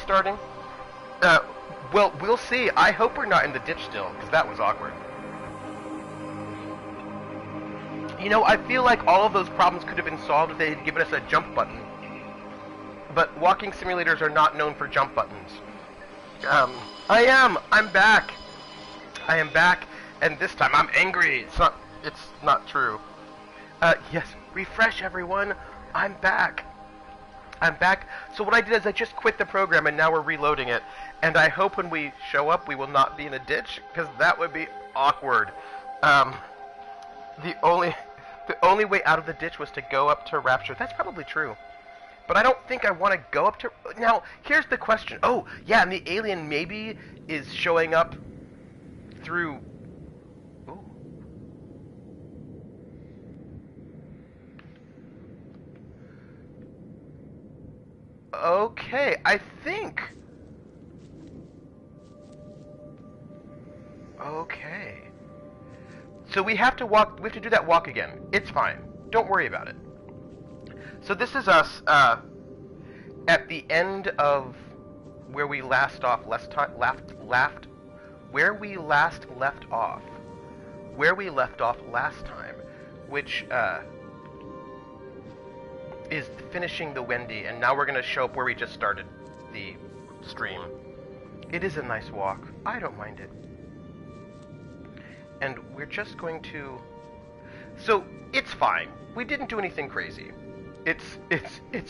restarting? Well, we'll see. I hope we're not in the ditch still, because that was awkward. You know, I feel like all of those problems could have been solved if they had given us a jump button. But walking simulators are not known for jump buttons. I'm back. I am back, and this time I'm angry. It's not true. Yes, refresh everyone. I'm back. I'm back. So what I did is I just quit the program, and now we're reloading it. And I hope when we show up, we will not be in a ditch, because that would be awkward. The only way out of the ditch was to go up to Rapture. That's probably true. But I don't think I want to go up to... Now, here's the question. Oh, yeah, and the alien maybe is showing up through... Ooh. Okay, I think... Okay. So we have to walk... We have to do that walk again. It's fine. Don't worry about it. So this is us at the end of where we last off. Where we last left off. Where we left off last time, which is finishing the Wendy, and now we're going to show up where we just started the stream. It is a nice walk. I don't mind it. And we're just going to... So, it's fine. We didn't do anything crazy. It's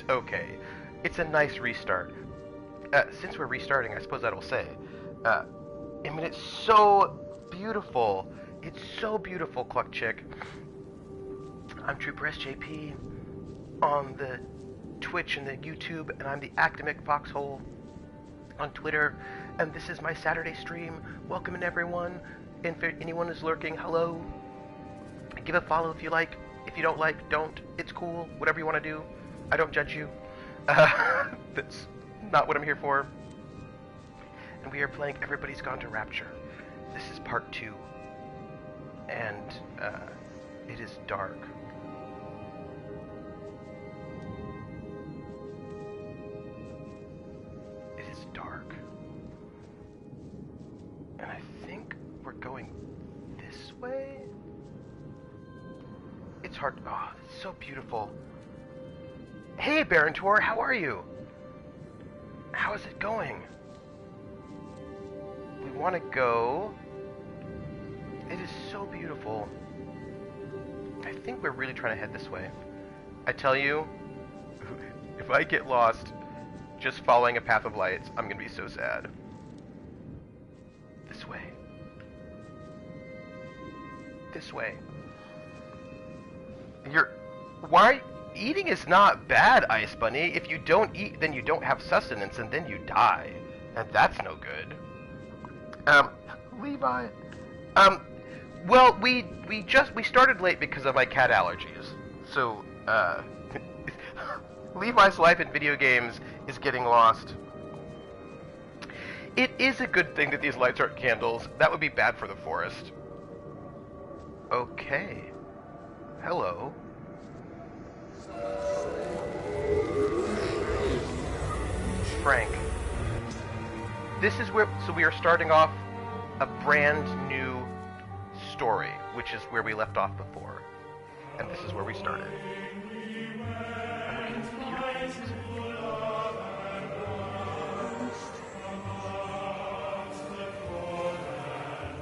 okay. It's a nice restart. Since we're restarting, I suppose I will say. I mean, it's so beautiful. It's so beautiful, Cluck Chick. I'm Trooper SJP on the Twitch and the YouTube, and I'm the Academic Foxhole on Twitter. And this is my Saturday stream. Welcome in, everyone. And if anyone is lurking, hello. Give a follow if you like. If you don't like, don't. It's cool. Whatever you want to do. I don't judge you. That's not what I'm here for. And we are playing Everybody's Gone to Rapture. This is part 2. And it is dark. It is dark. And I think we're going this way? It's hard. Oh, it's so beautiful. Hey, Baron Tor, how are you? How is it going? We want to go. It is so beautiful. I think we're really trying to head this way. I tell you, if I get lost just following a path of lights, I'm going to be so sad. This way. This way. Why? Eating is not bad, Ice Bunny. If you don't eat, then you don't have sustenance, and then you die. And that's no good. Levi. Well, we started late because of my cat allergies. So, Levi's life in video games is getting lost. It is a good thing that these lights aren't candles. That would be bad for the forest. Okay. Hello. Frank. This is where... So we are starting off a brand new story, which is where we left off before. And this is where we started. And we're getting beautiful music.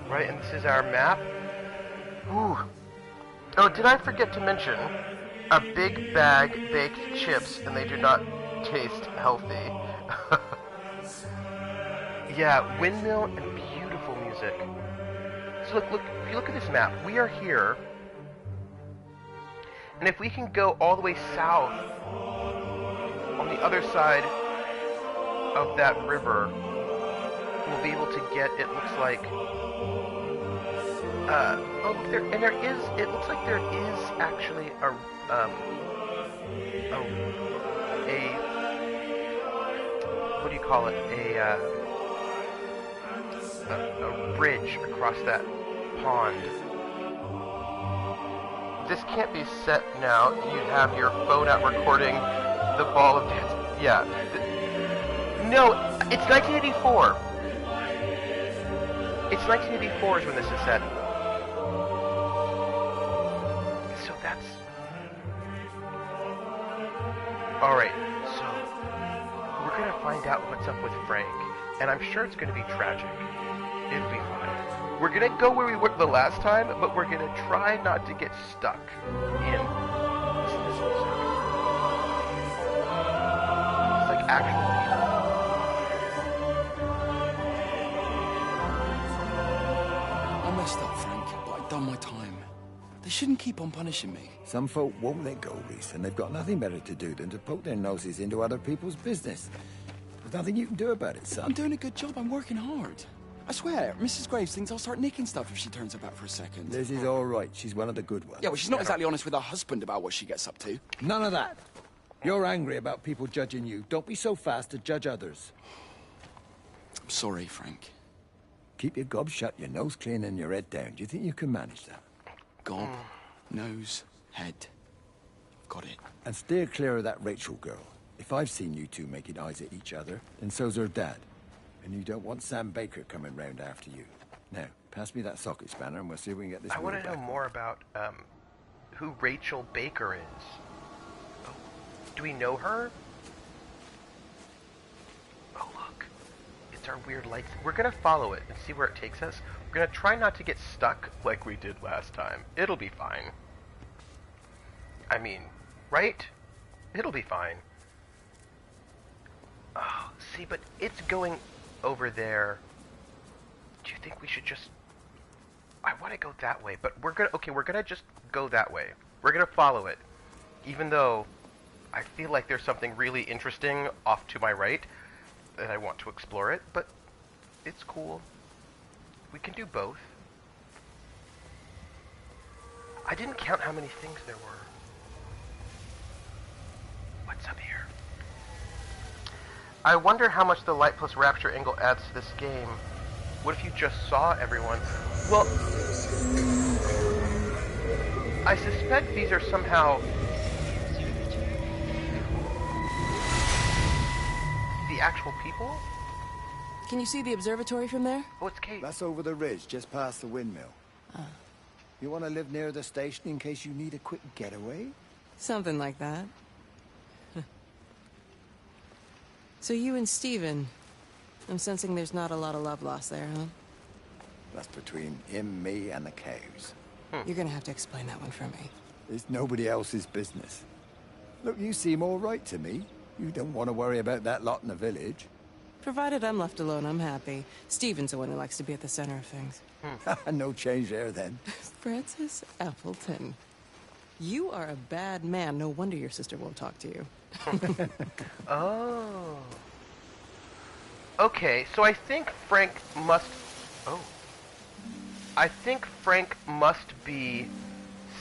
Right, and this is our map. Ooh. Oh, did I forget to mention a big bag baked chips, and they do not taste healthy. Yeah, windmill and beautiful music. So look, if you look at this map, we are here, and if we can go all the way south on the other side of that river, we'll be able to get, it looks like, oh, it looks like there is actually a what do you call it? A bridge across that pond. This can't be set now. You have your phone out recording the ball of dance. Yeah. No, It's 1984. It's 1984 is when this is set. So that's... Alright, so... we're gonna find out what's up with Frank. And I'm sure it's gonna be tragic. It'll be fine. We're gonna go where we were the last time, but we're gonna try not to get stuck in... It's like actual people. I messed up, Frank, but I've done my time. They shouldn't keep on punishing me. Some folk won't let go, Reese, and they've got nothing better to do than to poke their noses into other people's business. There's nothing you can do about it, son. I'm doing a good job. I'm working hard. I swear, Mrs. Graves thinks I'll start nicking stuff if she turns up out for a second. Liz is all right. She's one of the good ones. Yeah, well, she's not exactly honest with her husband about what she gets up to. None of that. You're angry about people judging you. Don't be so fast to judge others. I'm sorry, Frank. Keep your gob shut, your nose clean, and your head down. Do you think you can manage that? Gob, nose, head. Got it. And steer clear of that Rachel girl. If I've seen you two making eyes at each other, then so's her dad. And you don't want Sam Baker coming round after you. Now, pass me that socket spanner and we'll see if we can get this. I want to know more about who Rachel Baker is. Oh, do we know her? Oh, look. It's our weird lights. We're going to follow it and see where it takes us. We're going to try not to get stuck like we did last time. It'll be fine. I mean, right? It'll be fine. Oh, see, but it's going over there. Do you think we should just... I want to go that way, but we're gonna just go that way. We're gonna follow it. Even though I feel like there's something really interesting off to my right, and I want to explore it, but it's cool. We can do both. I didn't count how many things there were. What's up here? I wonder how much the light plus rapture angle adds to this game. What if you just saw everyone? Well, I suspect these are somehow the actual people? Can you see the observatory from there? Oh, it's Kate. That's over the ridge, just past the windmill. You want to live near the station in case you need a quick getaway? Something like that. So you and Steven, I'm sensing there's not a lot of love lost there, huh? That's between him, me, and the cows. You're gonna have to explain that one for me. It's nobody else's business. Look, you seem all right to me. You don't want to worry about that lot in the village. Provided I'm left alone, I'm happy. Steven's the one who likes to be at the center of things. No change there, then. Francis Appleton. You are a bad man. No wonder your sister won't talk to you. Oh. Okay, so I think Frank must... Oh. I think Frank must be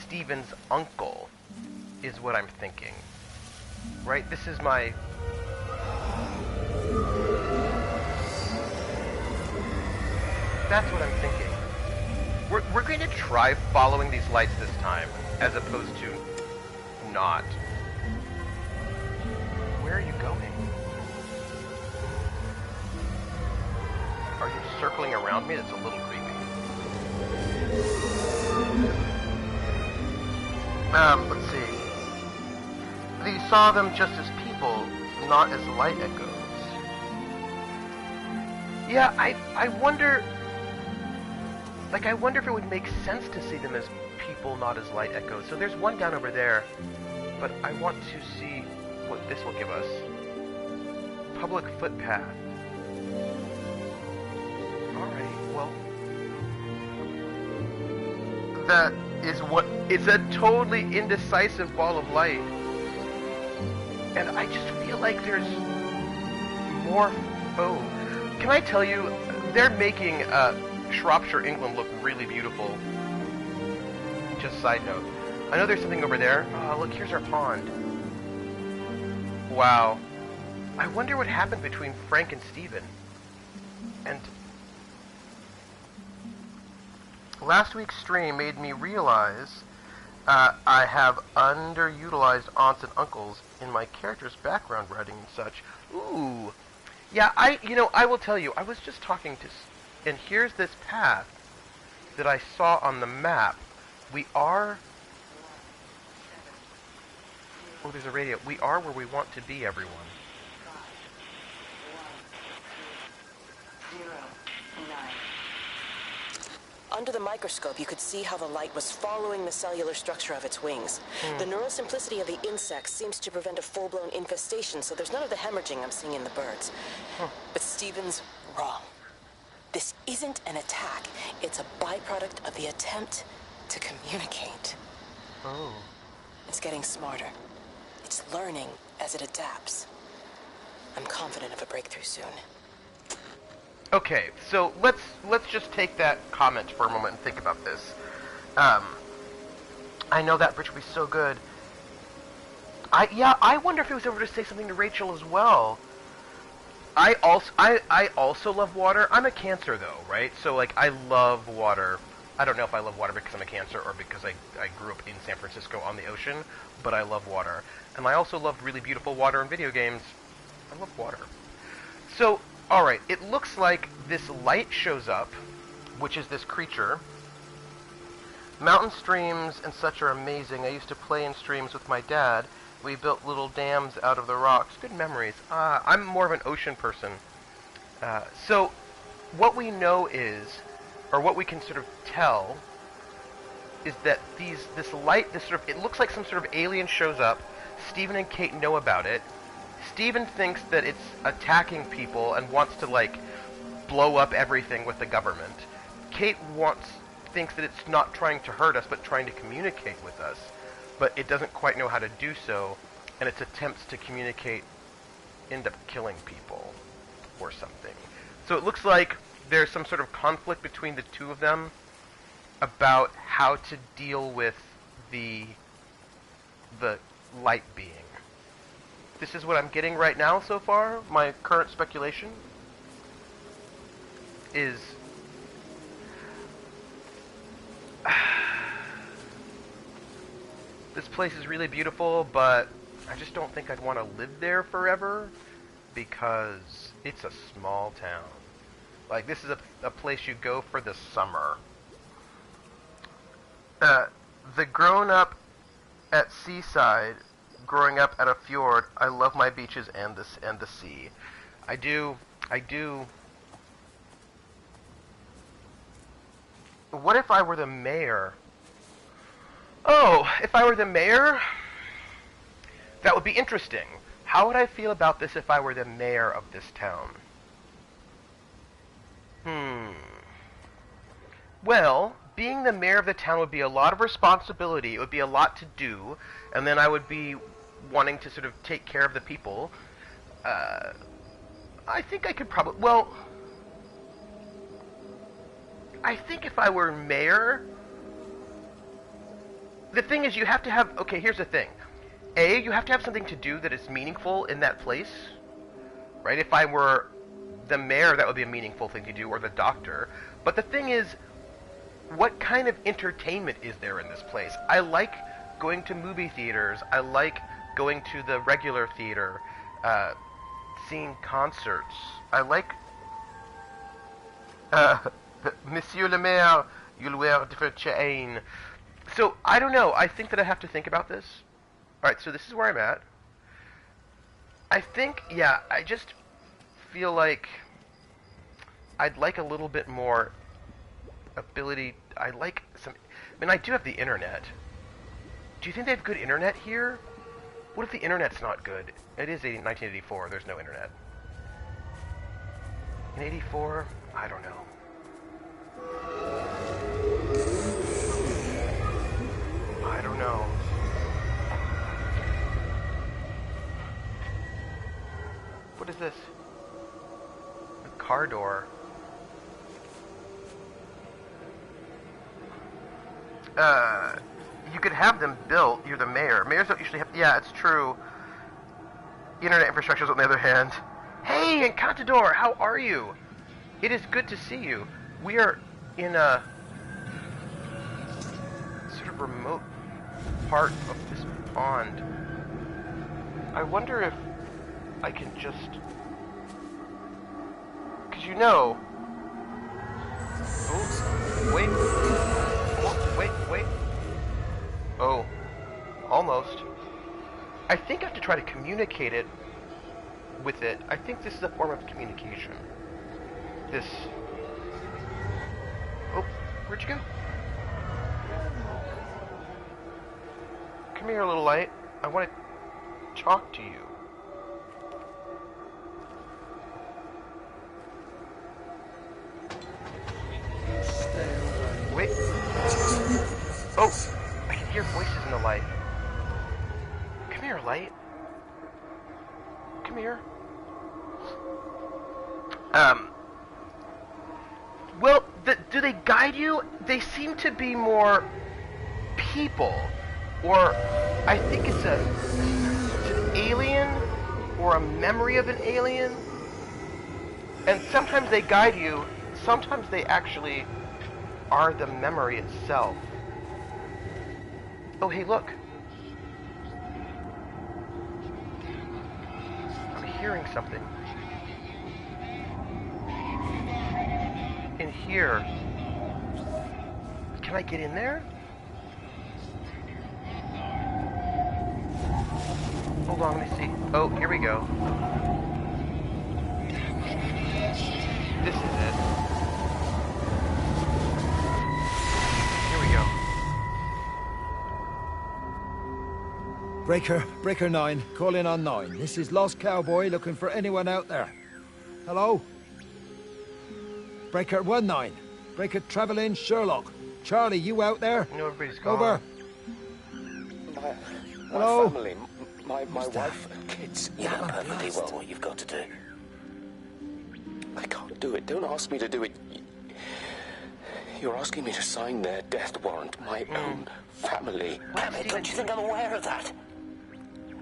Steven's uncle, is what I'm thinking. Right? This is my... That's what I'm thinking. We're going to try following these lights this time, as opposed to not. Where are you going? Are you circling around me? That's a little creepy. Let's see. You saw them just as people, not as light echoes. Yeah, I wonder... Like, I wonder if it would make sense to see them as people, not as light echoes. So there's one down over there, but I want to see what this will give us. Public footpath. Alright, well... That is what... It's a totally indecisive ball of light. And I just feel like there's more... Oh. Can I tell you, they're making Shropshire, England look really beautiful. Just side note. I know there's something over there. Oh, look, here's our pond. Wow. I wonder what happened between Frank and Steven. And... last week's stream made me realize I have underutilized aunts and uncles in my character's background writing and such. Ooh. Yeah, I will tell you, I was just talking to, and here's this path that I saw on the map. We are, oh, there's a radio. We are where we want to be, everyone. Under the microscope, you could see how the light was following the cellular structure of its wings. The neural simplicity of the insects seems to prevent a full-blown infestation, so there's none of the hemorrhaging I'm seeing in the birds. But Stephen's wrong. This isn't an attack. It's a byproduct of the attempt to communicate. Oh. It's getting smarter. It's learning as it adapts. I'm confident of a breakthrough soon. Okay, so let's just take that comment for a moment and think about this. I know that bridge would be so good. I wonder if he was ever to say something to Rachel as well. I also love water. I'm a Cancer though, right? So like I love water. I don't know if I love water because I'm a Cancer or because I grew up in San Francisco on the ocean, but I love water. And I also love really beautiful water in video games. I love water. So, alright, it looks like this light shows up, which is this creature. Mountain streams and such are amazing. I used to play in streams with my dad. We built little dams out of the rocks. Good memories. I'm more of an ocean person. So, what we know is, or what we can sort of tell, is that this light, it looks like some sort of alien shows up. Stephen and Kate know about it. Stephen thinks that it's attacking people and wants to, like, blow up everything with the government. Kate thinks that it's not trying to hurt us, but trying to communicate with us. But it doesn't quite know how to do so, and its attempts to communicate end up killing people, or something. So it looks like there's some sort of conflict between the two of them about how to deal with the light being. This is what I'm getting right now so far. My current speculation is this place is really beautiful, but I just don't think I'd want to live there forever because it's a small town. Like, this is a place you go for the summer. The grown-up at seaside, growing up at a fjord, I love my beaches and the sea. I do. What if I were the mayor? Oh, if I were the mayor? That would be interesting. How would I feel about this if I were the mayor of this town? Well, being the mayor of the town would be a lot of responsibility. It would be a lot to do, and then I would be wanting to sort of take care of the people. I think I could probably... Well, I think if I were mayor... The thing is, you have to have... Okay, here's the thing. A, you have to have something to do that is meaningful in that place. Right? If I were the mayor, that would be a meaningful thing to do, or the doctor. But the thing is, what kind of entertainment is there in this place? I like going to movie theaters. I like going to the regular theater, seeing concerts. I like... Monsieur le Maire, you'll wear a different chain. So, I don't know. I think that I have to think about this. Alright, so this is where I'm at. I think, yeah, I just feel like I'd like a little bit more ability. I like some... I mean, I do have the internet. Do you think they have good internet here? What if the internet's not good? It is 1984. There's no internet. In 84? I don't know. I don't know. What is this? A car door. You could have them built. You're the mayor. Mayors don't usually have... Yeah, it's true. Internet infrastructure, on the other hand. Hey, Encantador, how are you? It is good to see you. We are in a sort of remote part of this pond. I wonder if I can just Because you know... Oh, wait. Oh, wait. Oh, almost. I think I have to try to communicate it with it. I think this is a form of communication. This... Oh, where'd you go? Come here, little light. I want to talk to you. Wait. Oh, I can hear voices in the light. Come here, light. Come here. Well, do they guide you? They seem to be more people. Or, I think it's an alien, or a memory of an alien. And sometimes they guide you, sometimes they actually are the memory itself. Oh, hey, look. I'm hearing something. In here. Can I get in there? Hold on, let me see. Oh, here we go. This is it. Here we go. Breaker 9, call in on 9. This is Lost Cowboy looking for anyone out there. Hello? Breaker 19. Breaker Travelin' Sherlock. Charlie, you out there? No, everybody's gone. Over. My Hello? family, my wife and kids. You know perfectly well what you've got to do. I can't do it. Don't ask me to do it. You're asking me to sign their death warrant. My own family. Damn Damn it, don't you think I'm aware of that?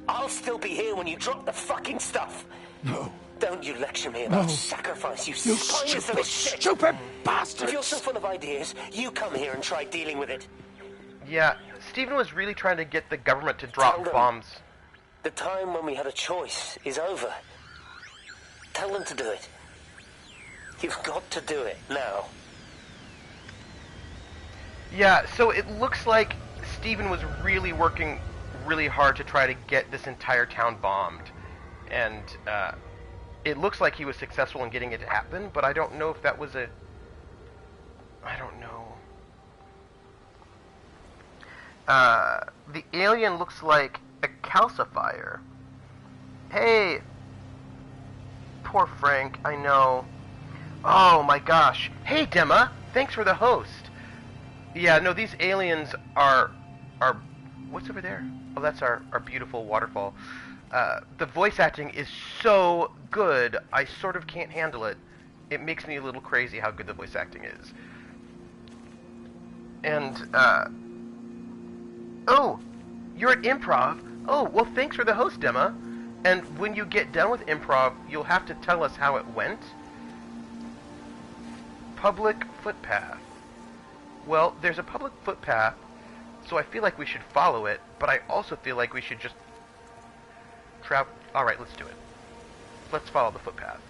I'll still be here when you drop the fucking stuff. No. Don't you lecture me about sacrifice, you spineless little shit. Stupid bastard! If you're so full of ideas, you come here and try dealing with it. Yeah, Stephen was really trying to get the government to drop Tell them. bombs. The time when we had a choice is over. Tell them to do it. You've got to do it now. Yeah, so it looks like Stephen was really working really hard to try to get this entire town bombed. And, it looks like he was successful in getting it to happen, but I don't know if that was a... I don't know. The alien looks like a calcifier. Hey! Poor Frank, I know. Oh my gosh. Hey, Demma! Thanks for the host. Yeah, no, these aliens are... What's over there? Oh, that's our beautiful waterfall. The voice acting is so good, I sort of can't handle it. It makes me a little crazy how good the voice acting is. And, oh, you're at improv? Oh, well, thanks for the host, Demma. And when you get done with improv, you'll have to tell us how it went. Public footpath. Well, there's a public footpath, so I feel like we should follow it, but I also feel like we should just travel. Alright, let's do it. Let's follow the footpath.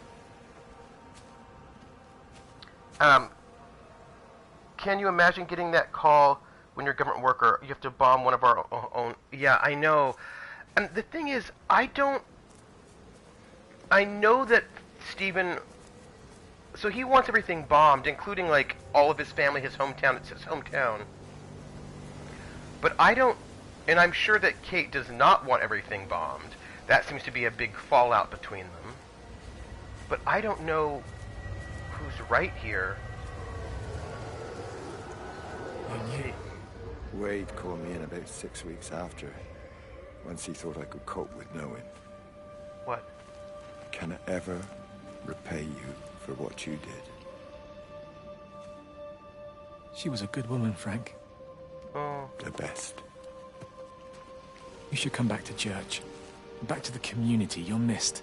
Can you imagine getting that call when you're a government worker? You have to bomb one of our own. Yeah, I know. And the thing is, I know that Stephen... So he wants everything bombed, including, like, all of his family, his hometown. It's his hometown. But I don't... And I'm sure that Kate does not want everything bombed. That seems to be a big fallout between them. But I don't know who's right here. Wade called me in about 6 weeks after. Once he thought I could cope with knowing. What? Can I ever repay you for what you did? She was a good woman, Frank. Oh. The best. You should come back to church. Back to the community you're missed.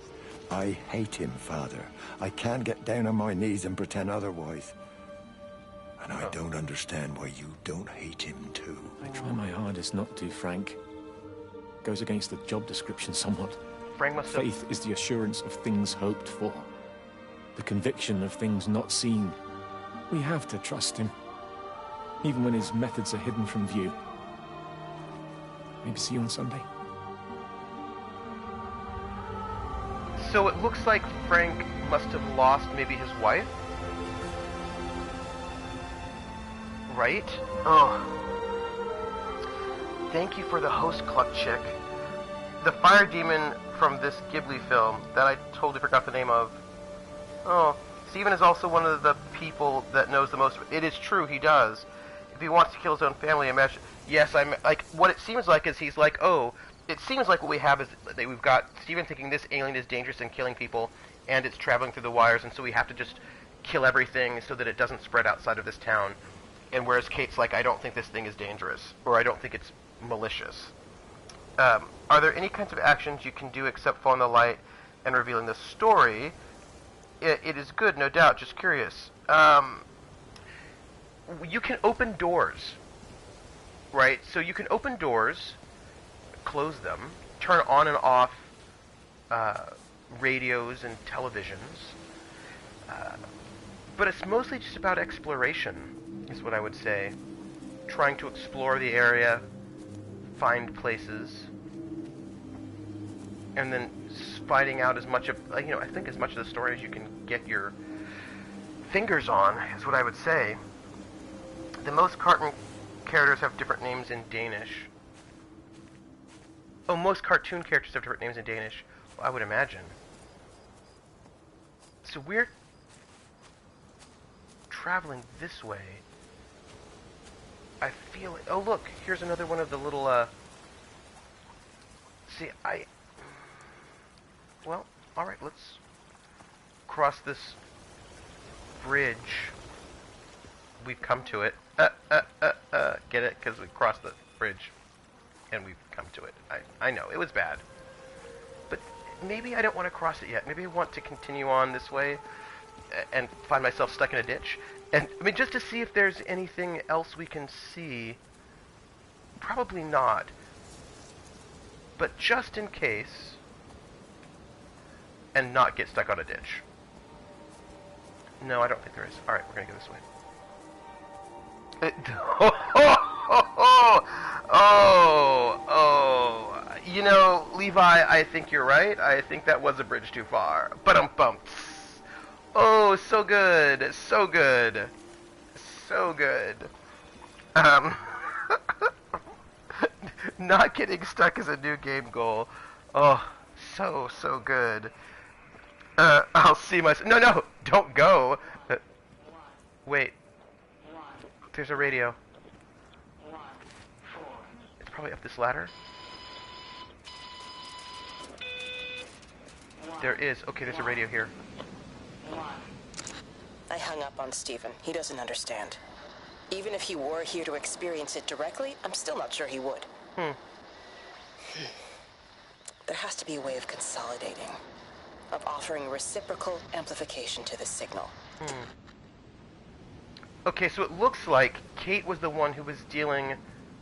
I hate him, Father. I can't get down on my knees and pretend otherwise. And I don't understand why you don't hate him too. I try my hardest not to, Frank. Goes against the job description somewhat. Frank must have... Faith is the assurance of things hoped for. the conviction of things not seen. We have to trust him, even when his methods are hidden from view. Maybe see you on Sunday. So it looks like Frank must have lost maybe his wife? Right? Oh. Thank you for the host club chick. The fire demon from this Ghibli film that I totally forgot the name of. Oh, Steven is also one of the people that knows the most. It is true, he does. If he wants to kill his own family, imagine... Yes, I'm... Like, what it seems like is he's like, oh... It seems like what we have is that we've got Steven thinking this alien is dangerous and killing people, and it's traveling through the wires, and so we have to just kill everything so that it doesn't spread outside of this town. And whereas Kate's like, I don't think this thing is dangerous, or I don't think it's malicious. Are there any kinds of actions you can do except fall in the light and revealing the story? It is good, no doubt, just curious. You can open doors, right? So you can open doors, close them, turn on and off radios and televisions, but it's mostly just about exploration, is what I would say. Trying to explore the area, find places, and then finding out as much of, I think as much of the story as you can get your fingers on, is what I would say. The most cartoon characters have different names in Danish. Oh, most cartoon characters have different names in Danish. Well, I would imagine. So we're traveling this way. I feel it. Oh, look, here's another one of the little, well, alright, let's cross this bridge. We've come to it. Get it? Because we crossed the bridge. And we've come to it. I know, it was bad. But maybe I don't want to cross it yet. Maybe I want to continue on this way and find myself stuck in a ditch. And, I mean, just to see if there's anything else we can see. Probably not. But just in case, and not get stuck on a ditch. No, I don't think there is. Alright, we're gonna go this way. You know, Levi, I think you're right. I think that was a bridge too far. Ba-dum-bum. Oh, so good. So good. So good. Not getting stuck is a new game goal. Oh, so good. I'll see myself. No, don't go. Wait. There's a radio. It's probably up this ladder. There is. Okay, there's a radio here. I hung up on Steven. He doesn't understand. Even if he were here to experience it directly, I'm still not sure he would. There has to be a way of consolidating, of offering reciprocal amplification to this signal. Okay, so it looks like Kate was the one who was dealing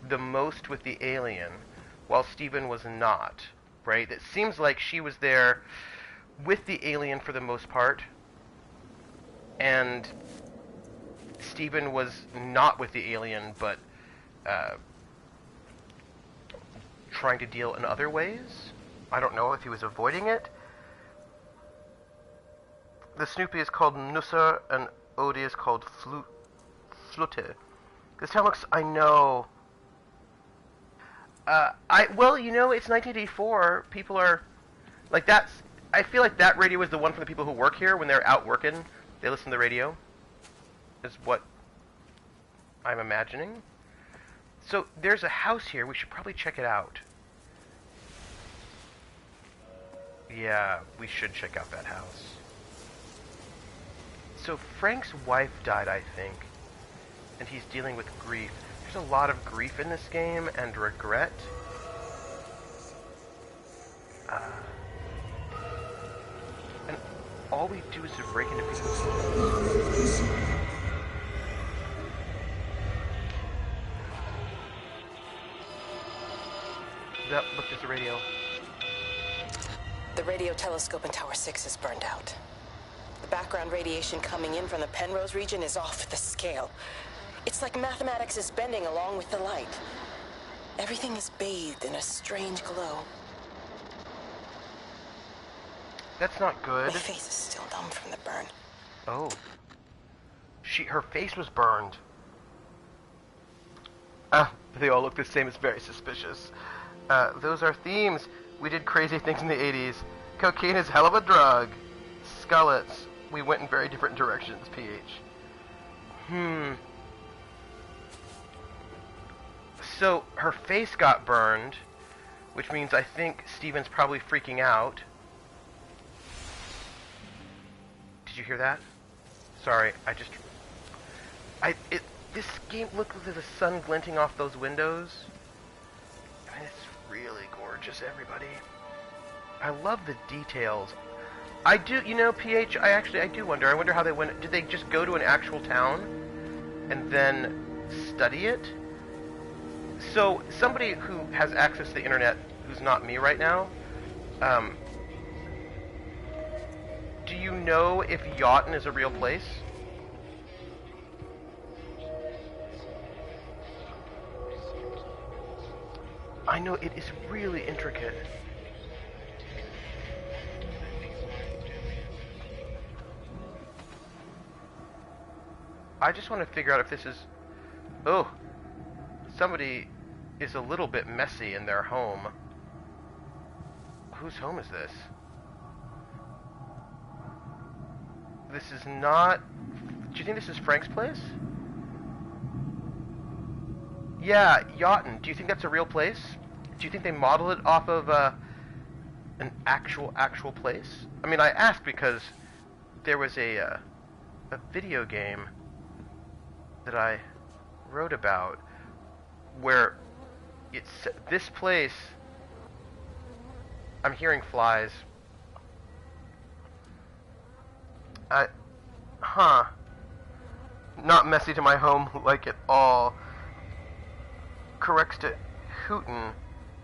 the most with the alien, while Steven was not, right? It seems like she was there with the alien for the most part, and Steven was not with the alien, but trying to deal in other ways. I don't know if he was avoiding it. The Snoopy is called Nusser, and Odie is called Flute. This town looks... I know. Well, you know, it's 1984. People are... Like, that's... I feel like that radio is the one for the people who work here. When they're out working, they listen to the radio. Is what I'm imagining. So, there's a house here. We should probably check it out. Yeah, we should check out that house. So, Frank's wife died, I think. And he's dealing with grief. There's a lot of grief in this game, and regret. And all we do is to break into people's... Look, there's a radio. The radio telescope in Tower 6 is burned out. The background radiation coming in from the Penrose region is off the scale. It's like mathematics is bending along with the light. Everything is bathed in a strange glow. That's not good. My face is still numb from the burn. Oh. Her face was burned. They all look the same. It's very suspicious. Those are themes. We did crazy things in the 80s. Cocaine is hell of a drug. Skullets. We went in very different directions, PH. So, her face got burned, which means I think Steven's probably freaking out. Did you hear that? Sorry, this game, look at the sun glinting off those windows. I mean, it's really gorgeous, everybody. I love the details. I do, PH, I do wonder. I wonder how they went. Did they just go to an actual town and then study it? So, somebody who has access to the internet, who's not me right now, do you know if Yawton is a real place? I know it is really intricate. I just want to figure out if this is... Oh, somebody is a little bit messy in their home. Whose home is this? This is not... Do you think this is Frank's place? Yeah, Yawton. Do you think that's a real place? Do you think they modeled it off of an actual place? I mean, I ask because there was a video game that I wrote about where it's this place. I'm hearing flies. Not messy to my home like at all. Corrects to Hooten.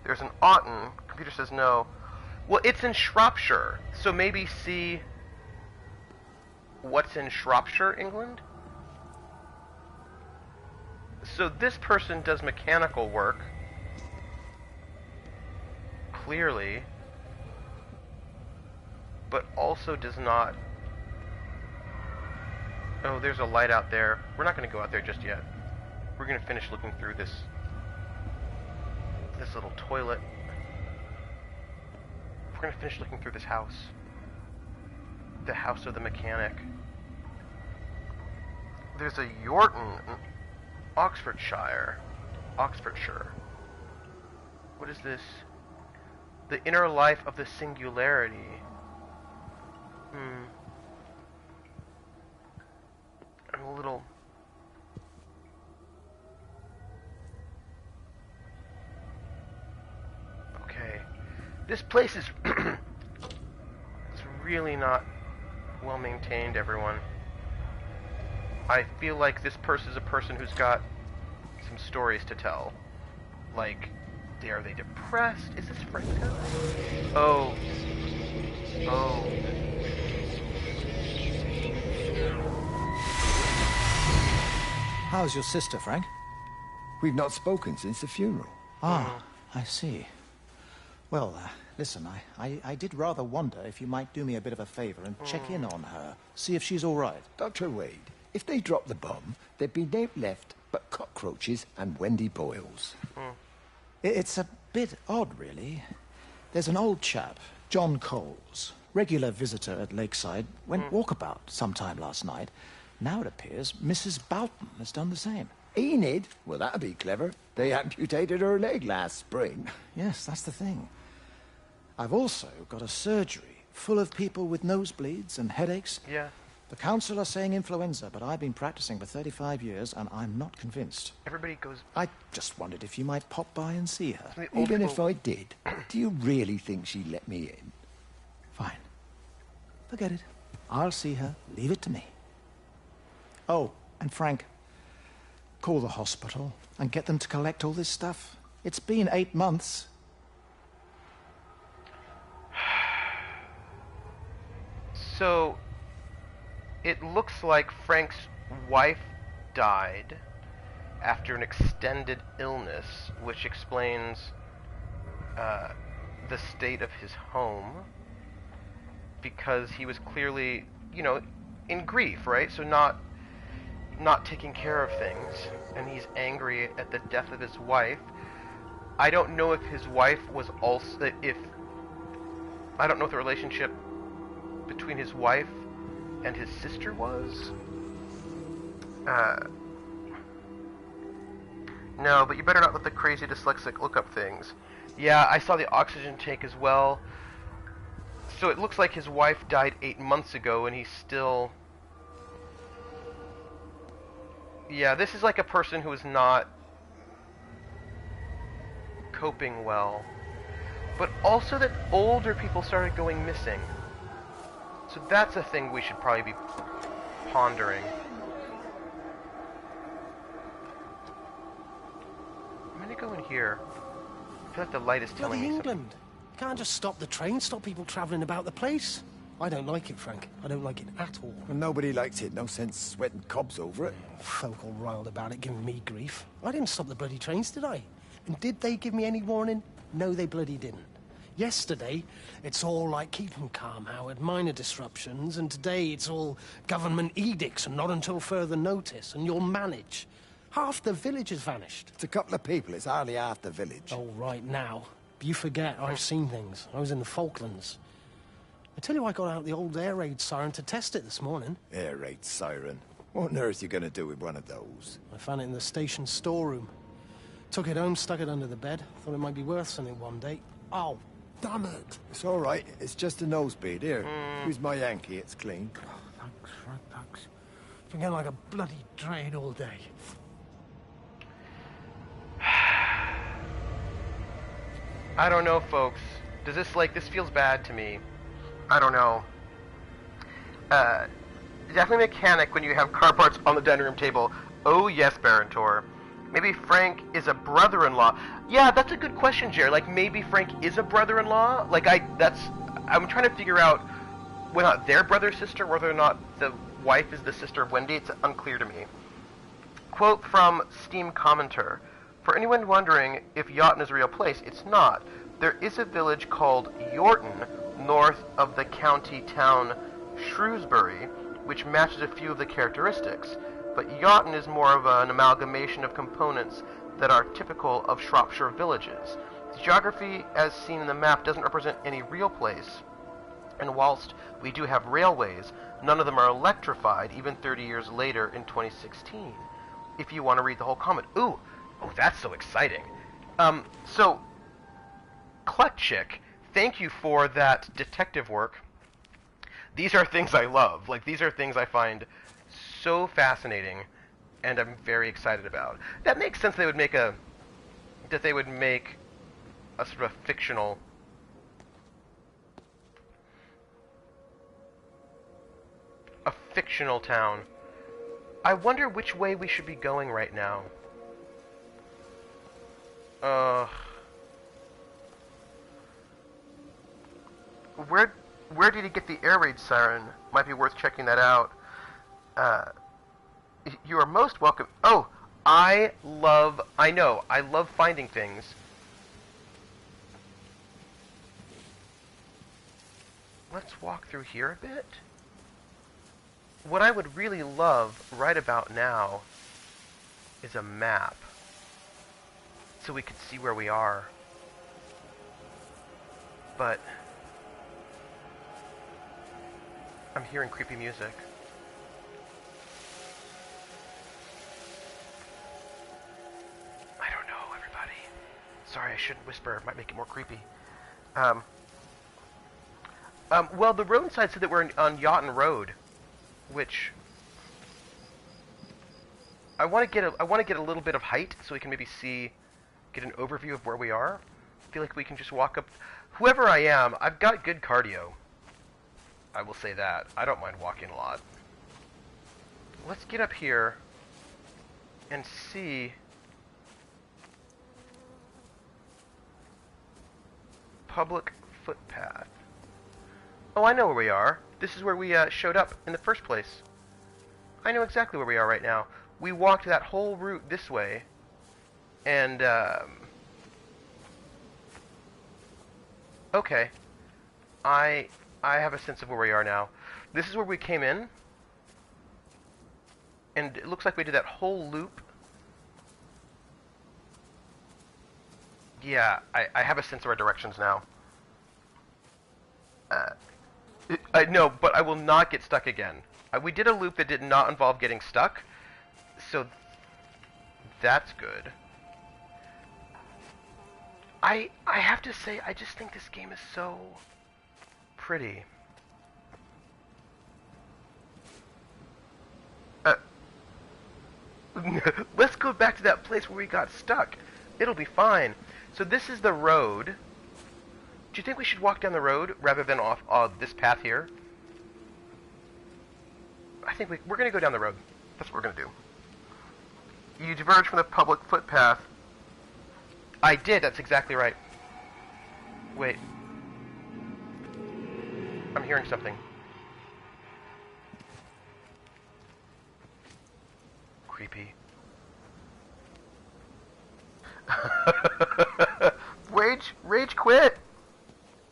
There's an Otten. Computer says no. Well, it's in Shropshire, so maybe see what's in Shropshire, England? So this person does mechanical work. Clearly. But also does not... Oh, there's a light out there. We're not going to go out there just yet. We're going to finish looking through this little toilet. We're going to finish looking through this house. The house of the mechanic. There's a Yorton in Oxfordshire. What is this? The inner life of the singularity. I'm a little... Okay. This place is... it's really not well maintained, everyone. I feel like this person is a person who's got some stories to tell. Like, are they depressed? Is this Franco? Oh. How's your sister, Frank? We've not spoken since the funeral. Ah, I see. Well, listen, I did rather wonder if you might do me a bit of a favor and check in on her, see if she's all right. Dr. Wade, if they dropped the bomb, there'd be no left but cockroaches and Wendy Boyles. It's a bit odd, really. There's an old chap, John Coles, regular visitor at Lakeside, went walkabout sometime last night. Now it appears Mrs. Boughton has done the same. Enid? Well, that'd be clever. They amputated her leg last spring. Yes, that's the thing. I've also got a surgery full of people with nosebleeds and headaches. Yeah. The council are saying influenza, but I've been practicing for 35 years, and I'm not convinced. Everybody goes... I just wondered if you might pop by and see her. Even if I did, do you really think she'd let me in? Fine. Forget it. I'll see her. Leave it to me. Oh, and Frank, call the hospital and get them to collect all this stuff. It's been 8 months. So, it looks like Frank's wife died after an extended illness, which explains the state of his home, because he was clearly, you know, in grief, right? So not taking care of things, and he's angry at the death of his wife. I don't know if his wife was also, I don't know what the relationship between his wife and his sister was. No, but you better not let the crazy dyslexic look up things. Yeah, I saw the oxygen tank as well. So it looks like his wife died 8 months ago, and he's still... Yeah, this is like a person who is not coping well. But also that older people started going missing. So that's a thing we should probably be pondering. I'm gonna go in here. I feel like the light is telling Bloody me England. something. You can't just stop the train, stop people travelling about the place. I don't like it, Frank. I don't like it at all. Well, nobody likes it. No sense sweating cobs over it. Folk all riled about it, giving me grief. I didn't stop the bloody trains, did I? And did they give me any warning? No, they bloody didn't. Yesterday, it's all like keep 'em calm, Howard, minor disruptions, and today it's all government edicts and not until further notice, and you'll manage. Half the village has vanished. It's a couple of people. It's hardly half the village. Oh, right now. But you forget, I've seen things. I was in the Falklands. I tell you, I got out the old air raid siren to test it this morning. Air raid siren. What on earth are you going to do with one of those? I found it in the station storeroom. Took it home, stuck it under the bed. Thought it might be worth something one day. Oh, damn it. It's all right. It's just a nosebleed. Here, use my Yankee. It's clean. Oh, thanks, Frank, thanks. Been getting like a bloody train all day. I don't know, folks. Does this, this feels bad to me. I don't know. Definitely mechanic when you have car parts on the dining room table. Oh, yes, Barontor. Maybe Frank is a brother-in-law. Yeah, that's a good question, Jer. Maybe Frank is a brother-in-law? I'm trying to figure out whether or not they're brother-sister, whether or not the wife is the sister of Wendy. It's unclear to me. Quote from Steam Commenter. For anyone wondering if Yawton is a real place, it's not. There is a village called Yorton, north of the county town Shrewsbury, which matches a few of the characteristics. But Yawton is more of an amalgamation of components that are typical of Shropshire villages. The geography, as seen in the map, doesn't represent any real place. And whilst we do have railways, none of them are electrified, even 30 years later in 2016. If you want to read the whole comment. Ooh! Oh, that's so exciting. So, Kletchik, thank you for that detective work. These are things I love. These are things I find so fascinating, and I'm very excited about. That makes sense. They would make a sort of fictional town. I wonder which way we should be going right now. Where did he get the air raid siren? Might be worth checking that out. You are most welcome. Oh, I love finding things. Let's walk through here a bit. What I would really love right about now is a map, so we could see where we are. But I'm hearing creepy music. I don't know, everybody. Sorry, I shouldn't whisper. It might make it more creepy. Well, the roadside said that we're on Yawton Road, which I want to get a little bit of height so we can maybe get an overview of where we are. I feel like we can just walk up. Whoever I am, I've got good cardio. I will say that. I don't mind walking a lot. Let's get up here and see. Public footpath. Oh, I know where we are. This is where we showed up in the first place. I know exactly where we are right now. We walked that whole route this way, and, okay. I have a sense of where we are now. This is where we came in, and it looks like we did that whole loop. Yeah, I have a sense of our directions now. I know, but I will not get stuck again. We did a loop that did not involve getting stuck, so that's good. I have to say, I just think this game is so pretty. Let's go back to that place where we got stuck. It'll be fine. So this is the road. Do you think we should walk down the road rather than off this path here? I think we're going to go down the road. That's what we're going to do. You diverge from the public footpath. I did, that's exactly right. Wait. I'm hearing something. Creepy. Rage quit!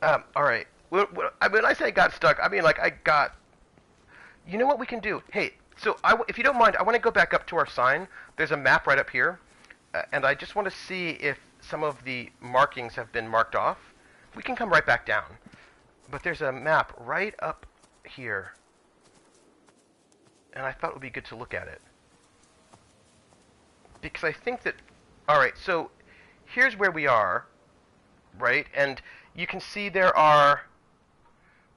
Alright. When I say I got stuck, I mean like I got... You know what we can do? Hey, so if you don't mind, I want to go back up to our sign. There's a map right up here. And I just want to see if some of the markings have been marked off. We can come right back down. But there's a map right up here. And I thought it would be good to look at it. Because I think that... Alright, so here's where we are. Right? And you can see there are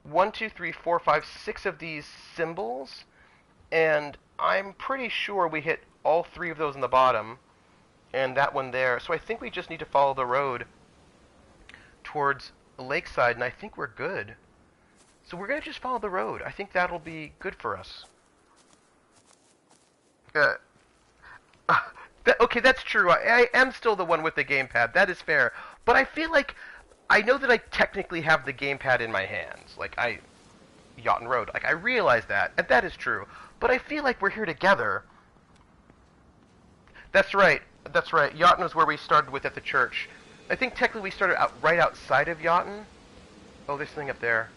1, 2, 3, 4, 5, 6 of these symbols. And I'm pretty sure we hit all 3 of those in the bottom. And that one there. So I think we just need to follow the road towards Lakeside, and I think we're good. So we're going to just follow the road. I think that'll be good for us. Okay, that's true. I am still the one with the gamepad. That is fair. But I feel like... I know that I technically have the gamepad in my hands. Like, Yachton Road. Like, I realize that, and that is true. But I feel like we're here together. That's right. That's right. Yachton was where we started with at the church. I think technically we started right outside of Yachton. Oh, there's something up there.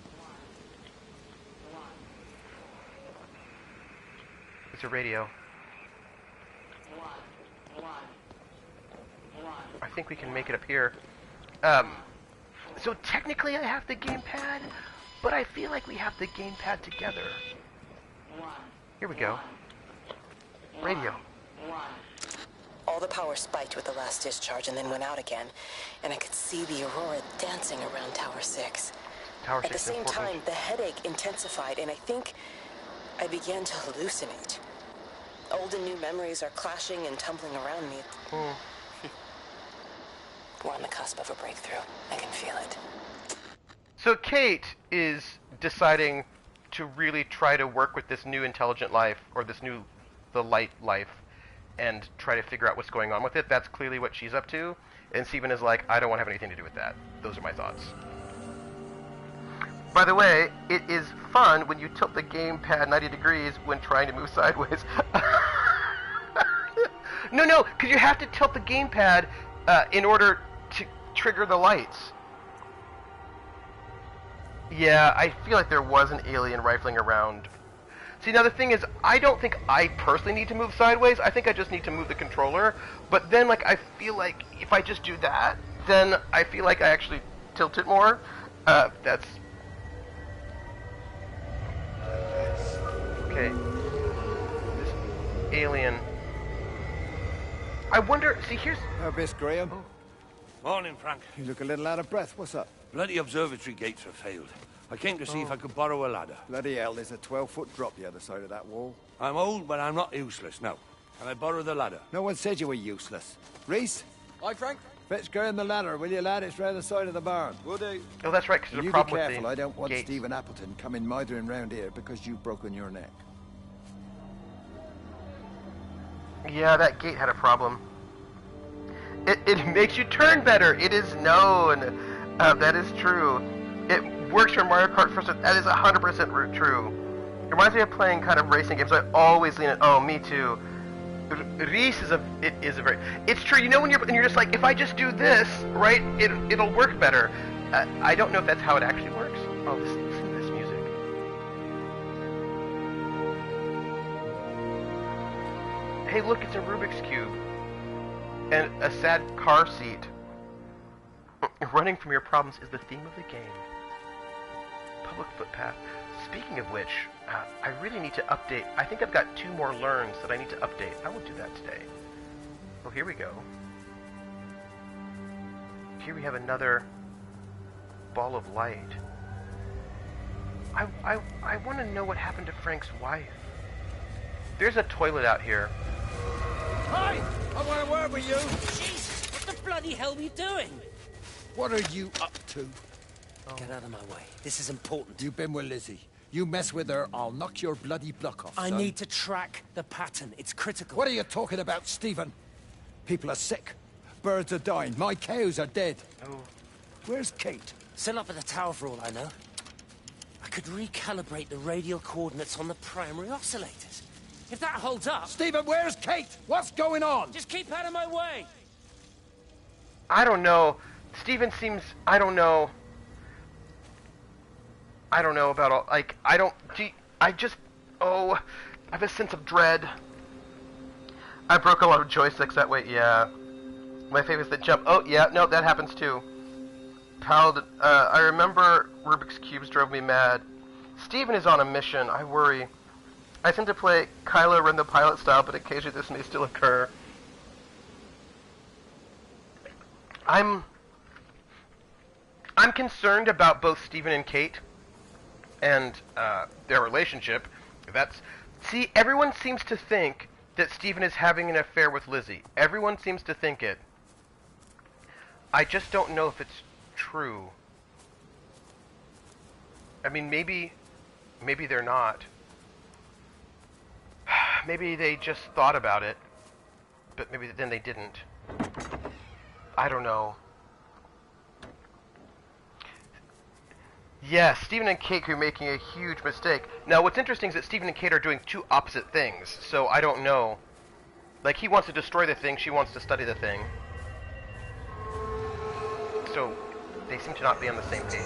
It's a radio. I think we can make it up here. So technically I have the gamepad, but I feel like we have the gamepad together. Here we go. Radio. All the power spiked with the last discharge and then went out again, and I could see the aurora dancing around Tower 6. Tower 6 At the same time, the headache intensified, and I think I began to hallucinate. Old and new memories are clashing and tumbling around me. We're on the cusp of a breakthrough. I can feel it. So Kate is deciding to really try to work with this new intelligent life, or the light life, and try to figure out what's going on with it. That's clearly what she's up to. And Steven is like, I don't want to have anything to do with that. Those are my thoughts. By the way, it is fun when you tilt the gamepad 90 degrees when trying to move sideways. No, because you have to tilt the gamepad in order to trigger the lights. Yeah, I feel like there was an alien rifling around. See, now the thing is, I don't think I personally need to move sideways. I think I just need to move the controller. But then, like, I feel like if I just do that, then I feel like I actually tilt it more. That's... Okay. This alien... I wonder... See, here's... Miss Graham. Morning, Frank. You look a little out of breath. What's up? Bloody observatory gates have failed. I came to see if I could borrow a ladder. Bloody hell, there's a 12-foot drop the other side of that wall. I'm old, but I'm not useless, no. Can I borrow the ladder? No one said you were useless. Reese? Hi, Frank. Fetch Graham the ladder, will you, lad? It's round the side of the barn. Will do. Oh, that's right, because there's a You be problem careful, with the I don't want gates. Stephen Appleton coming mithering round here because you've broken your neck. Yeah, that gate had a problem. It makes you turn better. It is known. That is true. It works for Mario Kart First. That is 100% true. It reminds me of playing kind of racing games. I always lean it. Oh, me too. Reese is a very. It's true. You know when you're just like, if I just do this, right, it'll work better. I don't know if that's how it actually works. Oh, listen to this music. Hey, look, it's a Rubik's Cube. And a sad car seat. Running from your problems is the theme of the game. Public footpath. Speaking of which, I really need to update. I think I've got 2 more learns that I need to update. I will do that today. Oh, here we go. Here we have another ball of light. I want to know what happened to Frank's wife. There's a toilet out here. Hi! I want to word with you! Jesus, what the bloody hell are you doing? What are you up to? Get out of my way. This is important. You've been with Lizzie. You mess with her, I'll knock your bloody block off, I son. need to track the pattern. It's critical. What are you talking about, Stephen? People are sick. Birds are dying. My cows are dead. Oh. Where's Kate? Still up at the tower for all I know. I could recalibrate the radial coordinates on the primary oscillators. If that holds up... Stephen, where's Kate? What's going on? Just keep out of my way! I don't know. Steven seems... I don't know about all... Like, I don't... I just... Oh, I have a sense of dread. I broke a lot of joysticks that way, yeah. My favorite is the jump. Oh, yeah, no, that happens too. Paladin... I remember Rubik's Cubes drove me mad. Steven is on a mission. I worry. I tend to play Kylo Ren the pilot style, but occasionally this may still occur. I'm concerned about both Stephen and Kate and their relationship. See, everyone seems to think that Stephen is having an affair with Lizzie. Everyone seems to think it. I just don't know if it's true. I mean, maybe they're not. Maybe they just thought about it, but maybe then they didn't. I don't know. Yeah, Stephen and Kate are making a huge mistake. Now, what's interesting is that Stephen and Kate are doing 2 opposite things, so I don't know. Like, he wants to destroy the thing, she wants to study the thing. So, they seem to not be on the same page.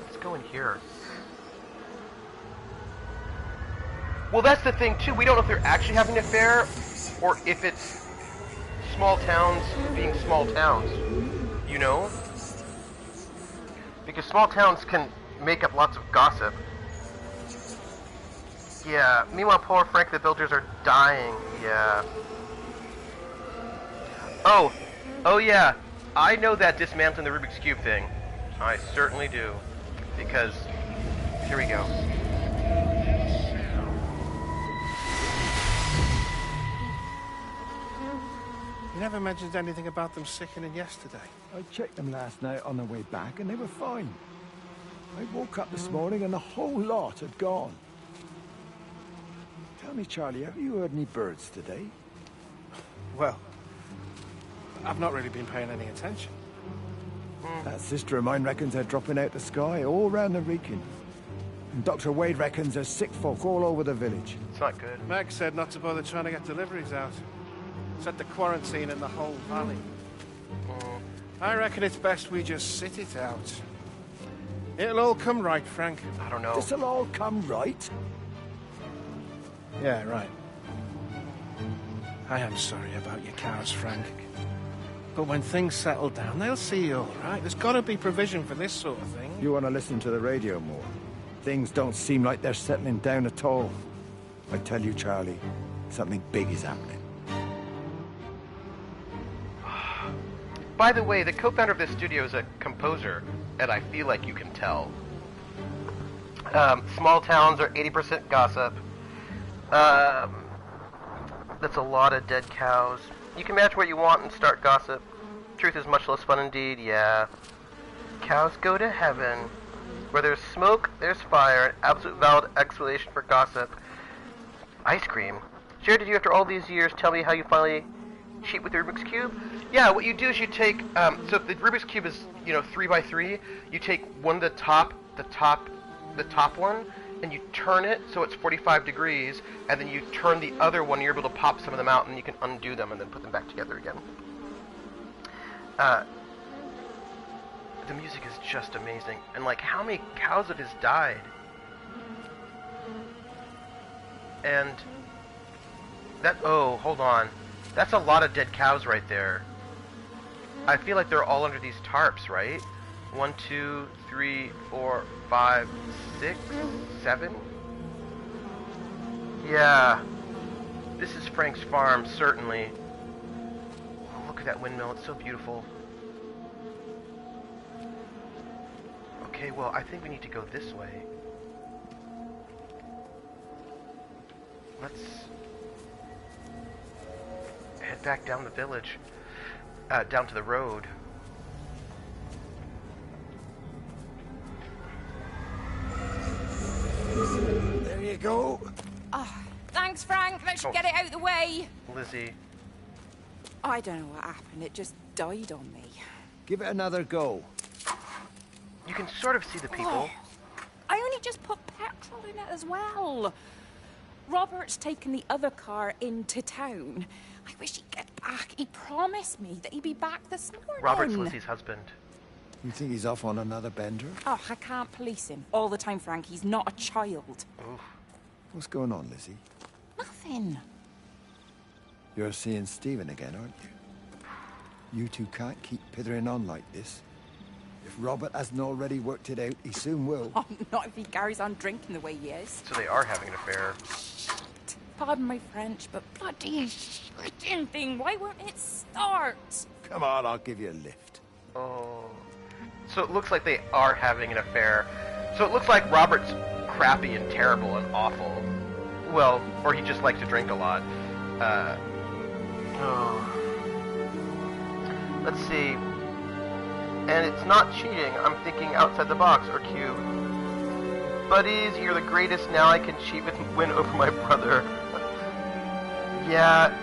Let's go in here. Well, that's the thing, too. We don't know if they're actually having an affair, or if it's small towns being small towns. You know? Because small towns can make up lots of gossip. Yeah. Meanwhile, poor Frank the Builders are dying. Yeah. Oh yeah. I know that dismantling the Rubik's Cube thing. I certainly do. Because, here we go. You never mentioned anything about them sickening yesterday. I checked them last night on the way back and they were fine. I woke up this morning and the whole lot had gone. Tell me, Charlie, have you heard any birds today? Well, I've not really been paying any attention. That sister of mine reckons they're dropping out the sky all round the Wrekin. And Dr. Wade reckons there's sick folk all over the village. It's not good. Meg said not to bother trying to get deliveries out. Said the quarantine in the whole valley. I reckon it's best we just sit it out. It'll all come right, Frank. I don't know. This'll all come right? Yeah, right. I am sorry about your cows, Frank. But when things settle down, they'll see you all right. There's got to be provision for this sort of thing. You want to listen to the radio more. Things don't seem like they're settling down at all. I tell you, Charlie, something big is happening. By the way, the co-founder of this studio is a composer, and I feel like you can tell. Small towns are 80% gossip. That's a lot of dead cows. You can match what you want and start gossip. Truth is much less fun indeed, yeah. Cows go to heaven. Where there's smoke, there's fire, an absolute valid explanation for gossip. Ice cream? Jared, did you, after all these years, tell me how you finally cheat with the Rubik's Cube? Yeah, what you do is you take, so if the Rubik's Cube is, 3 by 3, you take one of the top one, and you turn it so it's 45 degrees, and then you turn the other one, and you're able to pop some of them out, and you can undo them and then put them back together again. The music is just amazing. And, like, how many cows of his died? And that, oh, hold on. That's a lot of dead cows right there. I feel like they're all under these tarps, right? 1, 2, 3, 4, 5, 6, 7? Yeah. This is Frank's farm, certainly. Oh, look at that windmill, it's so beautiful. Okay, well, I think we need to go this way. Let's head back down the village, down to the road. There you go. Oh, thanks, Frank. Let's get it out of the way. Lizzie. I don't know what happened. It just died on me. Give it another go. You can sort of see the people. Oh, I only just put petrol in it as well. Robert's taken the other car into town. I wish he'd get back. He promised me that he'd be back this morning. Robert's Lizzie's husband. You think he's off on another bender? Oh, I can't police him all the time, Frank. He's not a child. Oof. What's going on, Lizzie? Nothing. You're seeing Stephen again, aren't you? You two can't keep pithering on like this. If Robert hasn't already worked it out, he soon will. Oh, not if he carries on drinking the way he is. So they are having an affair. Pardon my French, but bloody shitting thing, why won't it start? Come on, I'll give you a lift. Oh. So it looks like they are having an affair. So it looks like Robert's crappy and terrible and awful. Well, or he just likes to drink a lot. Let's see. And it's not cheating. I'm thinking outside the box, or cube. Buddies, you're the greatest. Now I can cheat with win over my brother. Yeah.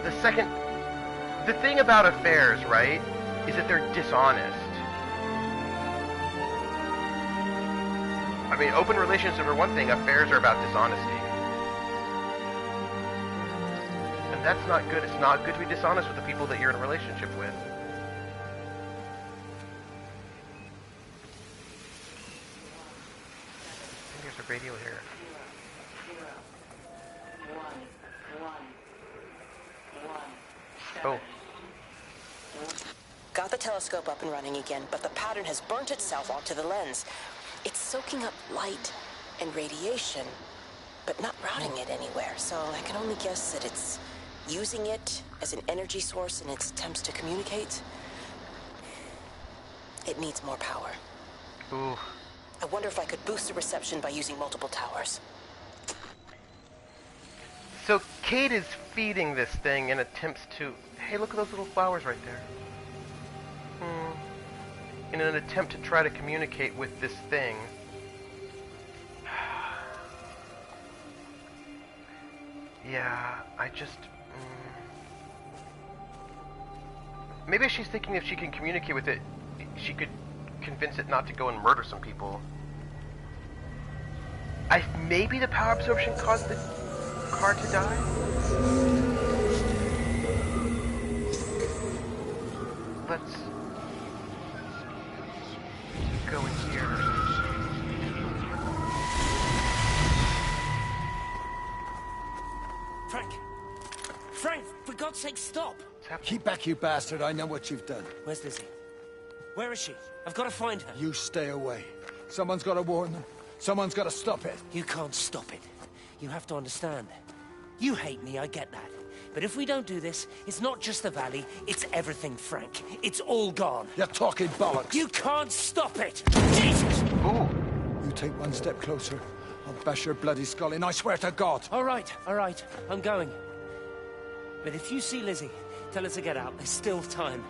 The thing about affairs, right, is that they're dishonest. I mean, open relationships are one thing. Affairs are about dishonesty. And that's not good. It's not good to be dishonest with the people that you're in a relationship with. Radio here. Oh. Got the telescope up and running again, but the pattern has burnt itself onto the lens. It's soaking up light and radiation, but not routing it anywhere, so I can only guess that it's using it as an energy source in its attempts to communicate. It needs more power. Ooh. I wonder if I could boost the reception by using multiple towers. So Kate is feeding this thing in attempts to... Hey, look at those little flowers right there. In an attempt to try to communicate with this thing. Yeah, I just... Maybe she's thinking if she can communicate with it, she could convince it not to go and murder some people. Maybe the power absorption caused the car to die? Let's go in here. Frank, for God's sake, stop! Keep back, you bastard. I know what you've done. Where's Lizzie? Where is she? I've got to find her. You stay away. Someone's got to warn them. Someone's got to stop it. You can't stop it. You have to understand. You hate me, I get that. But if we don't do this, it's not just the valley, it's everything, Frank. It's all gone. You're talking bollocks. You can't stop it! Jesus! Ooh. You take one step closer, I'll bash your bloody skull in, I swear to God. All right, I'm going. But if you see Lizzie, tell her to get out. There's still time.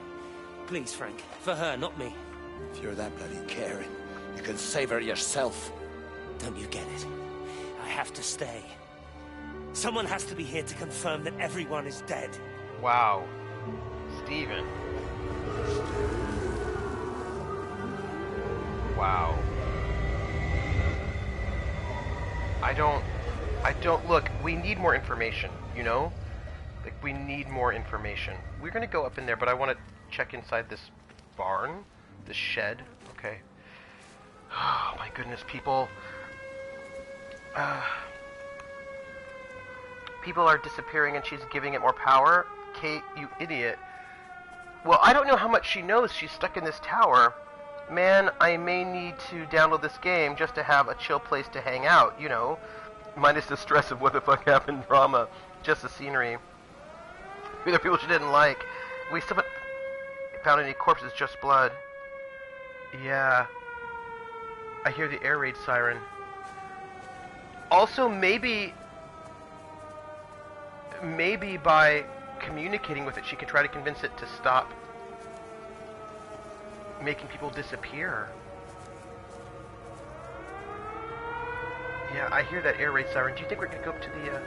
Please, Frank. For her, not me. If you're that bloody caring, you can save her yourself. Don't you get it? I have to stay. Someone has to be here to confirm that everyone is dead. Wow. Steven. Wow. I don't, look, we need more information, you know? Like, we need more information. We're gonna go up in there, but I want to check inside this barn, this shed. Okay. Oh, my goodness, people. People are disappearing and she's giving it more power? Kate, you idiot. Well, I don't know how much she knows. She's stuck in this tower. Man, I may need to download this game just to have a chill place to hang out, you know. Minus the stress of what the fuck happened drama. Just the scenery. There are people she didn't like. We still haven't found any corpses, just blood. Yeah. I hear the air raid siren. Also, maybe by communicating with it, she could try to convince it to stop making people disappear. Yeah, I hear that air raid siren. Do you think we're gonna go up to the,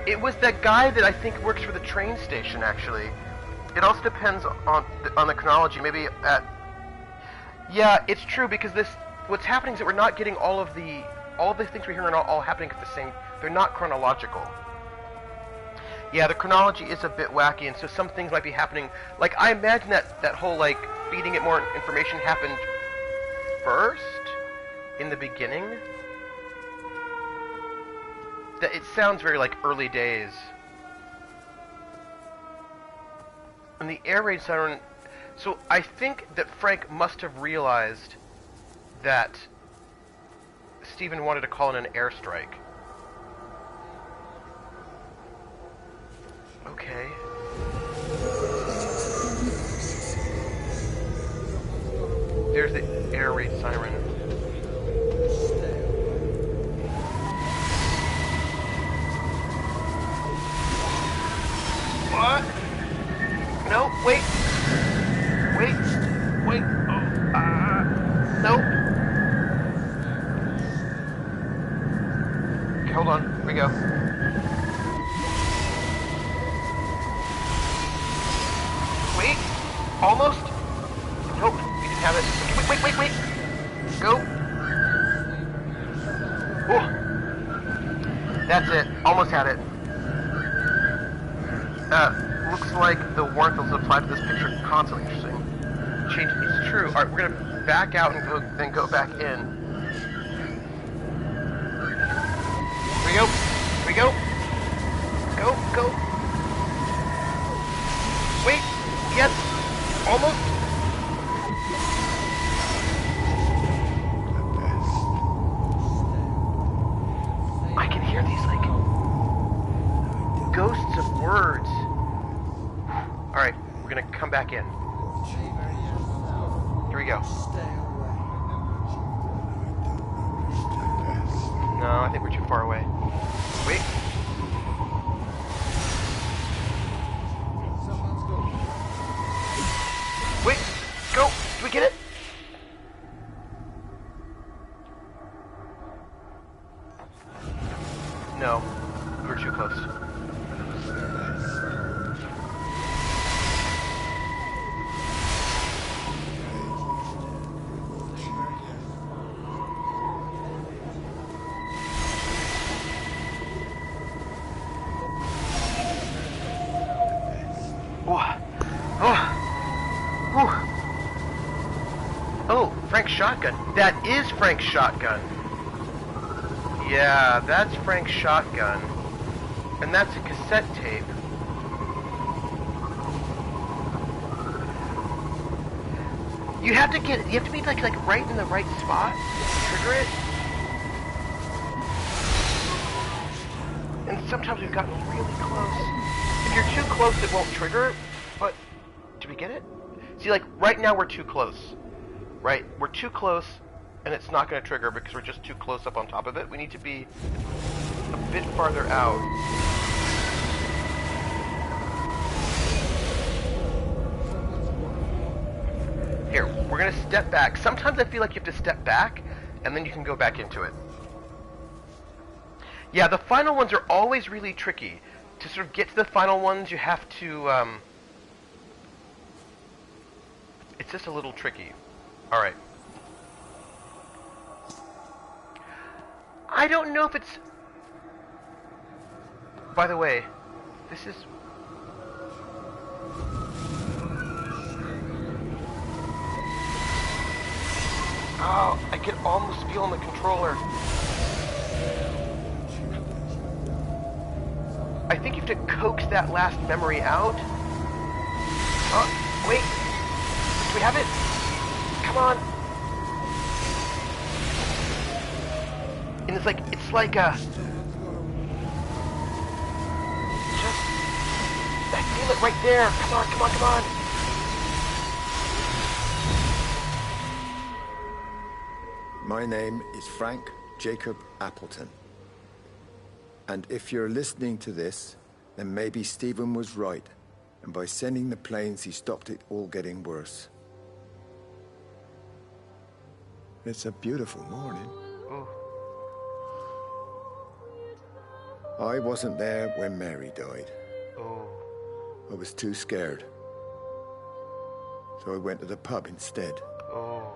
It was that guy that I think works for the train station, actually. It also depends on the chronology. Maybe at... Yeah, it's true, because what's happening is that we're not getting all of the things we hear are not all happening at the same... They're not chronological. Yeah, the chronology is a bit wacky, and so some things might be happening... Like, I imagine that whole, like, feeding it more information happened first? In the beginning? It sounds very like early days. And the air raid siren... So I think that Frank must have realized that Stephen wanted to call in an airstrike. Okay. There's the air raid siren. What? No, wait. Wait. Wait. Oh, nope. Okay, hold on. Here we go. Wait. Almost. Nope. We didn't have it. Okay, wait. Go. Oh. That's it. Almost had it. Looks like the warmth is applied to this picture constantly. Interesting. Change. It's true. Alright, we're gonna back out and then go back in. Here we go. Here we go. Go. Wait. Yes. Almost. I can hear these, like, ghosts of words. Alright, we're gonna come back in. Here we go. No, I think we're too far away. Wait. Wait, go! Do we get it? No, we were too close. Oh, Frank's shotgun. That is Frank's shotgun. Yeah, that's Frank's shotgun. And that's a cassette tape. You have to be like right in the right spot to trigger it. And sometimes we've gotten really close. If you're too close, it won't trigger it. But, did we get it? See, like, right now we're too close. right? We're too close, and it's not going to trigger because we're just too close up on top of it. We need to be a bit farther out. Here, we're going to step back. Sometimes I feel like you have to step back, and then you can go back into it. Yeah, the final ones are always really tricky. To sort of get to the final ones, you have to, it's just a little tricky. Alright. I don't know if it's... By the way, this is... Oh, I can almost feel on the controller. I think you have to coax that last memory out. Oh, wait. Do we have it? Come on. And it's like a... Just... I feel it right there. Come on, come on, come on. My name is Frank Jacob Appleton. And if you're listening to this, then maybe Stephen was right. And by sending the planes, he stopped it all getting worse. It's a beautiful morning. Oh. I wasn't there when Mary died. Oh. I was too scared. So I went to the pub instead. Oh.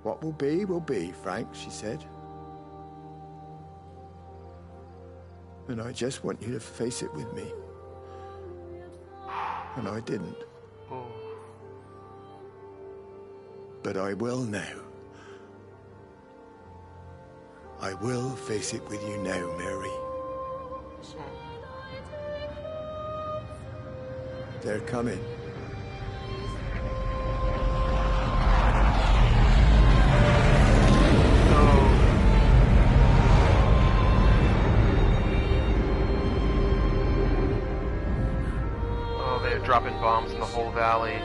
What will be, Frank, she said. And I just want you to face it with me. And I didn't. Oh. But I will now. I will face it with you now, Mary. They're coming. Oh, they're dropping bombs in the whole valley.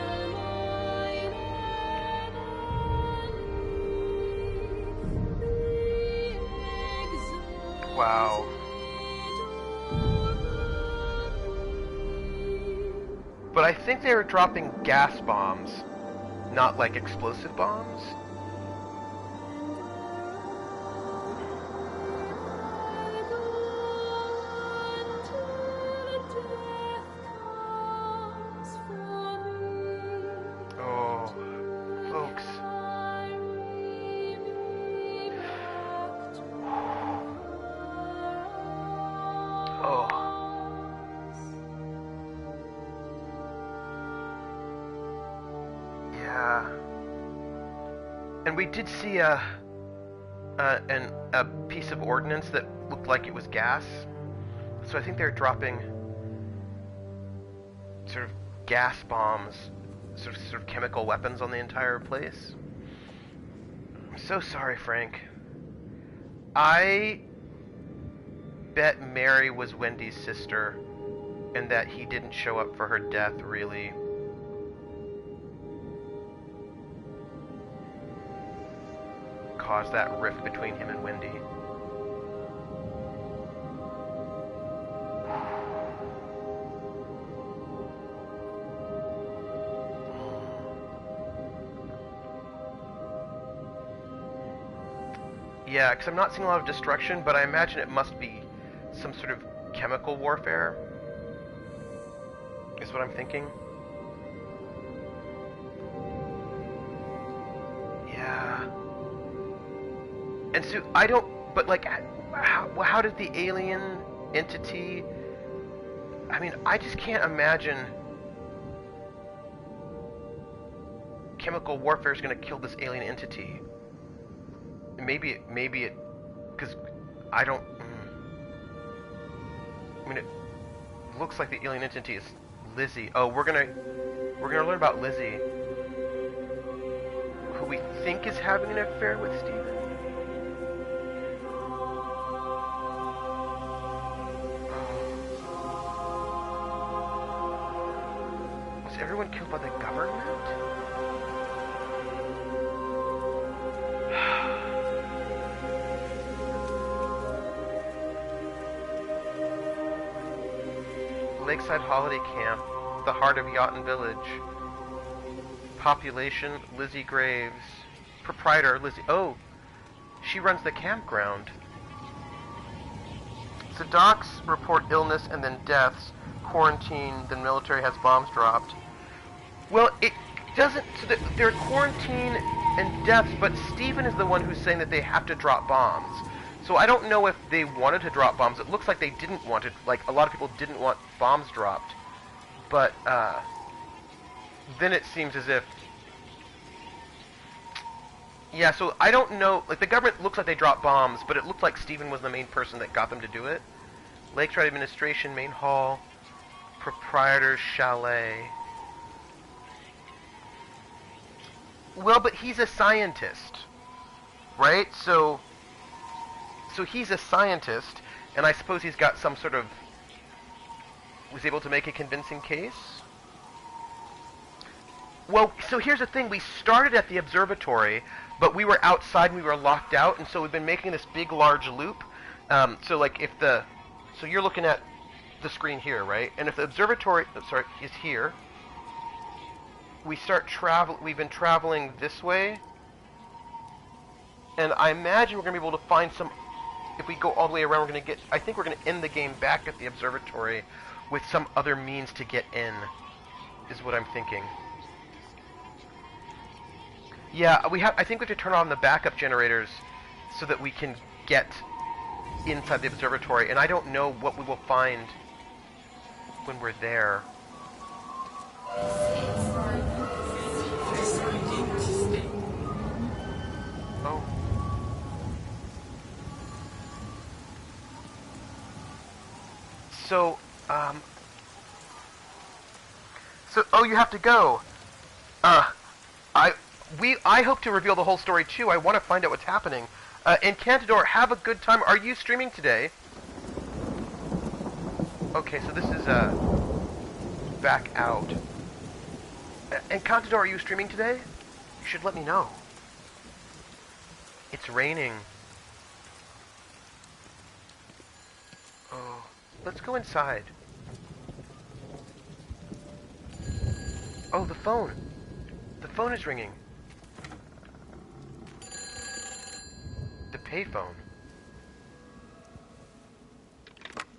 Wow. But I think they were dropping gas bombs, not like explosive bombs. Oh, folks. Oh. Yeah. And we did see a piece of ordnance that looked like it was gas. So I think they're dropping sort of gas bombs, sort of chemical weapons on the entire place. I'm so sorry, Frank. I bet Mary was Wendy's sister, and that he didn't show up for her death really caused that rift between him and Wendy. Yeah, because I'm not seeing a lot of destruction, but I imagine it must be some sort of chemical warfare, is what I'm thinking. Yeah. And so, I don't, but like, how did the alien entity, I mean, I just can't imagine chemical warfare is going to kill this alien entity. Maybe it, because I don't, I mean, it looks like the alien entity is Lizzie. Oh, we're gonna learn about Lizzie, who we think is having an affair with Stephen. Was everyone killed by the government? Lakeside Holiday Camp, the heart of Yachton Village. Population, Lizzie Graves. Proprietor, Lizzie... Oh, she runs the campground. So docs report illness and then deaths. Quarantine, then military has bombs dropped. Well, it doesn't... So there are quarantine and deaths, but Stephen is the one who's saying that they have to drop bombs. So I don't know if they wanted to drop bombs. It looks like they didn't want it. Like, a lot of people didn't want bombs dropped. But, then it seems as if... Yeah, so I don't know. Like, the government looks like they dropped bombs, but it looked like Stephen was the main person that got them to do it. Lakeside Administration, Main Hall, Proprietor's Chalet. Well, but he's a scientist, right? So he's a scientist, and I suppose he's got some sort of... was able to make a convincing case? Well, so here's the thing. We started at the observatory, but we were outside and we were locked out, and so we've been making this big, large loop. So, like, if the... So you're looking at the screen here, right? And if the observatory... Oh, sorry, is here... We start we've been traveling this way, and I imagine we're going to be able to find some, if we go all the way around, I think we're going to end the game back at the observatory with some other means to get in, is what I'm thinking. Yeah, I think we have to turn on the backup generators so that we can get inside the observatory, and I don't know what we will find when we're there. Oh. So, oh, you have to go. I hope to reveal the whole story too. I want to find out what's happening. And Cantador, have a good time. Are you streaming today? Okay, so this is, back out. And Cantador, are you streaming today? You should let me know. It's raining. Oh, let's go inside. Oh, the phone. The phone is ringing. The payphone.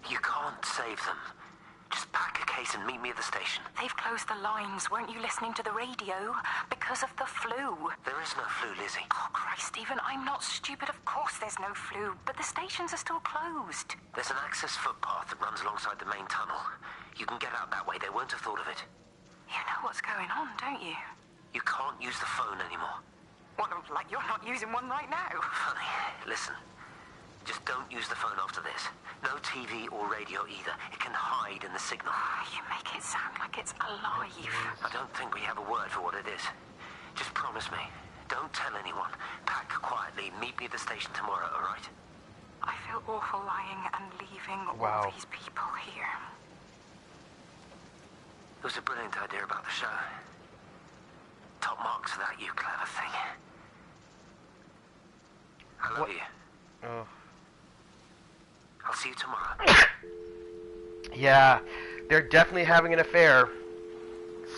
You can't save them. Just pack a case and meet me at the station. They've closed the lines. Weren't you listening to the radio? Because of the flu. There is no flu, Lizzie. Oh, Christ, Stephen, I'm not stupid. Of course there's no flu. But the stations are still closed. There's an access footpath that runs alongside the main tunnel. You can get out that way. They won't have thought of it. You know what's going on, don't you? You can't use the phone anymore. What, like you're not using one right now? Funny. Listen. Just don't use the phone after this. No TV or radio either. It can hide in the signal. You make it sound like it's alive. I don't think we have a word for what it is. Just promise me. Don't tell anyone. Pack quietly. Meet me at the station tomorrow, all right? I feel awful lying and leaving Wow. all these people here. It was a brilliant idea about the show. Top marks for that, you clever thing. I love you. Oh. I'll see you tomorrow. Yeah, they're definitely having an affair.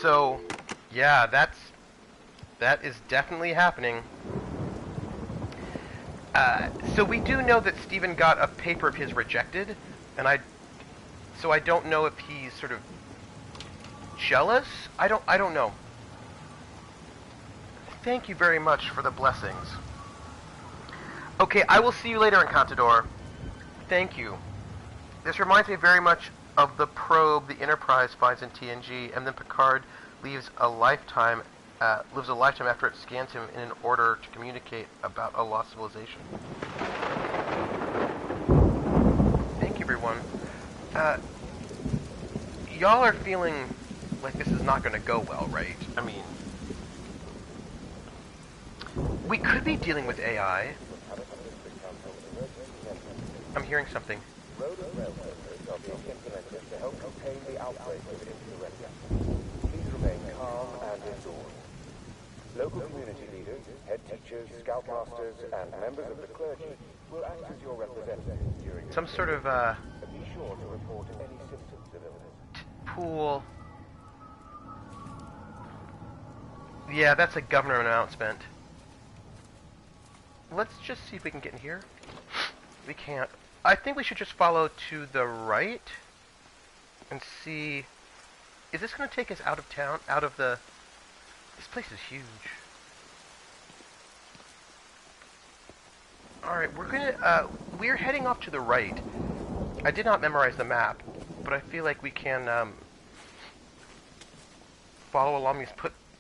So, yeah, that is definitely happening. So we do know that Stephen got a paper of his rejected, and I don't know if he's sort of jealous. I don't know. Thank you very much for the blessings. Okay, I will see you later, Encantador. Thank you. This reminds me very much of the probe the Enterprise finds in TNG, and then Picard lives a lifetime after it scans him in order to communicate about a lost civilization. Thank you, everyone. Y'all are feeling like this is not going to go well, right? I mean, we could be dealing with AI. I'm hearing something. Please remain calm and indoors. Local community leaders, head teachers, scoutmasters, and members of the clergy will act as your representatives during some sort of be sure to report any symptoms of illness. pool. Yeah, that's a government announcement. Let's just see if we can get in here. We can't. I think we should just follow to the right and see. Is this going to take us out of town? Out of the... This place is huge. Alright, we're heading off to the right. I did not memorize the map, but I feel like we can follow along these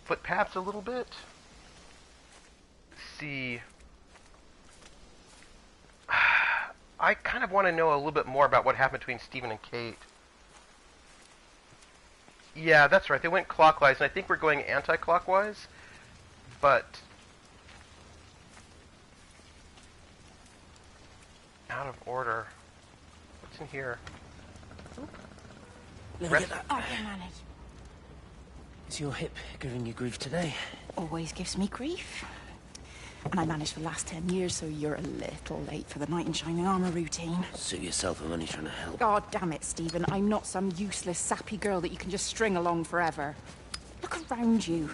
footpaths a little bit. See... I kind of want to know a little bit more about what happened between Stephen and Kate. Yeah, that's right. They went clockwise, and I think we're going anti-clockwise. But... out of order. What's in here? Let me get that. Oh, I managed. Is your hip giving you grief today? Always gives me grief. And I managed for the last 10 years, so you're a little late for the knight in shining armor routine. Sue yourself, I'm only trying to help. God damn it, Stephen. I'm not some useless, sappy girl that you can just string along forever. Look around you.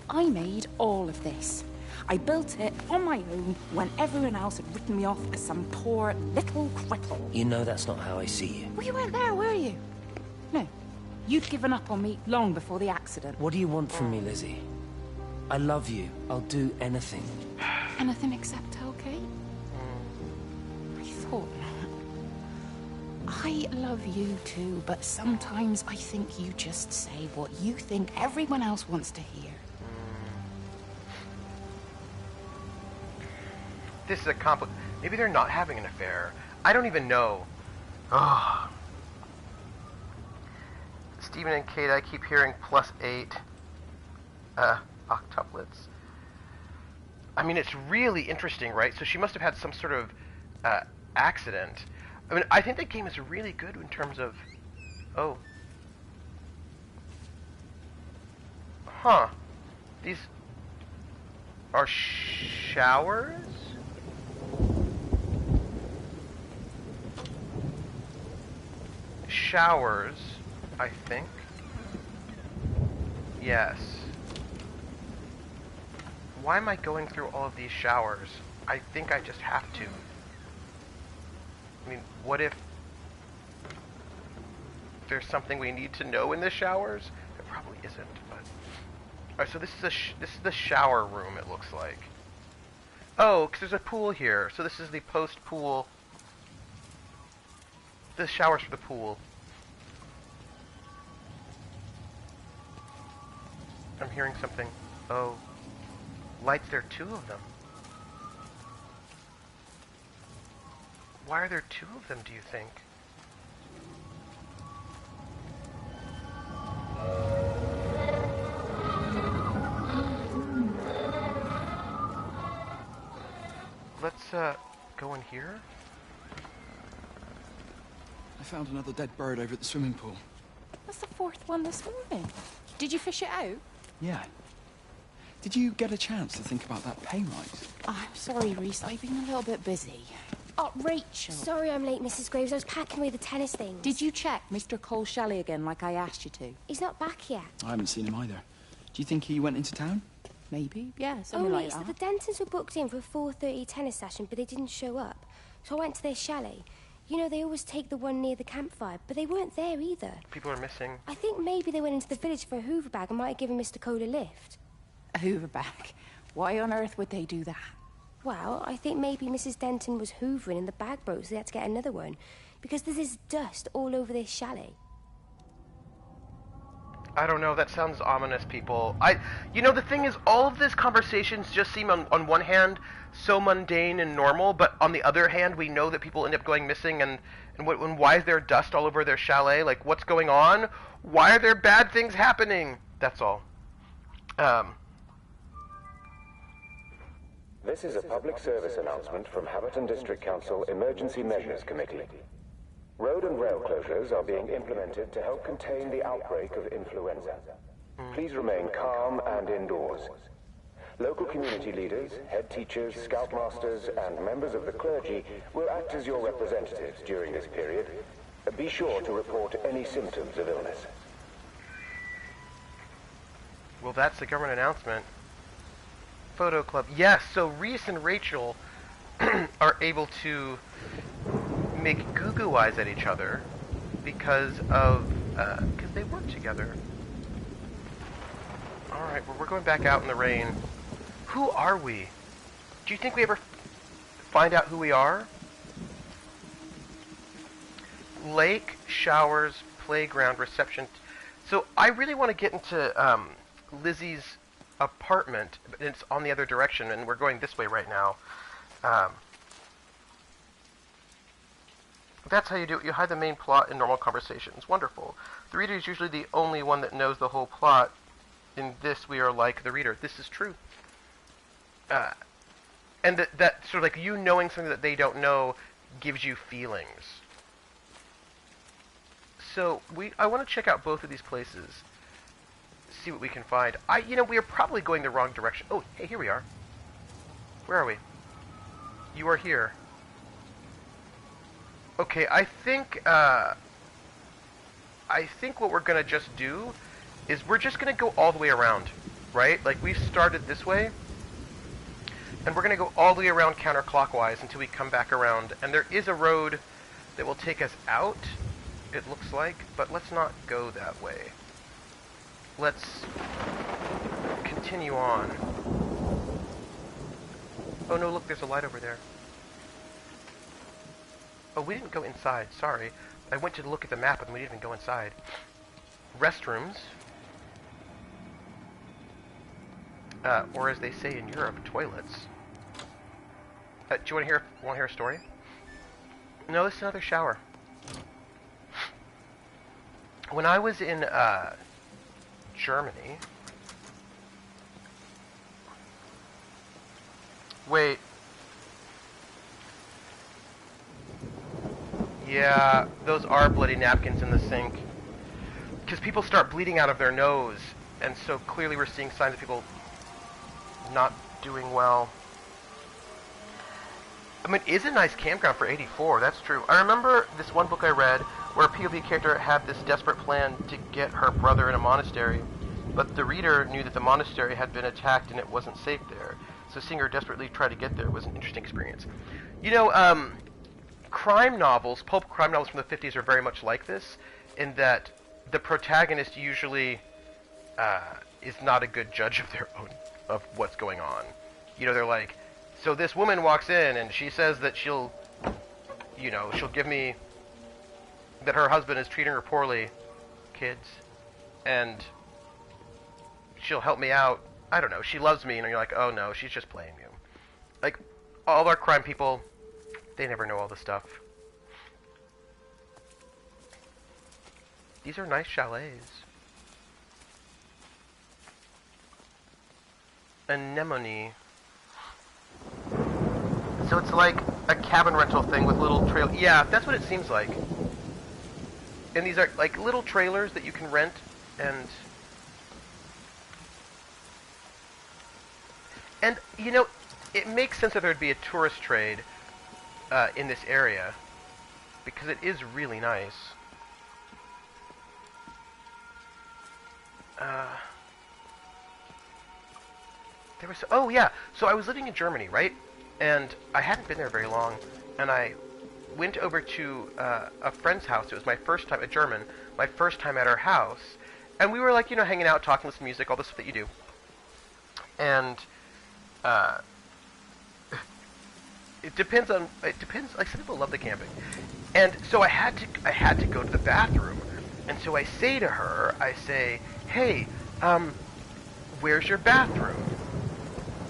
I made all of this. I built it on my own when everyone else had written me off as some poor little cripple. You know that's not how I see you. Well, you weren't there, were you? No. You'd given up on me long before the accident. What do you want from me, Lizzie? I love you. I'll do anything. Anything except tell Kate? I thought not. I love you too, but sometimes I think you just say what you think everyone else wants to hear. This is a maybe they're not having an affair. I don't even know. Ugh. Stephen and Kate, I keep hearing +8 octuplets. I mean, it's really interesting, right? So she must have had some sort of accident. I mean, I think the game is really good in terms of... Oh. Huh. These are showers? Showers, I think. Yes. Why am I going through all of these showers? I think I just have to. I mean, what if there's something we need to know in the showers? There probably isn't, but... Alright, so this is the shower room, it looks like. Oh, because there's a pool here. So this is the post-pool... The showers for the pool. I'm hearing something. Oh. Lights, there are 2 of them. Why are there 2 of them, do you think? Let's, go in here. I found another dead bird over at the swimming pool. That's the 4th one this morning. Did you fish it out? Yeah. Did you get a chance to think about that pay rise? Oh, I'm sorry, Reese. I've been a little bit busy. Oh, Rachel. Sorry I'm late, Mrs. Graves. I was packing away the tennis things. Did you check Mr. Cole Shelley again like I asked you to? He's not back yet. I haven't seen him either. Do you think he went into town? Maybe, yeah, something like that. The Dentons were booked in for a 4:30 tennis session, but they didn't show up. So I went to their chalet. You know, they always take the one near the campfire, but they weren't there either. People are missing. I think maybe they went into the village for a Hoover bag and might have given Mr. Cole a lift. A Hoover bag? Why on earth would they do that? Well, I think maybe Mrs. Denton was hoovering and the bag broke, so they had to get another one. Because there's this dust all over this chalet. I don't know, that sounds ominous, people. You know, the thing is, all of these conversations just seem, on one hand, so mundane and normal, but on the other hand, we know that people end up going missing, and why is there dust all over their chalet? Like, what's going on? Why are there bad things happening? That's all. This is a public service announcement from Haverton District Council Emergency Measures Committee. Road and rail closures are being implemented to help contain the outbreak of influenza. Please remain calm and indoors. Local community leaders, head teachers, scoutmasters, and members of the clergy will act as your representatives during this period. Be sure to report any symptoms of illness. Well, that's the government announcement. Photo club. Yes, so Reese and Rachel are able to make goo-goo eyes at each other because they work together. Alright, well, we're going back out in the rain. Who are we? Do you think we ever find out who we are? Lake, showers, playground, reception. So I really want to get into Lizzie's apartment. It's on the other direction, and we're going this way right now. That's how you do it. You hide the main plot in normal conversations. Wonderful. The reader is usually the only one that knows the whole plot. In this, we are like the reader. This is true. And that sort of like you knowing something that they don't know gives you feelings. So I want to check out both of these places. See what we can find. We are probably going the wrong direction. Oh, hey, here we are. Where are we? You are here. Okay, I think what we're gonna just do is we're just gonna go all the way around, right? Like we started this way, and we're gonna go all the way around counterclockwise until we come back around. And there is a road that will take us out, it looks like, but let's not go that way. Let's continue on. Oh no, look, there's a light over there. Oh, we didn't go inside, sorry. I went to look at the map and we didn't even go inside. Restrooms. Or as they say in Europe, toilets. Do you want to hear a story? No, this is another shower. When I was in Germany. Wait. Yeah, those are bloody napkins in the sink. Because people start bleeding out of their nose, and so clearly we're seeing signs of people not doing well. I mean, it is a nice campground for 84, that's true. I remember this one book I read where a POV character had this desperate plan to get her brother in a monastery, but the reader knew that the monastery had been attacked and it wasn't safe there. So seeing her desperately try to get there was an interesting experience. You know, crime novels, pulp crime novels from the 50s are very much like this, in that the protagonist usually is not a good judge of their own, of what's going on. You know, they're like, so this woman walks in and she says that she'll give me, that her husband is treating her poorly, kids, and she'll help me out. I don't know, she loves me, and you're like, oh no, she's just playing you. Like, all our crime people, they never know all this stuff. These are nice chalets. Anemone. So it's like a cabin rental thing with little trail. Yeah, that's what it seems like. And these are like little trailers that you can rent, and you know, it makes sense that there'd be a tourist trade in this area, because it is really nice. There was, oh yeah, so I was living in Germany, right? And I hadn't been there very long, and I went over to a friend's house. It was my first time, a German, my first time at her house, and we were like, you know, hanging out, talking, listening to music, all the stuff that you do. And it depends, like some people love the camping. And so I had to go to the bathroom. And so I say to her, hey, where's your bathroom?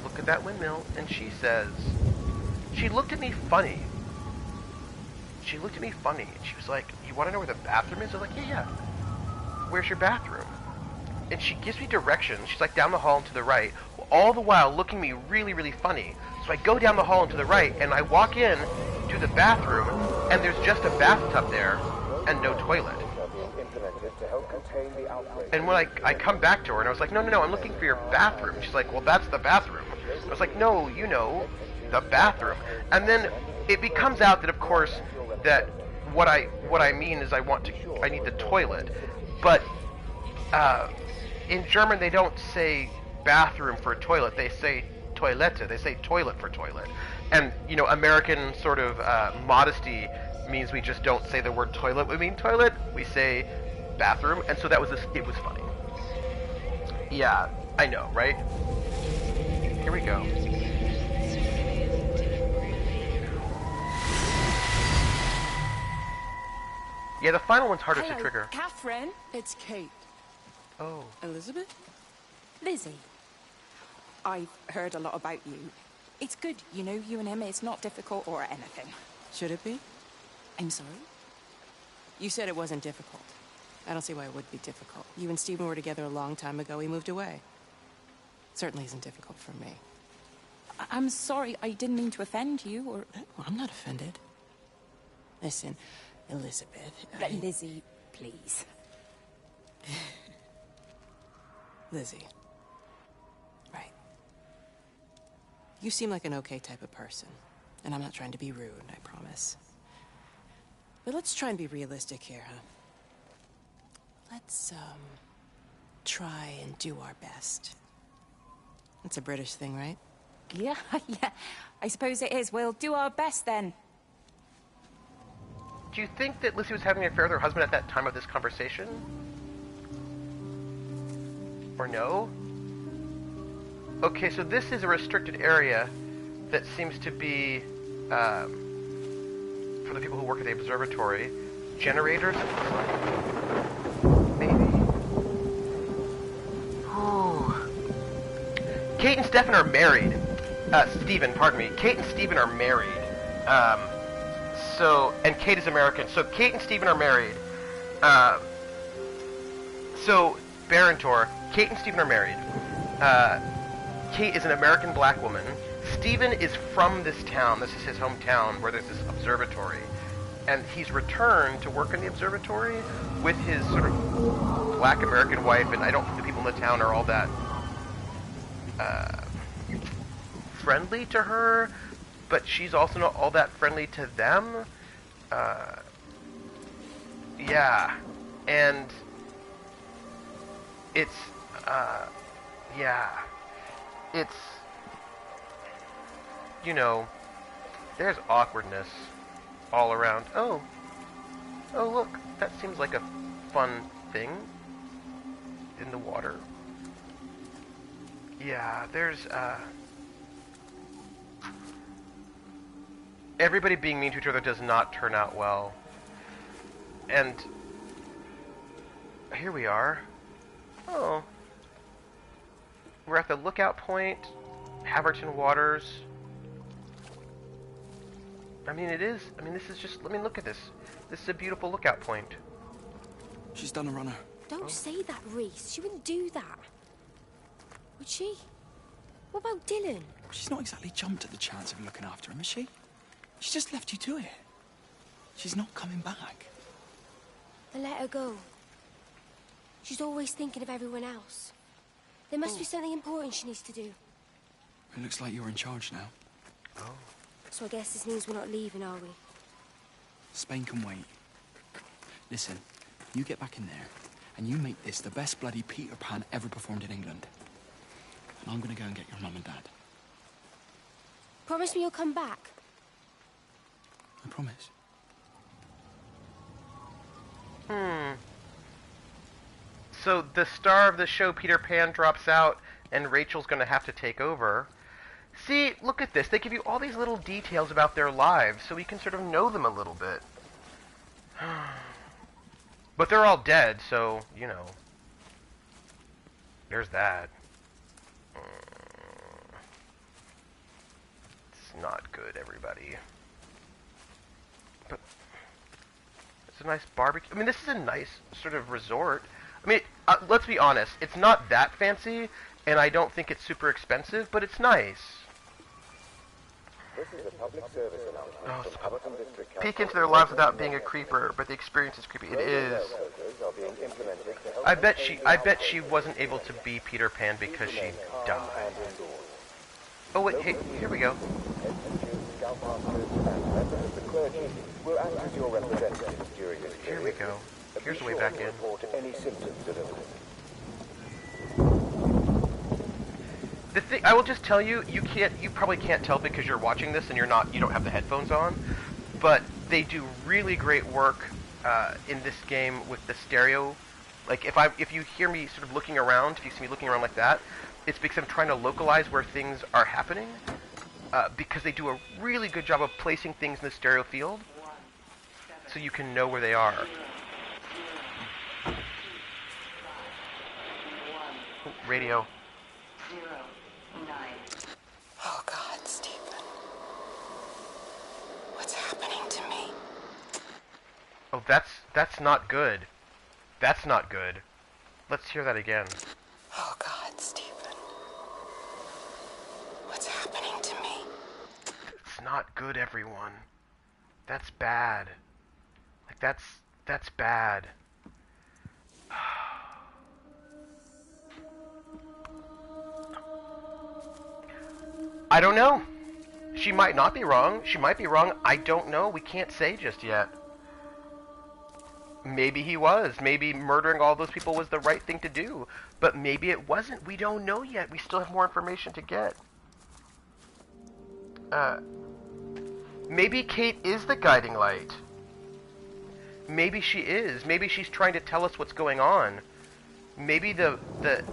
Look at that windmill. And she says, she looked at me funny. She looked at me funny. And she was like, you want to know where the bathroom is? I was like, yeah. Where's your bathroom? And she gives me directions. She's like, down the hall and to the right. All the while looking at me really, really funny. So I go down the hall and to the right, and I walk in to the bathroom, and there's just a bathtub there, and no toilet. And when I come back to her, and I was like, no, I'm looking for your bathroom. She's like, well, that's the bathroom. I was like, no, you know, the bathroom. And then it becomes out that, of course, that what I mean is I need the toilet. But in German they don't say bathroom for toilet. They say Toilette. They say toilet for toilet. And, you know, American sort of modesty means we just don't say the word toilet. We mean toilet. We say bathroom. And so that was it was funny. Yeah, I know, right? Here we go. Yeah, the final one's harder to trigger. Catherine. It's Kate. Oh. Elizabeth? Lizzie. I've heard a lot about you. It's good, you know, you and him, it's not difficult or anything. Should it be? I'm sorry? You said it wasn't difficult. I don't see why it would be difficult. You and Stephen were together a long time ago. He moved away. Certainly isn't difficult for me. I'm sorry, I didn't mean to offend you, or... Well, I'm not offended. Listen, Elizabeth... Lizzie, please. Lizzie. Right. You seem like an okay type of person. And I'm not trying to be rude, I promise. But let's try and be realistic here, huh? Let's, try and do our best. That's a British thing, right? Yeah, yeah. I suppose it is. We'll do our best then. Do you think that Lizzie was having an affair with her husband at that time of this conversation? Or no? Okay, so this is a restricted area that seems to be, for the people who work at the observatory, generators? Maybe. Oh. Kate and Stephen are married. Stephen, pardon me. Kate and Stephen are married. And Kate is American. So Kate and Stephen are married. So, Barentor, Kate and Stephen are married. Kate is an American black woman. Stephen is from this town. This is his hometown where there's this observatory. And he's returned to work in the observatory with his sort of black American wife, and I don't think the people in the town are all that friendly to her, but she's also not all that friendly to them. Yeah. And it's, yeah. It's, you know, there's awkwardness all around. Oh, look, that seems like a fun thing in the water. Yeah, there's, everybody being mean to each other does not turn out well. And here we are. Oh. We're at the lookout point, Haverton Waters. I mean, this is just, look at this. This is a beautiful lookout point. She's done a runner. Don't say that, Reese. She wouldn't do that. Would she? What about Dylan? She's not exactly jumped at the chance of looking after him, is she? She just left you to it. She's not coming back. Then let her go. She's always thinking of everyone else. There must be something important she needs to do. It looks like you're in charge now. Oh. So I guess this means we're not leaving, are we? Spain can wait. Listen, you get back in there, and you make this the best bloody Peter Pan ever performed in England. And I'm gonna go and get your mum and dad. Promise me you'll come back. I promise. So the star of the show, Peter Pan, drops out, and Rachel's gonna have to take over. See, look at this. They give you all these little details about their lives, so we can sort of know them a little bit. But they're all dead, so, you know. There's that. It's not good, everybody. But it's a nice barbecue. I mean, this is a nice sort of resort. I mean, let's be honest. It's not that fancy, and I don't think it's super expensive, but it's nice. This is a public service announcement from Haverton District Council. Peek into their lives without being a creeper, but the experience is creepy. It is. I bet she wasn't able to be Peter Pan because she died. Oh wait, hey, here we go. Here we go. Here's the way back in. Any symptoms of illness. The thing I will just tell you, you probably can't tell because you're watching this and you don't have the headphones on, but they do really great work in this game with the stereo. Like if you hear me sort of looking around, if you see me looking around like that, it's because I'm trying to localize where things are happening. Because they do a really good job of placing things in the stereo field, so you can know where they are. Ooh, radio. Oh God, Stephen. What's happening to me? Oh, that's not good. That's not good. Let's hear that again. Oh God, Stephen. What's happening to me? It's not good, everyone. That's bad. Like that's bad. I don't know. She might not be wrong. She might be wrong. I don't know. We can't say just yet. Maybe he was. Maybe murdering all those people was the right thing to do. But maybe it wasn't. We don't know yet. We still have more information to get. Maybe Kate is the guiding light. Maybe she is. Maybe she's trying to tell us what's going on. Maybe the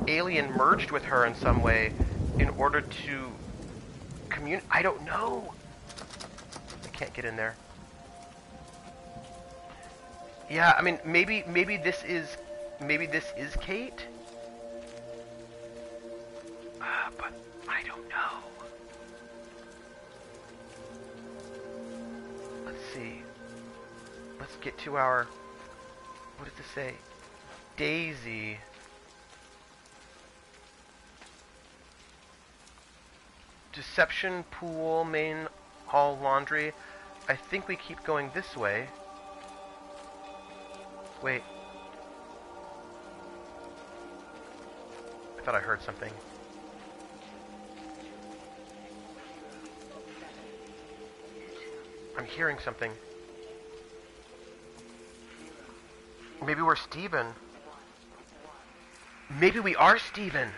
alien merged with her in some way in order to communicate. I don't know. I can't get in there. Yeah, I mean, maybe this is Kate. But I don't know. Let's see. Let's get to our... What does this say? Daisy. Deception, pool, main hall, laundry. I think we keep going this way. Wait. I thought I heard something. I'm hearing something. Maybe we're Steven. Maybe we are Steven.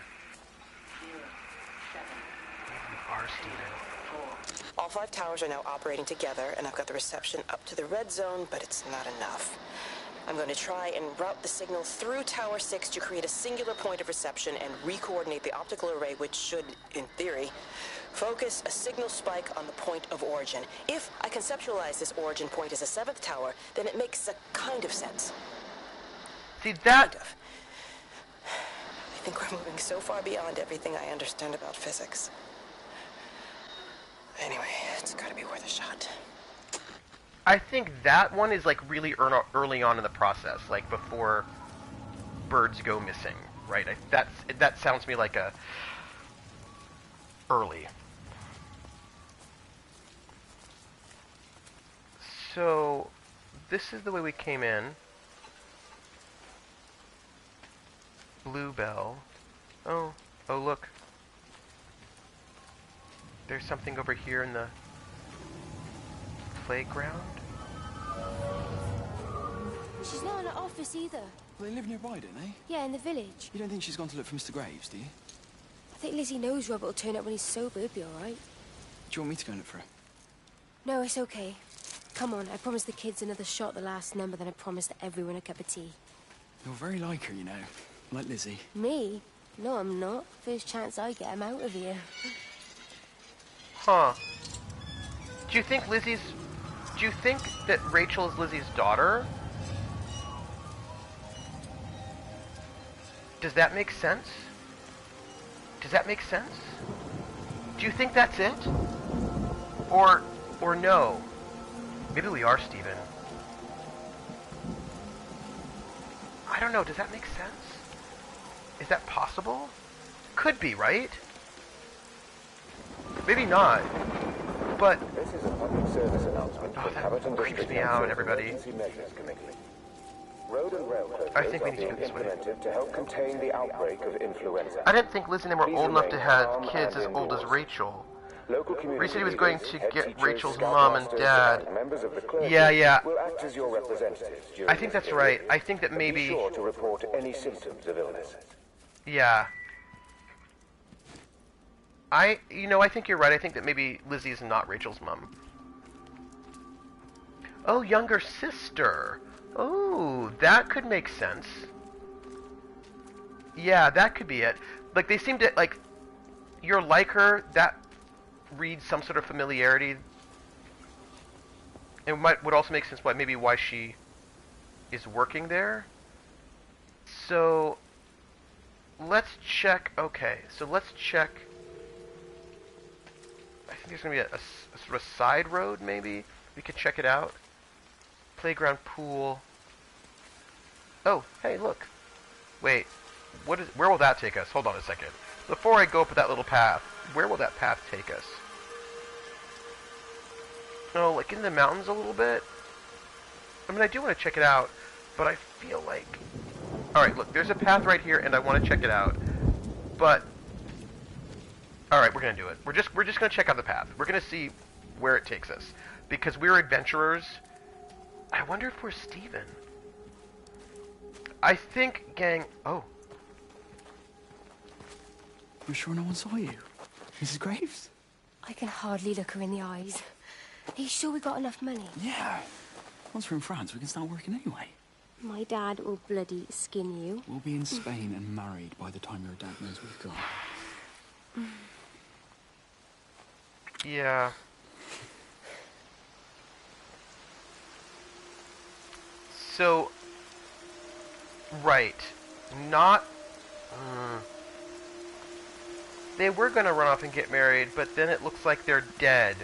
All 5 towers are now operating together, and I've got the reception up to the red zone, but it's not enough. I'm going to try and route the signal through Tower 6 to create a singular point of reception and re-coordinate the optical array, which should, in theory, focus a signal spike on the point of origin. If I conceptualize this origin point as a 7th tower, then it makes a kind of sense. See, that... Kind of. I think we're moving so far beyond everything I understand about physics. Anyway, it's gotta be worth a shot. I think that one is like really early on in the process, like before birds go missing, right? That sounds to me like a early. So this is the way we came in. Bluebell. Oh look. There's something over here in the playground. She's not in her office either. Well, they live nearby, don't they? Yeah, in the village. You don't think she's gone to look for Mr. Graves, do you? I think Lizzie knows Robert will turn up when he's sober. He'll be all right. Do you want me to go and look for her? No, it's okay. Come on, I promised the kids another shot the last number, then I promised everyone a cup of tea. You're very like her, you know. Like Lizzie. Me? No, I'm not. First chance I get, I'm out of here. Huh. Do you think that Rachel is Lizzie's daughter? Does that make sense? Does that make sense? Do you think that's it? Or no? Maybe we are Steven. I don't know, does that make sense? Is that possible? Could be, right? Maybe not. But this is a public service announcement from Haverton creeps District me out, Council's everybody. Emergency Measures Committee. Road and rail closures I think we are need to being go this way. implemented to help contain the outbreak of influenza. I didn't think Liz and them were Please old enough to remain have calm kids and as old as indoors. Rachel. Local community Reese said he was going leaders, to head get teachers, Rachel's mom and scoutmasters, dad. and members of the clergy Yeah. will act as your representatives during I think this that's right. period. I think that But maybe... be sure to report any symptoms of illness. Yeah. I think you're right. I think that maybe Lizzie is not Rachel's mom. Oh, younger sister. Oh, that could make sense. Yeah, that could be it. Like, they seem to, like, you're like her, that reads some sort of familiarity. It would also make sense why she is working there. So, let's check, okay, so let's check. I think there's going to be a sort of side road, maybe. We could check it out. Playground, pool. Oh, hey, look. Wait, where will that take us? Hold on a second. Before I go up that little path, where will that path take us? Oh, like in the mountains a little bit? I mean, I do want to check it out, but I feel like... Alright, look, there's a path right here, and I want to check it out. But... Alright, we're going to do it. We're just going to check out the path. We're going to see where it takes us. Because we're adventurers. I wonder if we're Steven. I think, gang... Oh. You're sure no one saw you? Mrs. Graves? I can hardly look her in the eyes. Are you sure we got enough money? Yeah. Once we're in France, we can start working anyway. My dad will bloody skin you. We'll be in Spain and married by the time your dad knows we've gone. Yeah. So... Right. Not... They were going to run off and get married, but then it looks like they're dead.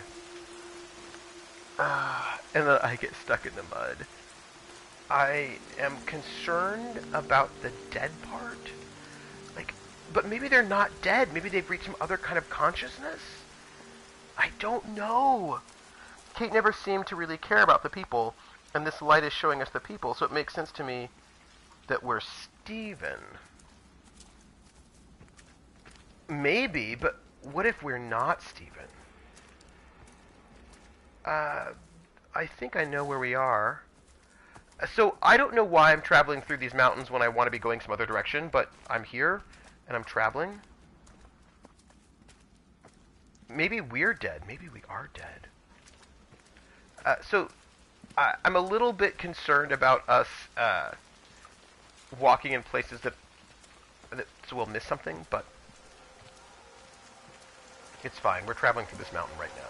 And then I get stuck in the mud. I am concerned about the dead part. Like, but maybe they're not dead. Maybe they've reached some other kind of consciousness. I don't know. Kate never seemed to really care about the people, and this light is showing us the people, so it makes sense to me that we're Steven. Maybe, but what if we're not Steven? I think I know where we are. So, I don't know why I'm traveling through these mountains when I want to be going some other direction, but I'm here, and I'm traveling. Maybe we're dead. Maybe we are dead. So, I'm a little bit concerned about us walking in places that so we'll miss something, but it's fine. We're traveling through this mountain right now.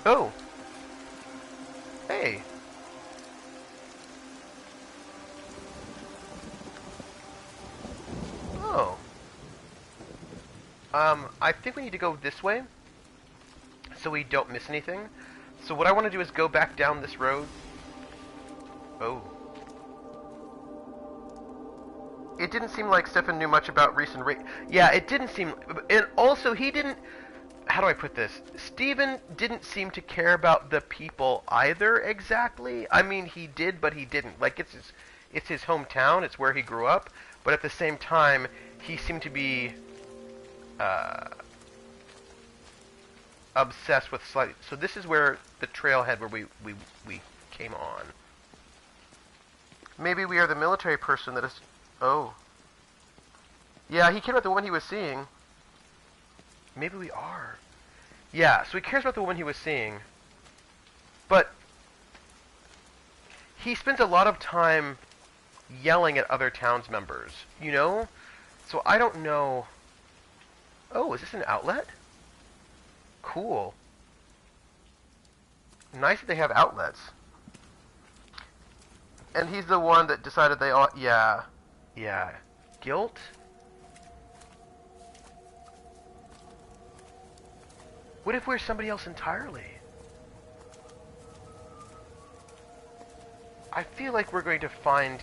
Oh. Hey. Oh. I think we need to go this way so we don't miss anything. So what I want to do is go back down this road. Oh. It didn't seem like Stefan knew much about recent Yeah, it didn't seem... And also, he didn't... How do I put this? Steven didn't seem to care about the people either, exactly. I mean, he did, but he didn't. Like, it's his hometown, it's where he grew up, but at the same time, he seemed to be obsessed with slightly... So this is where the trailhead where we came on. Maybe we are the military person that is... Oh. Yeah, he cared about the woman he was seeing. Maybe we are. Yeah, so he cares about the woman he was seeing. But he spends a lot of time yelling at other towns members, you know? So I don't know... Oh, is this an outlet? Cool. Nice that they have outlets. And he's the one that decided they all... Yeah. Yeah. Guilt? What if we're somebody else entirely? I feel like we're going to find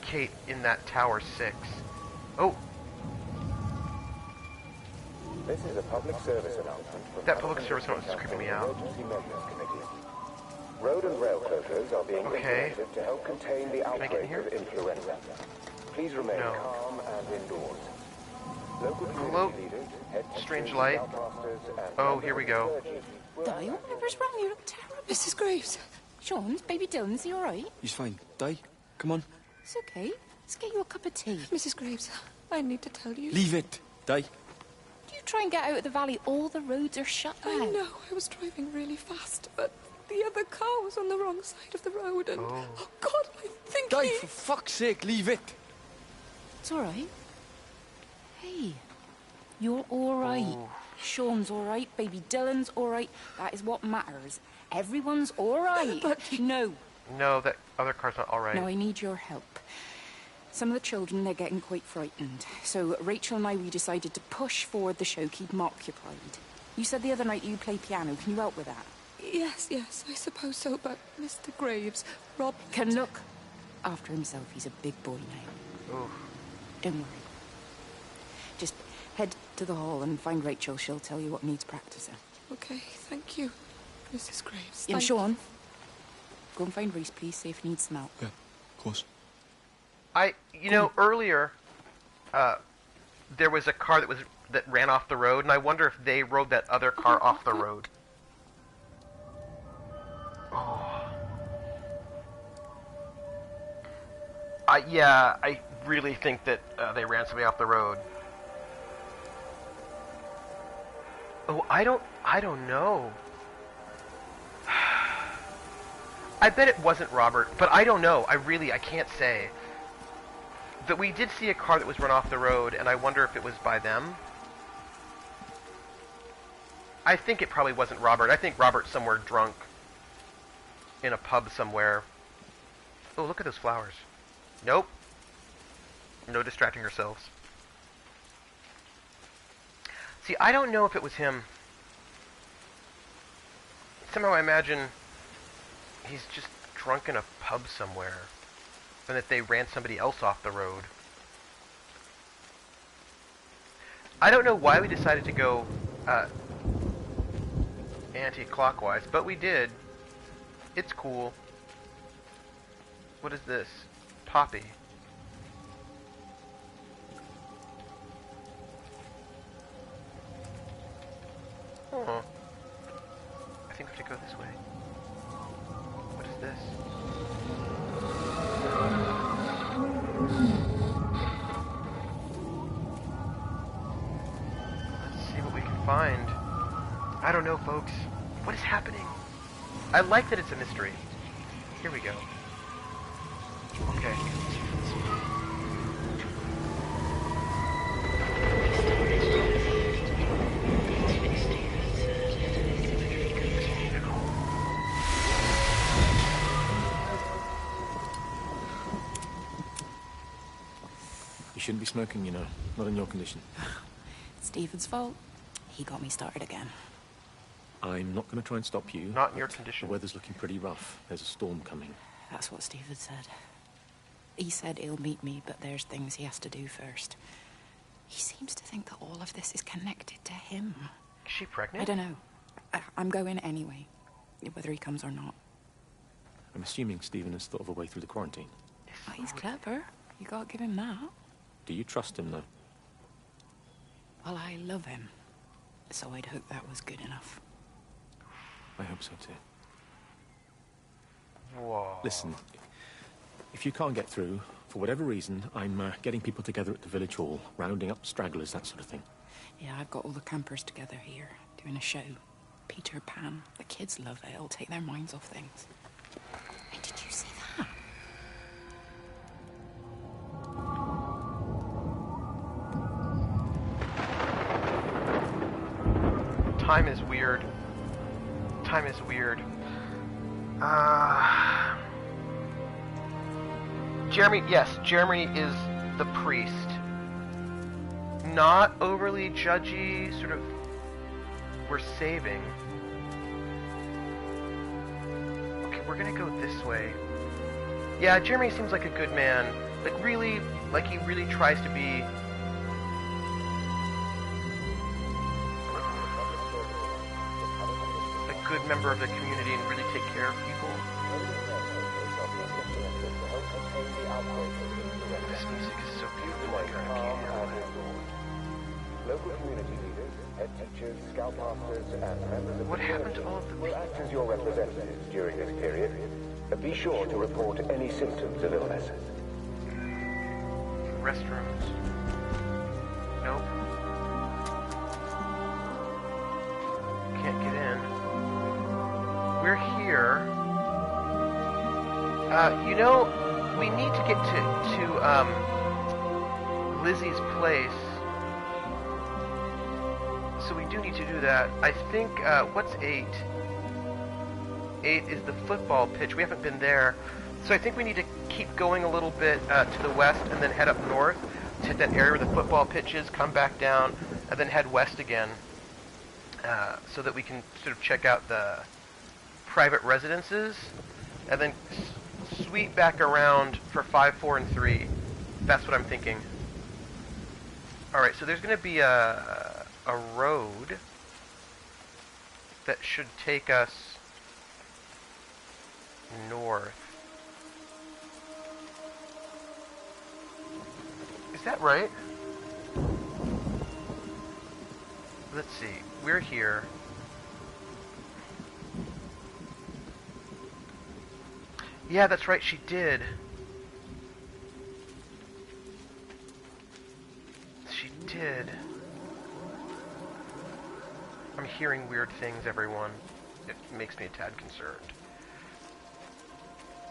Kate in that Tower 6. Oh. This is a public service announcement. That public service announcement is creeping me out. Emergency Measures Committee. Road and rail closures are being implemented to help contain the outbreak of influenza. Please remain calm and indoors. Local community leaders, strange light. Oh, here we go. Di, whatever's wrong? You look terrible. Mrs. Graves. Sean, baby Dylan, is he all right? He's fine. Di, come on. It's okay. Let's get you a cup of tea. Mrs. Graves, I need to tell you. Leave it, Di. You try and get out of the valley, all the roads are shut now. I know, I was driving really fast, but the other car was on the wrong side of the road, and... Oh, God, I think Di, for fuck's sake, leave it. It's all right. Hey, you're all right. Sean's all right, baby Dylan's all right. That is what matters. Everyone's all right. But... No. No, that other car's not all right. No, I need your help. Some of the children, they're getting quite frightened. So Rachel and I, we decided to push forward the show, keep them occupied. You said the other night you play piano. Can you help with that? Yes, I suppose so, but Mr. Graves, Rob... Can look after himself. He's a big boy now. Oof. Don't worry. Just head to the hall and find Rachel. She'll tell you what needs practicing. Okay, thank you, Mrs. Graves. Yeah, Sean, go and find Reese, please, see if he needs some help. Yeah, of course. You know, earlier, there was a car that ran off the road, and I wonder if they rode that other car off the road. Oh. Yeah, I really think that they ran somebody off the road. Oh, I don't know. I bet it wasn't Robert, but I don't know. I can't say. That we did see a car that was run off the road, and I wonder if it was by them. I think it probably wasn't Robert. I think Robert's somewhere drunk in a pub somewhere. Oh, look at those flowers. Nope. No distracting yourselves. See, I don't know if it was him. Somehow I imagine he's just drunk in a pub somewhere, and that they ran somebody else off the road. I don't know why we decided to go anti-clockwise, but we did. It's cool. What is this? Poppy. Oh. I think we have to go this way. What is this? Let's see what we can find. I don't know, folks. What is happening? I like that it's a mystery. Here we go. Okay. You shouldn't be smoking, you know. Not in your condition. It's Stephen's fault. He got me started again. I'm not going to try and stop you. Not in your condition. The weather's looking pretty rough. There's a storm coming. That's what Stephen said. He said he'll meet me, but there's things he has to do first. He seems to think that all of this is connected to him. Is she pregnant? I don't know. I'm going anyway, whether he comes or not. I'm assuming Stephen has thought of a way through the quarantine. Oh, he's clever. You gotta give him that. Do you trust him, though? Well, I love him. So I'd hope that was good enough. I hope so, too. Whoa. Listen, if you can't get through, for whatever reason, I'm getting people together at the village hall, rounding up stragglers, that sort of thing. Yeah, I've got all the campers together here, doing a show. Peter Pan. The kids love it. It'll take their minds off things. Hey, did you see that? Time is weird. Time is weird. Jeremy, yes, Jeremy is the priest. Not overly judgy, sort of, we're saving. Okay, we're gonna go this way. Yeah, Jeremy seems like a good man. Like he really tries to be... a good member of the community and really take care of people. This music is so beautiful. I can't hear it. Local community leaders, head teachers, scoutmasters, and members of what happened to all of the will act as your representatives during this period. Be sure to report any symptoms of illness. restrooms. Nope. Can't get in. We're here. You know, we need to get to Lizzie's place. So we do need to do that. I think, what's 8? 8 is the football pitch. We haven't been there. So I think we need to keep going a little bit to the west and then head up north to hit that area where the football pitch is, come back down, and then head west again so that we can sort of check out the private residences and then sweep back around for 5, 4, and 3. That's what I'm thinking. Alright, so there's going to be a road that should take us north. Is that right? Let's see. We're here. Yeah, that's right, she did. She did. I'm hearing weird things, everyone. It makes me a tad concerned.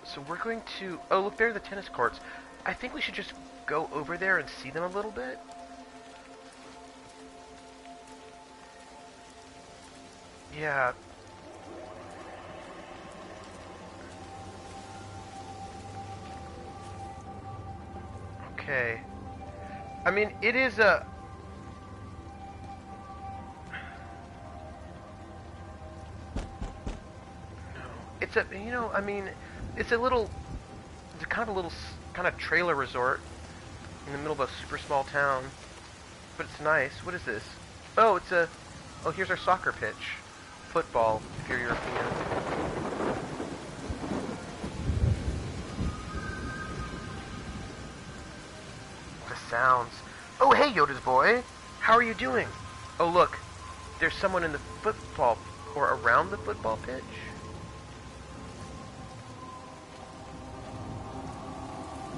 So we're going to... Oh, look, there are the tennis courts. I think we should just go over there and see them a little bit. Yeah. Okay. I mean, it is a... It's a, you know, I mean, it's a little... It's a kind of a little... kind of trailer resort in the middle of a super small town. But it's nice. What is this? Oh, it's a... Oh, here's our soccer pitch. Football, if you're European. The sounds. Oh, hey, Yoda's boy. How are you doing? Oh, look. There's someone in the football... or around the football pitch.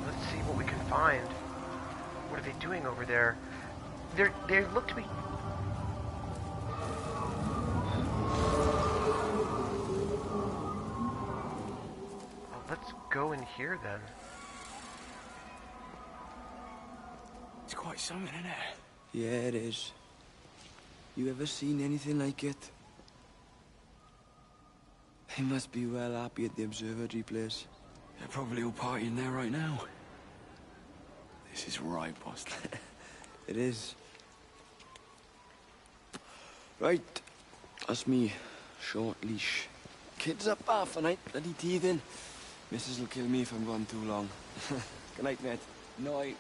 Let's see what we can find. What are they doing over there? They look to be... Well, let's go in here then. It's quite something, isn't it? Yeah, it is. You ever seen anything like it? They must be well happy at the observatory place. They're probably all partying there right now. This is right, boss. It is. Right. That's me. Short leash. Kids up half a night, bloody teething. Missus will kill me if I'm gone too long. Good night, mate. Night.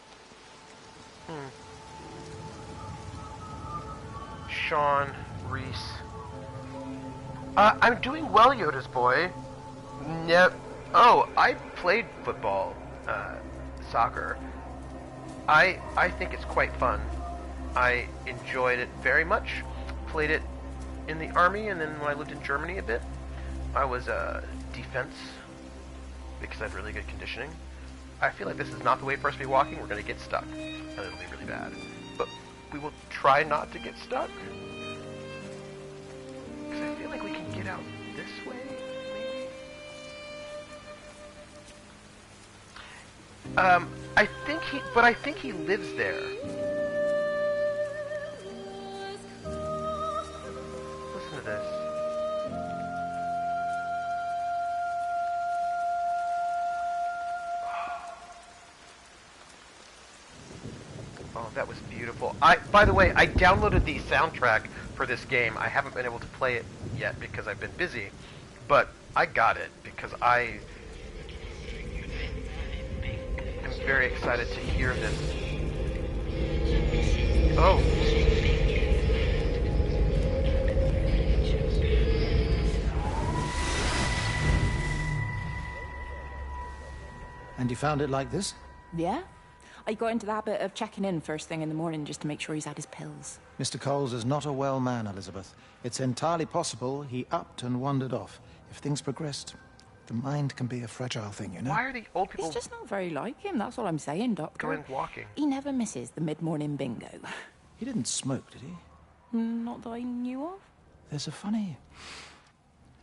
Sean Reese. I'm doing well, Yoda's boy. Oh, I played football, soccer. I think it's quite fun. I enjoyed it very much. Played it in the army, and then when I lived in Germany a bit, I was defense because I had really good conditioning. I feel like this is not the way for us to be walking. We're going to get stuck, and it'll be really bad. But we will try not to get stuck. Because I feel like we can get out this way, maybe? I think he lives there. Listen to this. Oh, that was beautiful. By the way, I downloaded the soundtrack for this game. I haven't been able to play it yet because I've been busy, but I got it because I am very excited to hear this. Oh. And you found it like this? Yeah. I got into the habit of checking in first thing in the morning just to make sure he's had his pills. Mr. Coles is not a well man, Elizabeth. It's entirely possible he upped and wandered off. If things progressed, The mind can be a fragile thing, you know? Why are the old people... It's just not very like him, that's all I'm saying, Doctor. Going walking. He never misses the mid-morning bingo. He didn't smoke, did he? Not that I knew of. There's a funny...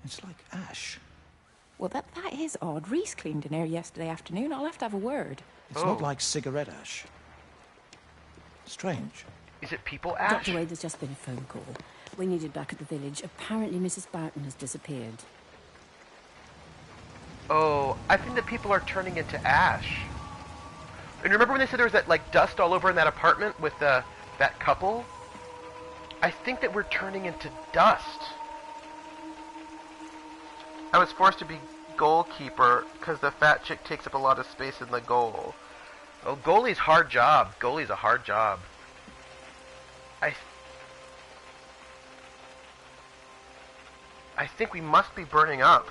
It's like ash. Well, that is odd. Reese cleaned in here yesterday afternoon. I'll have to have a word. It's not like cigarette ash. Strange. Is it people ash? Dr. Wade, there's just been a phone call. We needed back at the village. Apparently Mrs. Barton has disappeared. Oh, I think that people are turning into ash. And remember when they said there was that, like, dust all over in that apartment with that couple? I think that we're turning into dust. I was forced to be goalkeeper because the fat chick takes up a lot of space in the goal. Oh, goalie's hard job. Goalie's a hard job. I think we must be burning up.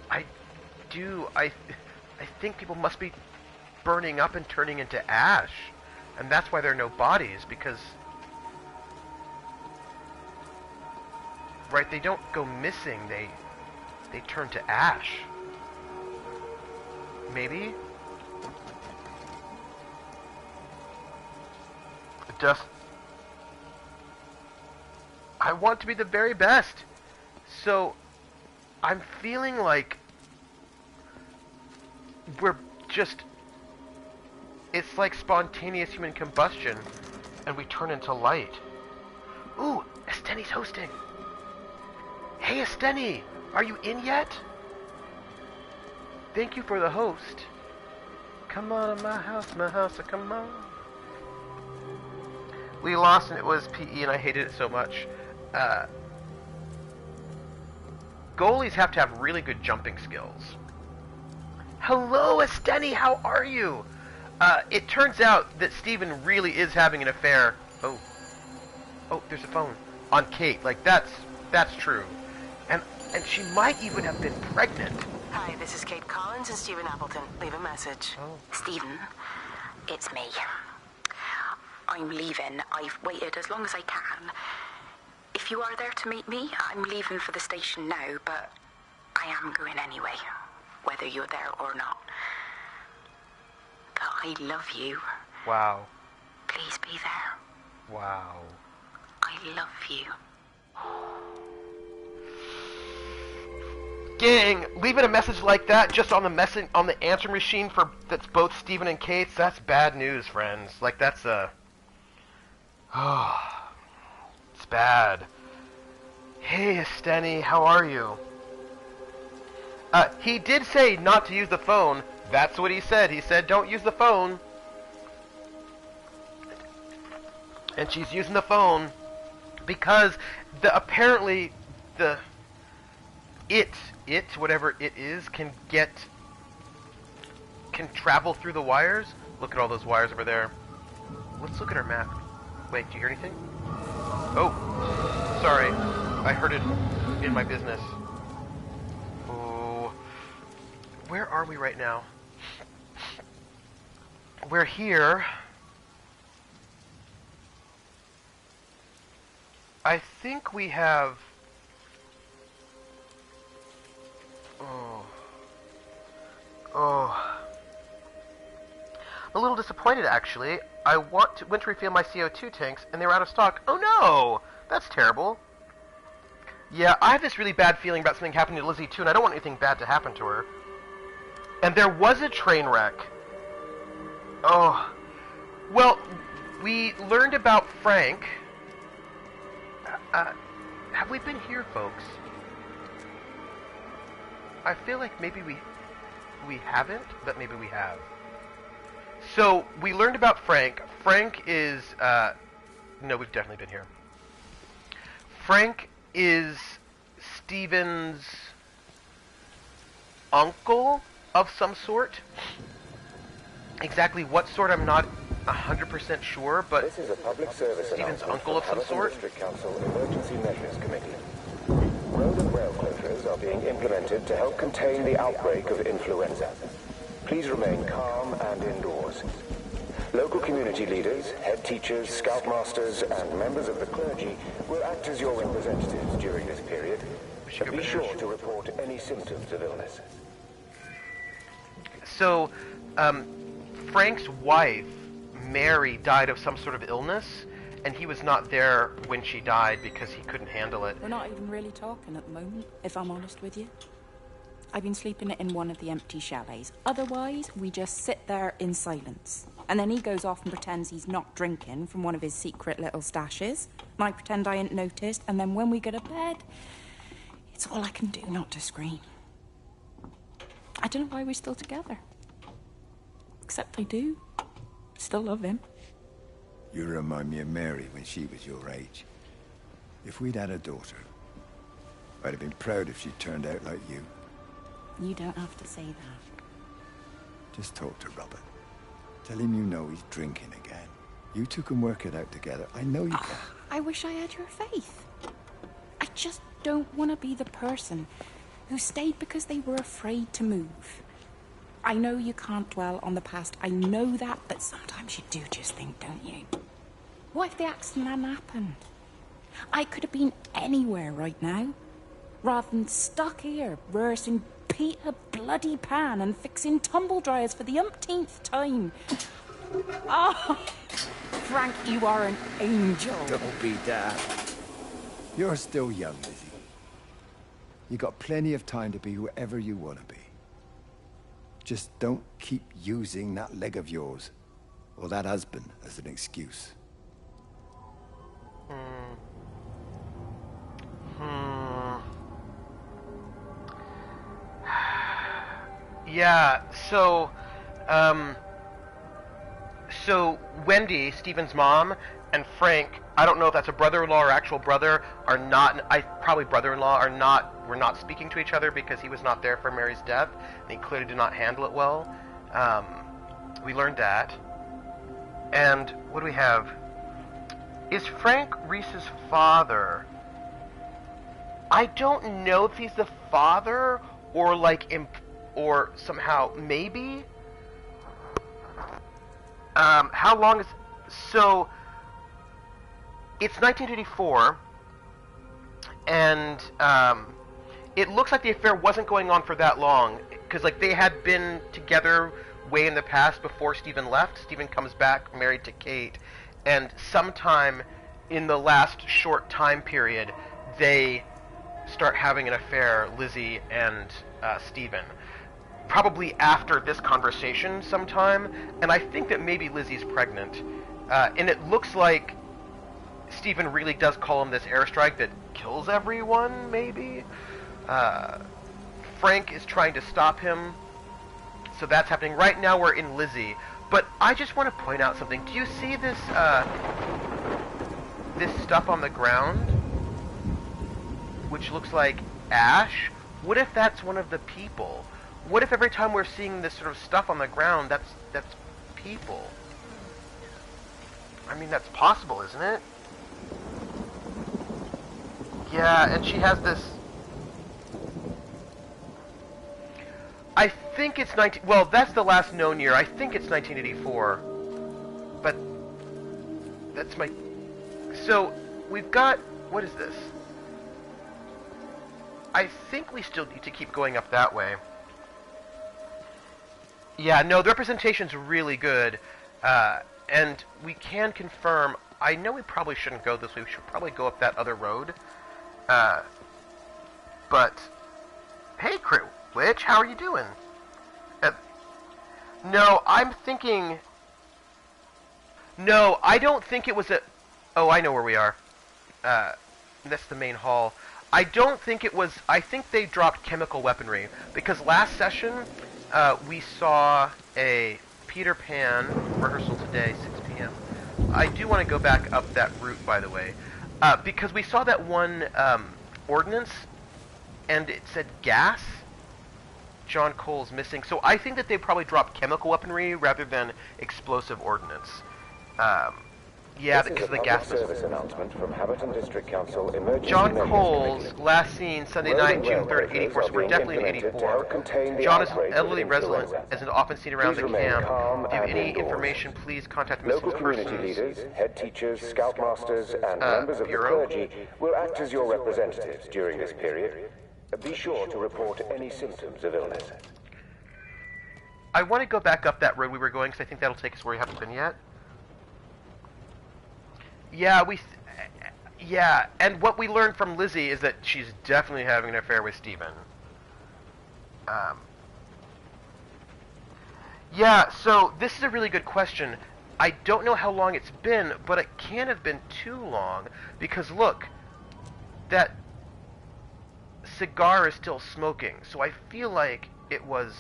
I think people must be burning up and turning into ash. And that's why there are no bodies, because... Right, they don't go missing, they turn to ash. Maybe? Just... I want to be the very best. So, I'm feeling like we're just... It's like spontaneous human combustion, and we turn into light. Ooh, Esteni's hosting. Hey, Esteni, are you in yet? Thank you for the host. Come on to my house, come on. We lost and it was PE and I hated it so much. Goalies have to have really good jumping skills. Hello, Esteni, how are you? It turns out that Stephen really is having an affair. Oh, there's a phone on Kate. Like that's true, and she might even have been pregnant. Hi, this is Kate Collins and Stephen Appleton. Leave a message. Oh. Stephen, it's me. I'm leaving. I've waited as long as I can. If you are there to meet me, I'm leaving for the station now, but I am going anyway, whether you're there or not. But I love you. Wow. Please be there. Wow. I love you. Gang, leaving a message like that just on the answering machine that's both Stephen and Kate's, that's bad news, friends. Like that's it's bad. Hey, Esteni, how are you? He did say not to use the phone. That's what he said. He said don't use the phone. And she's using the phone because apparently whatever it is, can travel through the wires. Look at all those wires over there. Let's look at our map. Wait, do you hear anything? Oh, sorry. I heard it in my business. Oh, where are we right now? We're here. I think we have... Oh. I'm a little disappointed, actually. I went to refill my CO2 tanks, and they were out of stock. Oh no! That's terrible. Yeah, I have this really bad feeling about something happening to Lizzie, too, and I don't want anything bad to happen to her. And there was a train wreck. Oh. Well, we learned about Frank. Have we been here, folks? I feel like maybe we haven't, but maybe we have. So, we learned about Frank. Frank is, no, we've definitely been here. Frank is Stephen's uncle of some sort. Exactly what sort, I'm not 100% sure, but this is a public service Stephen's uncle of some sort. District Council Emergency Measures Committee. Road and rail closures are being implemented to help contain the outbreak of influenza. Please remain calm and indoors. Local community leaders, head teachers, scoutmasters, and members of the clergy will act as your representatives during this period. Be sure to report any symptoms of illness. So, Frank's wife, Mary, died of some sort of illness, and he was not there when she died because he couldn't handle it. We're not even really talking at the moment, if I'm honest with you. I've been sleeping in one of the empty chalets. Otherwise, we just sit there in silence. And then he goes off and pretends he's not drinking from one of his secret little stashes. And I pretend I ain't noticed. And then when we go to bed, it's all I can do not to scream. I don't know why we're still together. Except I do. Still love him. You remind me of Mary when she was your age. If we'd had a daughter, I'd have been proud if she turned out like you. You don't have to say that. Just talk to Robert. Tell him you know he's drinking again. You two can work it out together. I know you can. I wish I had your faith. I just don't want to be the person who stayed because they were afraid to move. I know you can't dwell on the past. I know that, but sometimes you do just think, don't you? What if the accident hadn't happened? I could have been anywhere right now, rather than stuck here, rehearsing Peter bloody Pan and fixing tumble dryers for the umpteenth time. Oh, Frank, you are an angel. Don't be daft. You're still young, Lizzie. You got plenty of time to be whoever you want to be. Just don't keep using that leg of yours, or that husband, as an excuse. Yeah, so Wendy, Stephen's mom, and Frank, I don't know if that's a brother-in-law or actual brother, are not, probably brother-in-law, were not speaking to each other because he was not there for Mary's death, and he clearly did not handle it well. We learned that. And what do we have? Is Frank Reese's father? I don't know if he's the father, or or somehow, maybe? How long is... So, it's 1984, and it looks like the affair wasn't going on for that long, because they had been together way in the past before Stephen left. Stephen comes back married to Kate, and sometime in the last short time period, they start having an affair, Lizzie and Stephen. Probably after this conversation sometime, and I think that maybe Lizzie's pregnant. And it looks like Stephen really does call him this airstrike that kills everyone, maybe? Frank is trying to stop him, so that's happening. Right now we're in Lizzie, but I just want to point out something. Do you see this, this stuff on the ground? Which looks like ash? What if that's one of the people? What if every time we're seeing this sort of stuff on the ground, that's people? I mean, that's possible, isn't it? Yeah, and she has this... I think it's well, that's the last known year. I think it's 1984. But that's my... So, we've got... What is this? I think we still need to keep going up that way. Yeah, no, the representation's really good. And we can confirm... I know we probably shouldn't go this way. We should probably go up that other road. But... Hey, crew. Witch, how are you doing? No, I'm thinking... No, I don't think it was a... Oh, I know where we are. That's the main hall. I don't think it was... I think they dropped chemical weaponry. Because last session, we saw a Peter Pan rehearsal today, 6 p.m. I do want to go back up that route, by the way. Because we saw that one ordnance, and it said gas. John Cole's missing. So I think that they probably dropped chemical weaponry rather than explosive ordnance. Yeah, This because is of a the public gas service announcement from Haverton District Council Emergency John Measures Coles, Committee. last seen Sunday Road night, and June rail 3rd, closures 84, are so we're being definitely in implemented to 84. help contain the John is an outbreak of elderly resident, influenza. isn't often seen around Please the remain camp. calm If you have and any indoors. information, please contact Local missing community persons. leaders, head teachers, scoutmasters, and members of Bureau? the clergy will act as your representatives during this period. Be sure to report any symptoms of illness. I want to go back up that road we were going, because I think that'll take us where we haven't been yet. Yeah, yeah, and what we learned from Lizzie is that she's definitely having an affair with Stephen. Yeah, so this is a really good question. I don't know how long it's been, but it can't have been too long, because look, that cigar is still smoking, so I feel like it was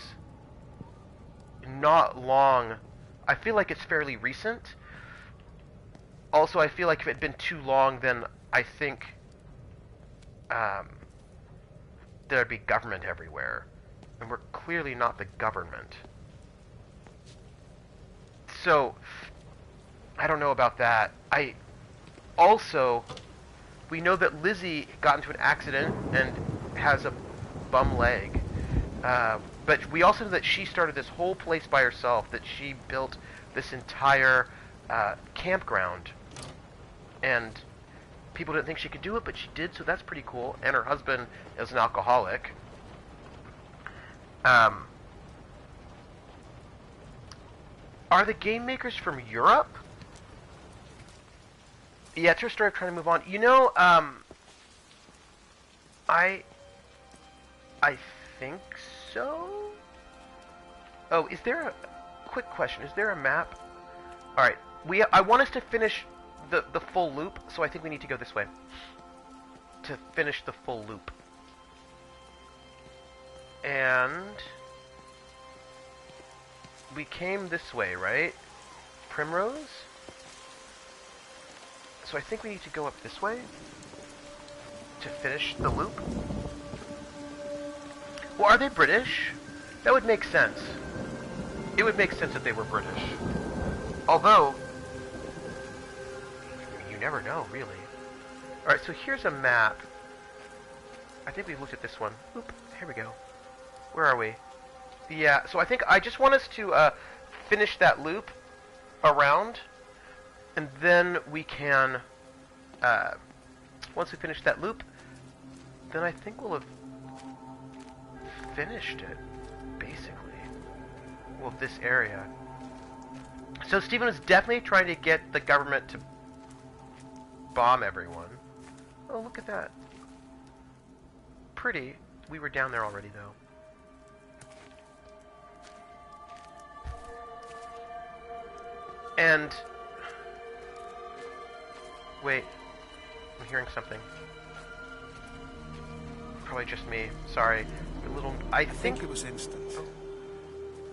not long. I feel like it's fairly recent. Also, I feel like if it had been too long, then I think there'd be government everywhere. And we're clearly not the government. So, I don't know about that. Also, we know that Lizzie got into an accident and has a bum leg. But we also know that she started this whole place by herself, that she built this entire campground. And people didn't think she could do it, but she did, so that's pretty cool. And her husband is an alcoholic. Are the game makers from Europe? Yeah, it's her story of trying to move on. You know, I think so? Oh, is there a... Quick question. Is there a map? Alright, I want us to finish the full loop, so I think we need to go this way. To finish the full loop. And... we came this way, right? Primrose? So I think we need to go up this way to finish the loop. Well, are they British? That would make sense. It would make sense that they were British. Although, you never know, really. Alright, so here's a map. I think we've looked at this one. Oop, here we go. Where are we? Yeah, so I think I just want us to finish that loop around, and then we can, once we finish that loop, then I think we'll have finished it, basically. Well, this area. So Stephen was definitely trying to get the government to bomb everyone. Oh, look at that. Pretty. We were down there already, though. And... wait. I'm hearing something. Probably just me. Sorry. A little... I think it was instant.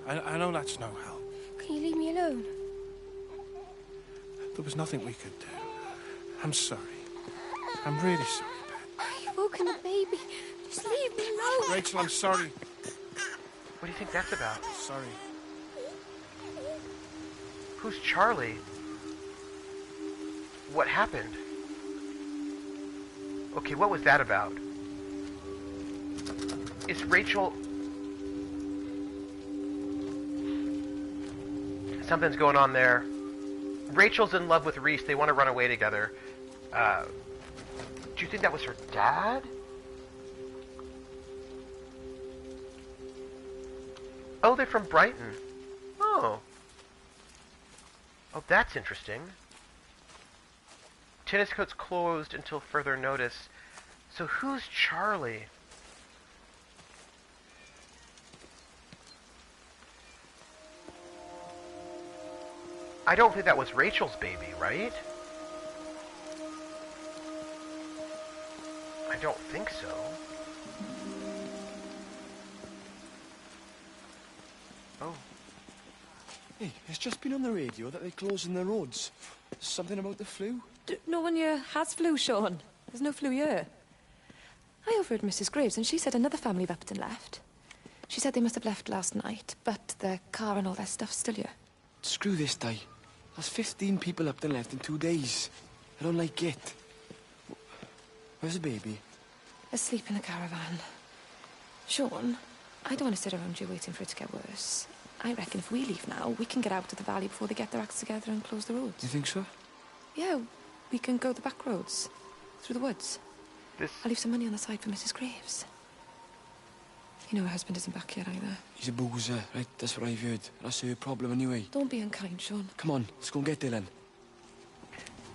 I know that's no help. Can you leave me alone? There was nothing we could do. I'm sorry. I'm really sorry, Pat. You've woken the baby. Just leave me alone. Rachel, I'm sorry. What do you think that's about? Sorry. Who's Charlie? What happened? Okay, what was that about? Is Rachel... Something's going on there. Rachel's in love with Reese. They want to run away together. Do you think that was her dad? Oh, they're from Brighton. Oh. Oh, that's interesting. Tennis courts closed until further notice. So who's Charlie? I don't think that was Rachel's baby, right? I don't think so. Oh. Hey, it's just been on the radio that they're closing the roads. Something about the flu? No one here has flu, Sean. There's no flu here. I overheard Mrs. Graves, and she said another family of Upton left. She said they must have left last night, but their car and all their stuff's still here. Screw this day. There's 15 people up and left in 2 days. I don't like it. Where's the baby? Asleep in the caravan. Sean, I don't want to sit around here waiting for it to get worse. I reckon if we leave now, we can get out of the valley before they get their acts together and close the roads. You think so? Yeah, we can go the back roads. Through the woods. I'll leave some money on the side for Mrs. Graves. You know her husband isn't back yet either. He's a boozer, right? That's what I've heard. That's her problem anyway. Don't be unkind, Sean. Come on, let's go and get Dylan.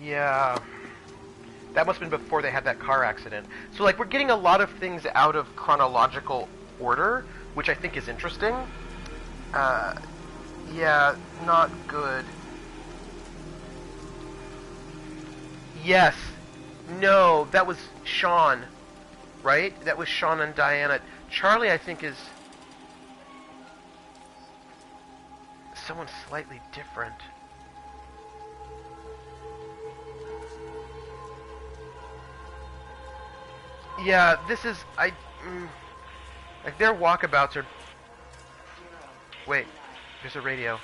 Yeah. That must have been before they had that car accident. So, like, we're getting a lot of things out of chronological order, which I think is interesting. Yeah, not good. Yes. No, that was Sean, right? That was Sean and Diana. Charlie, I think, is someone slightly different. Yeah, this is... like, their walkabouts are... Wait, there's a radio.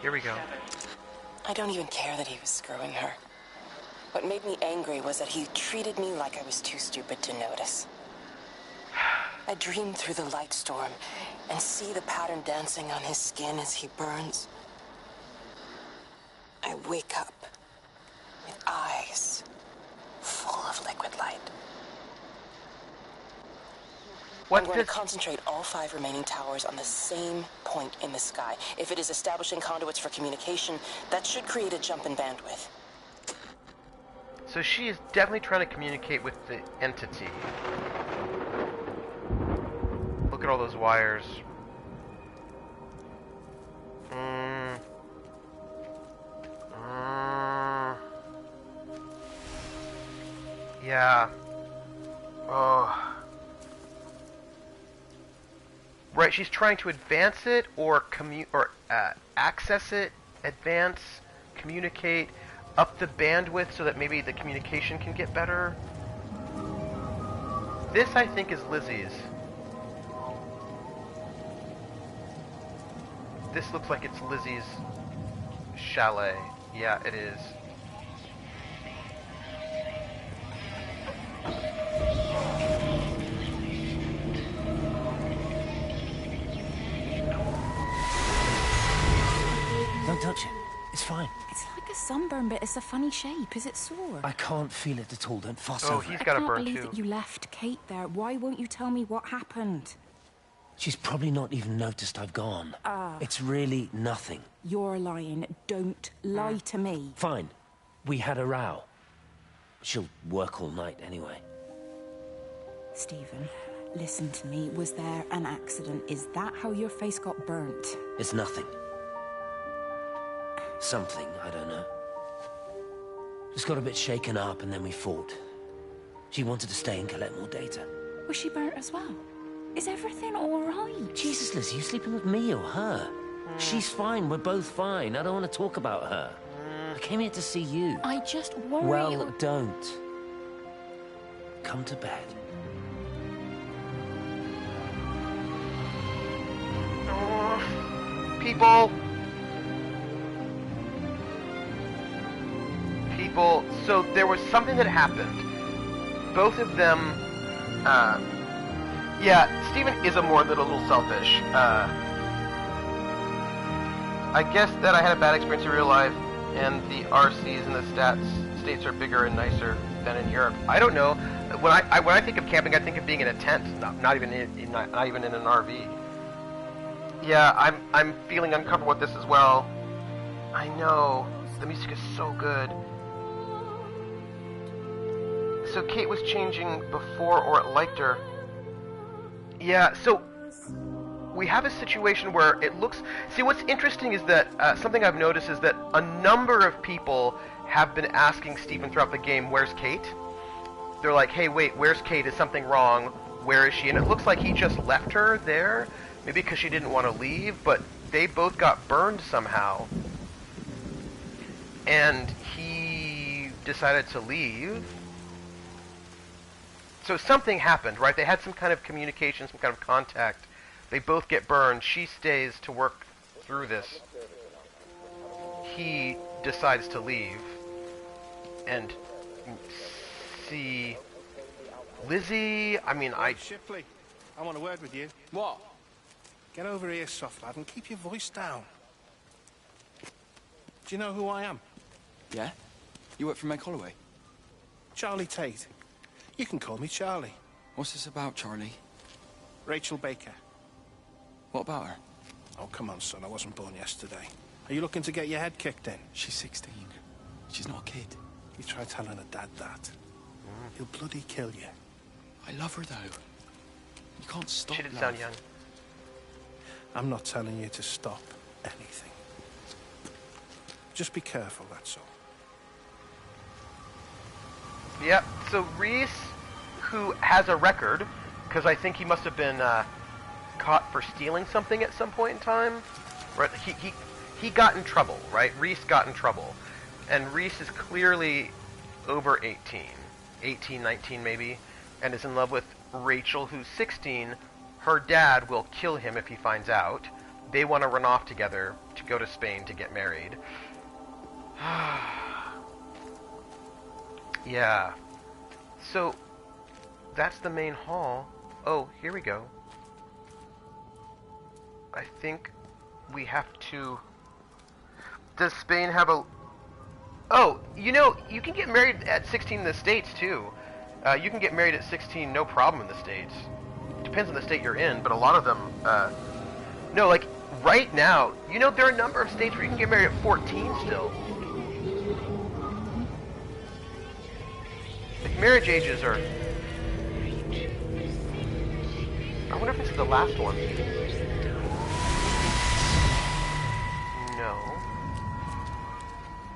Here we go. I don't even care that he was screwing her. What made me angry was that he treated me like I was too stupid to notice. I dream through the light storm and see the pattern dancing on his skin as he burns. I wake up with eyes full of liquid light. I'm going to concentrate all 5 remaining towers on the same point in the sky. If it is establishing conduits for communication, that should create a jump in bandwidth. So she is definitely trying to communicate with the entity. Look at all those wires. Yeah. Oh. Right, she's trying to advance it or access it, advance, communicate, up the bandwidth so that maybe the communication can get better. This, I think, is Lizzie's. This looks like it's Lizzie's chalet. Yeah, it is. Don't touch it. It's fine. It's like a sunburn, but it's a funny shape. Is it sore? I can't feel it at all. Don't fuss Oh, over it. he's got a burn I can't believe too. that you left Kate there. Why won't you tell me what happened? She's probably not even noticed I've gone. It's really nothing. You're lying. Don't lie to me. Fine. We had a row. She'll work all night anyway. Stephen, listen to me. Was there an accident? Is that how your face got burnt? It's nothing. Something, I don't know. Just got a bit shaken up and then we fought. She wanted to stay and collect more data. Was she burnt as well? Is everything all right? Jesus, Liz, are you sleeping with me or her? She's fine. We're both fine. I don't want to talk about her. I came here to see you. I just worry... Well, don't. Come to bed. People, so there was something that happened. Both of them, yeah, Stephen is a little selfish. I guess that I had a bad experience in real life, and the RCs and the states are bigger and nicer than in Europe. I don't know. When I think of camping, I think of being in a tent, not even in an RV. Yeah, I'm feeling uncomfortable with this as well. I know. The music is so good. So Kate was changing before or it liked her. Yeah, so we have a situation where it looks... See, what's interesting is that something I've noticed is that a number of people have been asking Stephen throughout the game, where's Kate? They're like, hey, wait, where's Kate? Is something wrong? Where is she? And it looks like he just left her there. Maybe because she didn't want to leave, but they both got burned somehow. And he decided to leave. So something happened, right? They had some kind of communication, some kind of contact They both get burned. She stays to work through this. He decides to leave. And see... Lizzie, I mean, Shipley, I want a word with you. What? Get over here, soft lad, and keep your voice down. Do you know who I am? Yeah? You work for Meg Holloway? Charlie Tate. You can call me Charlie. What's this about, Charlie? Rachel Baker. What about her? Oh, come on, son. I wasn't born yesterday. Are you looking to get your head kicked in? She's 16. She's not a kid. You try telling her dad that. He'll bloody kill you. I love her, though. You can't stop She didn't love. sound young. I'm not telling you to stop anything. Just be careful, that's all. Yep, so Reese, who has a record, because I think he must have been caught for stealing something at some point in time. Right? He got in trouble, right? Reese got in trouble. And Reese is clearly over 18. 18, 19 maybe. And is in love with Rachel, who's 16. Her dad will kill him if he finds out. They want to run off together to go to Spain to get married. Yeah. So, that's the main hall. Oh, here we go. I think we have to... Does Spain have a... Oh, you know, you can get married at 16 in the States, too. You can get married at 16, no problem in the States. Depends on the state you're in, but a lot of them... No, like, right now, you know, there are a number of states where you can get married at 14 still. Like, marriage ages are... I wonder if this is the last one. No.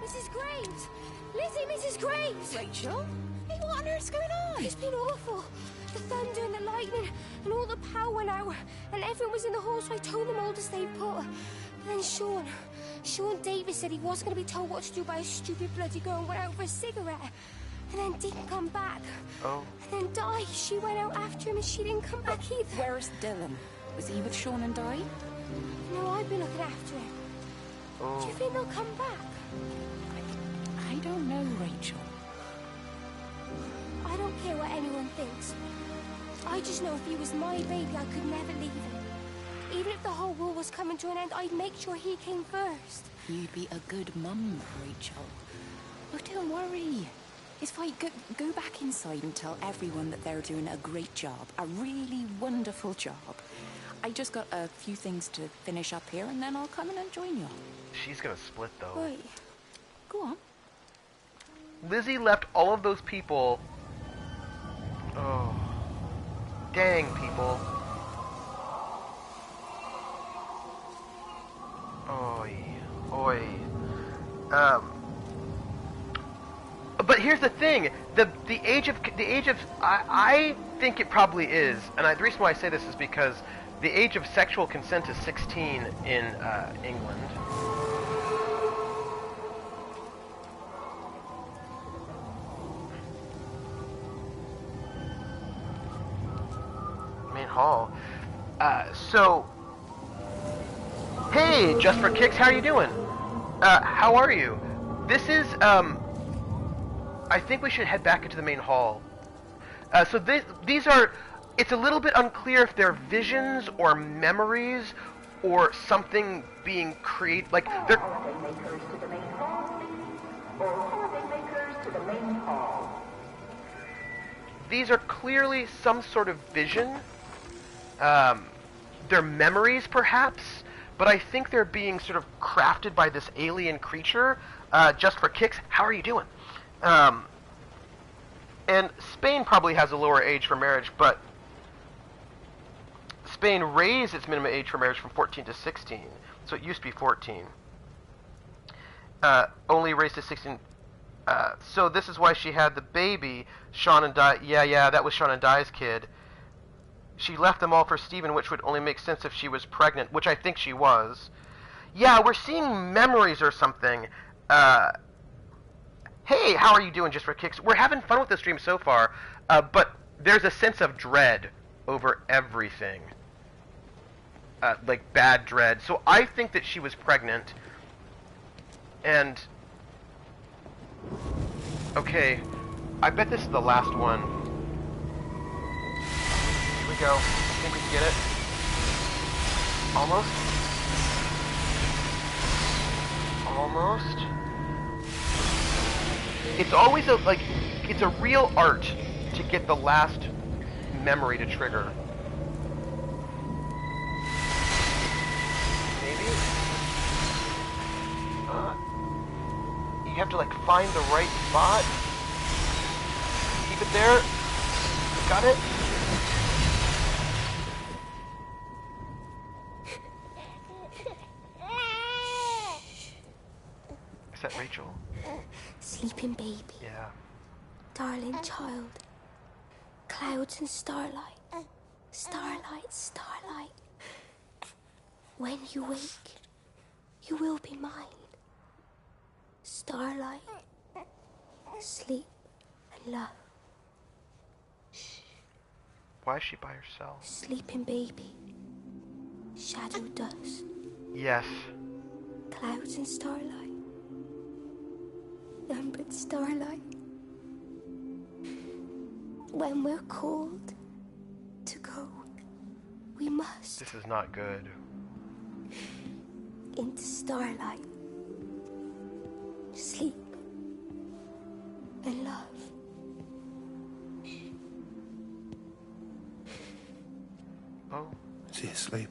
Mrs. Graves! Lizzie, Mrs. Graves! Rachel? Hey, what on earth's going on? It's been awful. The thunder and the lightning and all the power went out and everyone was in the hall, so I told them all to stay put. But then Sean Davis said he wasn't going to be told what to do by a stupid bloody girl and went out for a cigarette. And then didn't come back. Oh. And then Di, she went out after him and she didn't come back either. Where's Dylan? Was he with Sean and Di? No, I've been looking after him. Oh. Do you think they'll come back? I don't know, Rachel. I don't care what anyone thinks. I just know if he was my baby, I could never leave him. Even if the whole world was coming to an end, I'd make sure he came first. You'd be a good mum, Rachel. Oh, don't worry. It's fine. Go back inside and tell everyone that they're doing a great job. A really wonderful job. I just got a few things to finish up here, and then I'll come in and join you. She's gonna split, though. Wait. Go on. Lizzie left all of those people... Oh. Dang, people. Oi. Oi. But here's the thing: the age of I think it probably is, and the reason why I say this is because the age of sexual consent is 16 in England. Main hall. So, hey, Just for Kicks, how are you doing? How are you? This is I think we should head back into the main hall. So these are... It's a little bit unclear if they're visions or memories or something being created. Like, they're... These are clearly some sort of vision. They're memories, perhaps, but I think they're being sort of crafted by this alien creature. Just for Kicks, how are you doing? And Spain probably has a lower age for marriage, but Spain raised its minimum age for marriage from 14 to 16, so it used to be 14. Only raised to 16. So this is why she had the baby, Sean and Di. Yeah, that was Sean and Di's kid. She left them all for Stephen, which would only make sense if she was pregnant, which I think she was. Yeah, we're seeing memories or something. Hey, how are you doing, Just for Kicks? We're having fun with the stream so far, but there's a sense of dread over everything. like bad dread. So I think that she was pregnant. And okay, I bet this is the last one. Here we go. I think we can get it. Almost. Almost. It's always it's a real art to get the last memory to trigger. Maybe? You have to like find the right spot. Keep it there. Got it? Is that Rachel? Sleeping baby. Yeah. Darling child. Clouds and starlight. Starlight, starlight. When you wake, you will be mine. Starlight. Sleep and love. Why is she by herself? Sleeping baby. Shadow dust. Yes. Clouds and starlight. None but starlight. When we're called to go, we must. This is not good. Into starlight. Sleep and love. Oh. Is he asleep?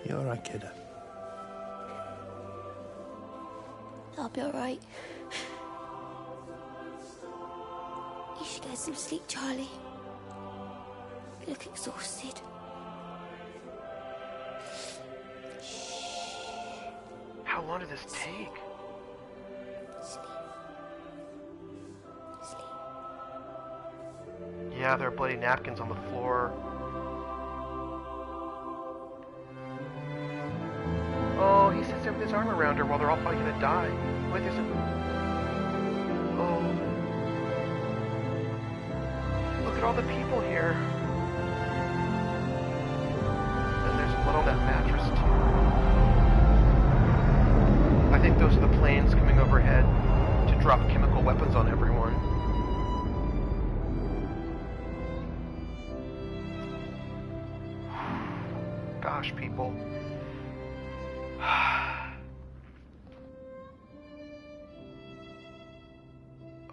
You alright, kiddo? I'll be alright. You should get some sleep, Charlie. You look exhausted. How long did this take? Yeah, there are bloody napkins on the floor. Oh, he sits there with his arm around her while they're all probably gonna die. Wait, there's a... Oh. Look at all the people here. And there's blood on that mattress, too. I think those are the planes coming overhead to drop chemical weapons on everyone. Gosh, people.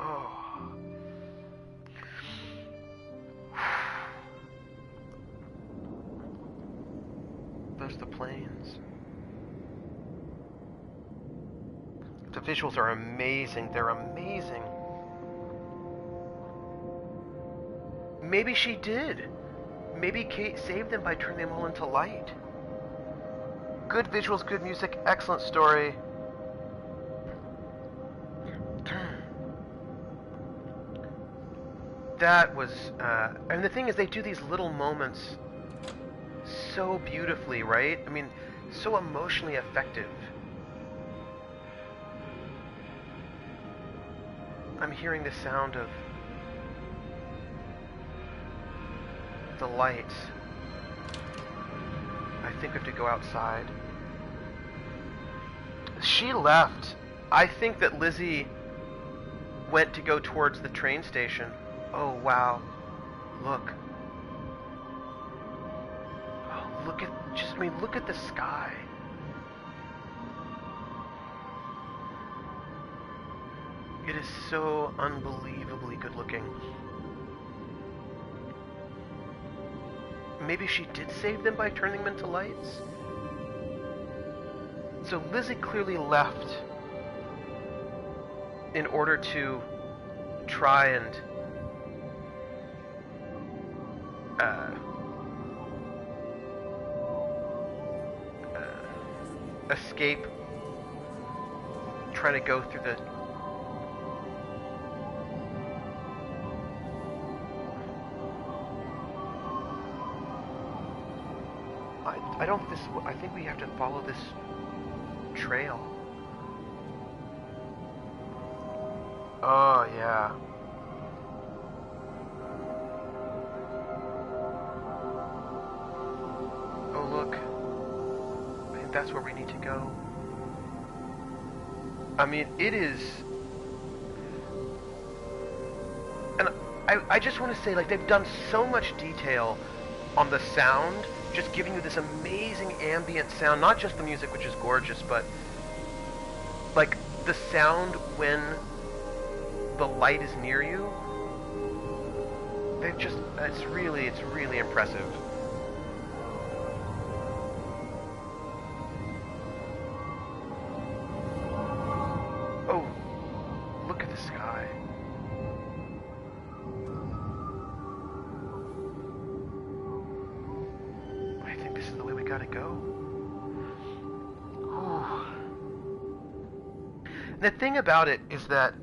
Oh. There's the planes. The visuals are amazing. They're amazing. Maybe she did. Maybe Kate saved them by turning them all into light. Good visuals, good music, excellent story. That was, and the thing is, they do these little moments so beautifully, right? I mean, so emotionally effective. I'm hearing the sound of the lights. I think we have to go outside. She left. I think that Lizzie went to go towards the train station. Oh, wow. Look. Oh, look at, just, I mean, look at the sky. It is so unbelievably good looking. Maybe she did save them by turning them into lights? So Lizzie clearly left in order to try and escape, trying to go through the... I don't think this... I think we have to follow this trail. Oh, yeah. that's where we need to go. I mean, it is... And I just want to say, like, they've done so much detail on the sound, just giving you this amazing ambient sound, not just the music, which is gorgeous, but, like, the sound when the light is near you. They've just, it's really impressive. Oh, look at the sky. I think this is the way we gotta go. Oh. The thing about it is that,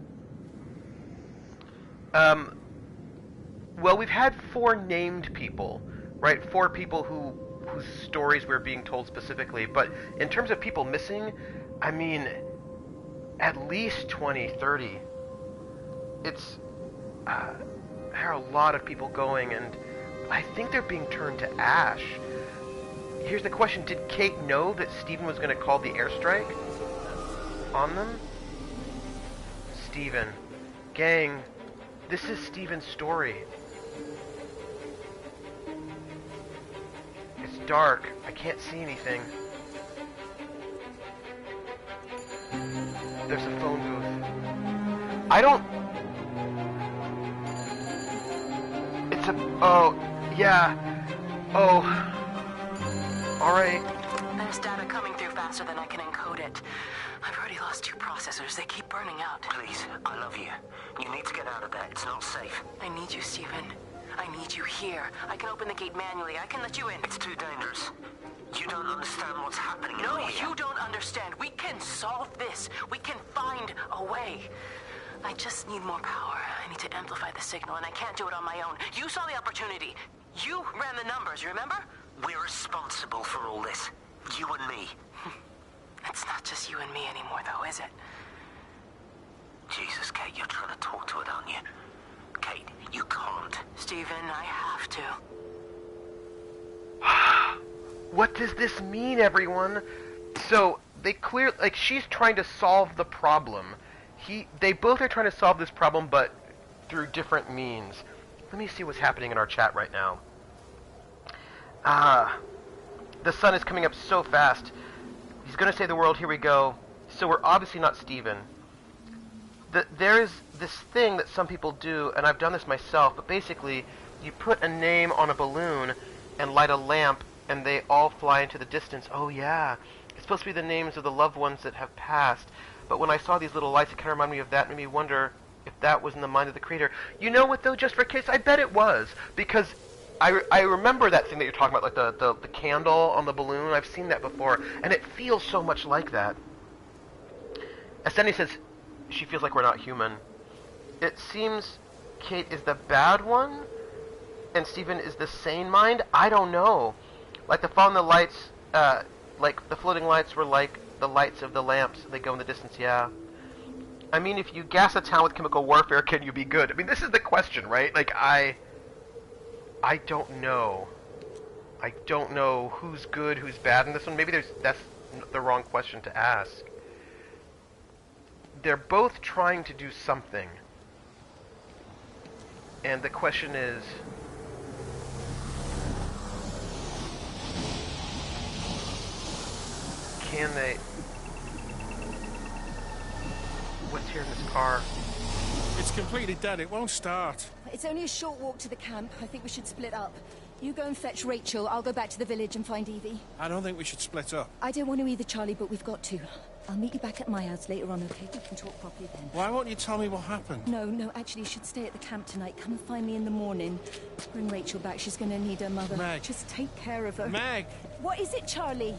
well, we've had 4 named people, right? 4 people whose stories we're being told specifically, but in terms of people missing, I mean, at least 20, 30. It's, there are a lot of people going, and I think they're being turned to ash. Here's the question, did Kate know that Stephen was going to call the airstrike on them? Stephen. Gang, this is Stephen's story. It's dark. I can't see anything. There's a phone booth. I don't... It's a... Oh, yeah. Oh. Alright. There's data coming through faster than I can encode it. I've already lost 2 processors. They keep burning out. Please, I love you. You need to get out of there. It's not safe. I need you, Stephen. I need you here. I can open the gate manually. I can let you in. It's too dangerous. You don't understand what's happening. No, you don't understand. We can solve this. We can find a way. I just need more power. I need to amplify the signal, and I can't do it on my own. You saw the opportunity. You ran the numbers, you remember? We're responsible for all this. You and me. It's not just you and me anymore, though, is it? Jesus, Kate, you're trying to talk to it, aren't you? Kate, you can't. Stephen, I have to. What does this mean, everyone? So, they like, she's trying to solve the problem. They both are trying to solve this problem, but through different means. Let me see what's happening in our chat right now. The sun is coming up so fast. He's gonna save the world, here we go. So we're obviously not Stephen. There is this thing that some people do, and I've done this myself, but basically, you put a name on a balloon and light a lamp, and they all fly into the distance. Oh yeah, it's supposed to be the names of the loved ones that have passed. But when I saw these little lights, it kind of reminded me of that, and made me wonder if that was in the mind of the creator. You know what, though, just for kicks, I bet it was, because I remember that thing that you're talking about, like the candle on the balloon. I've seen that before, and it feels so much like that. Ascendi says she feels like we're not human. It seems Kate is the bad one, and Stephen is the sane mind. I don't know. Like the falling the lights, like the floating lights were like the lights of the lamps. They go in the distance, yeah. I mean, if you gas a town with chemical warfare, can you be good? I mean, this is the question, right? Like, I don't know. I don't know who's good, who's bad in this one. Maybe that's the wrong question to ask. They're both trying to do something. And the question is... can they... What's here in this car? It's completely dead. It won't start. It's only a short walk to the camp. I think we should split up. You go and fetch Rachel. I'll go back to the village and find Evie. I don't think we should split up. I don't want to either, Charlie, but we've got to. I'll meet you back at my house later on, okay? We can talk properly then. Why won't you tell me what happened? No, actually, you should stay at the camp tonight. Come and find me in the morning. Bring Rachel back. She's going to need her mother. Meg. Just take care of her. Meg! What is it, Charlie?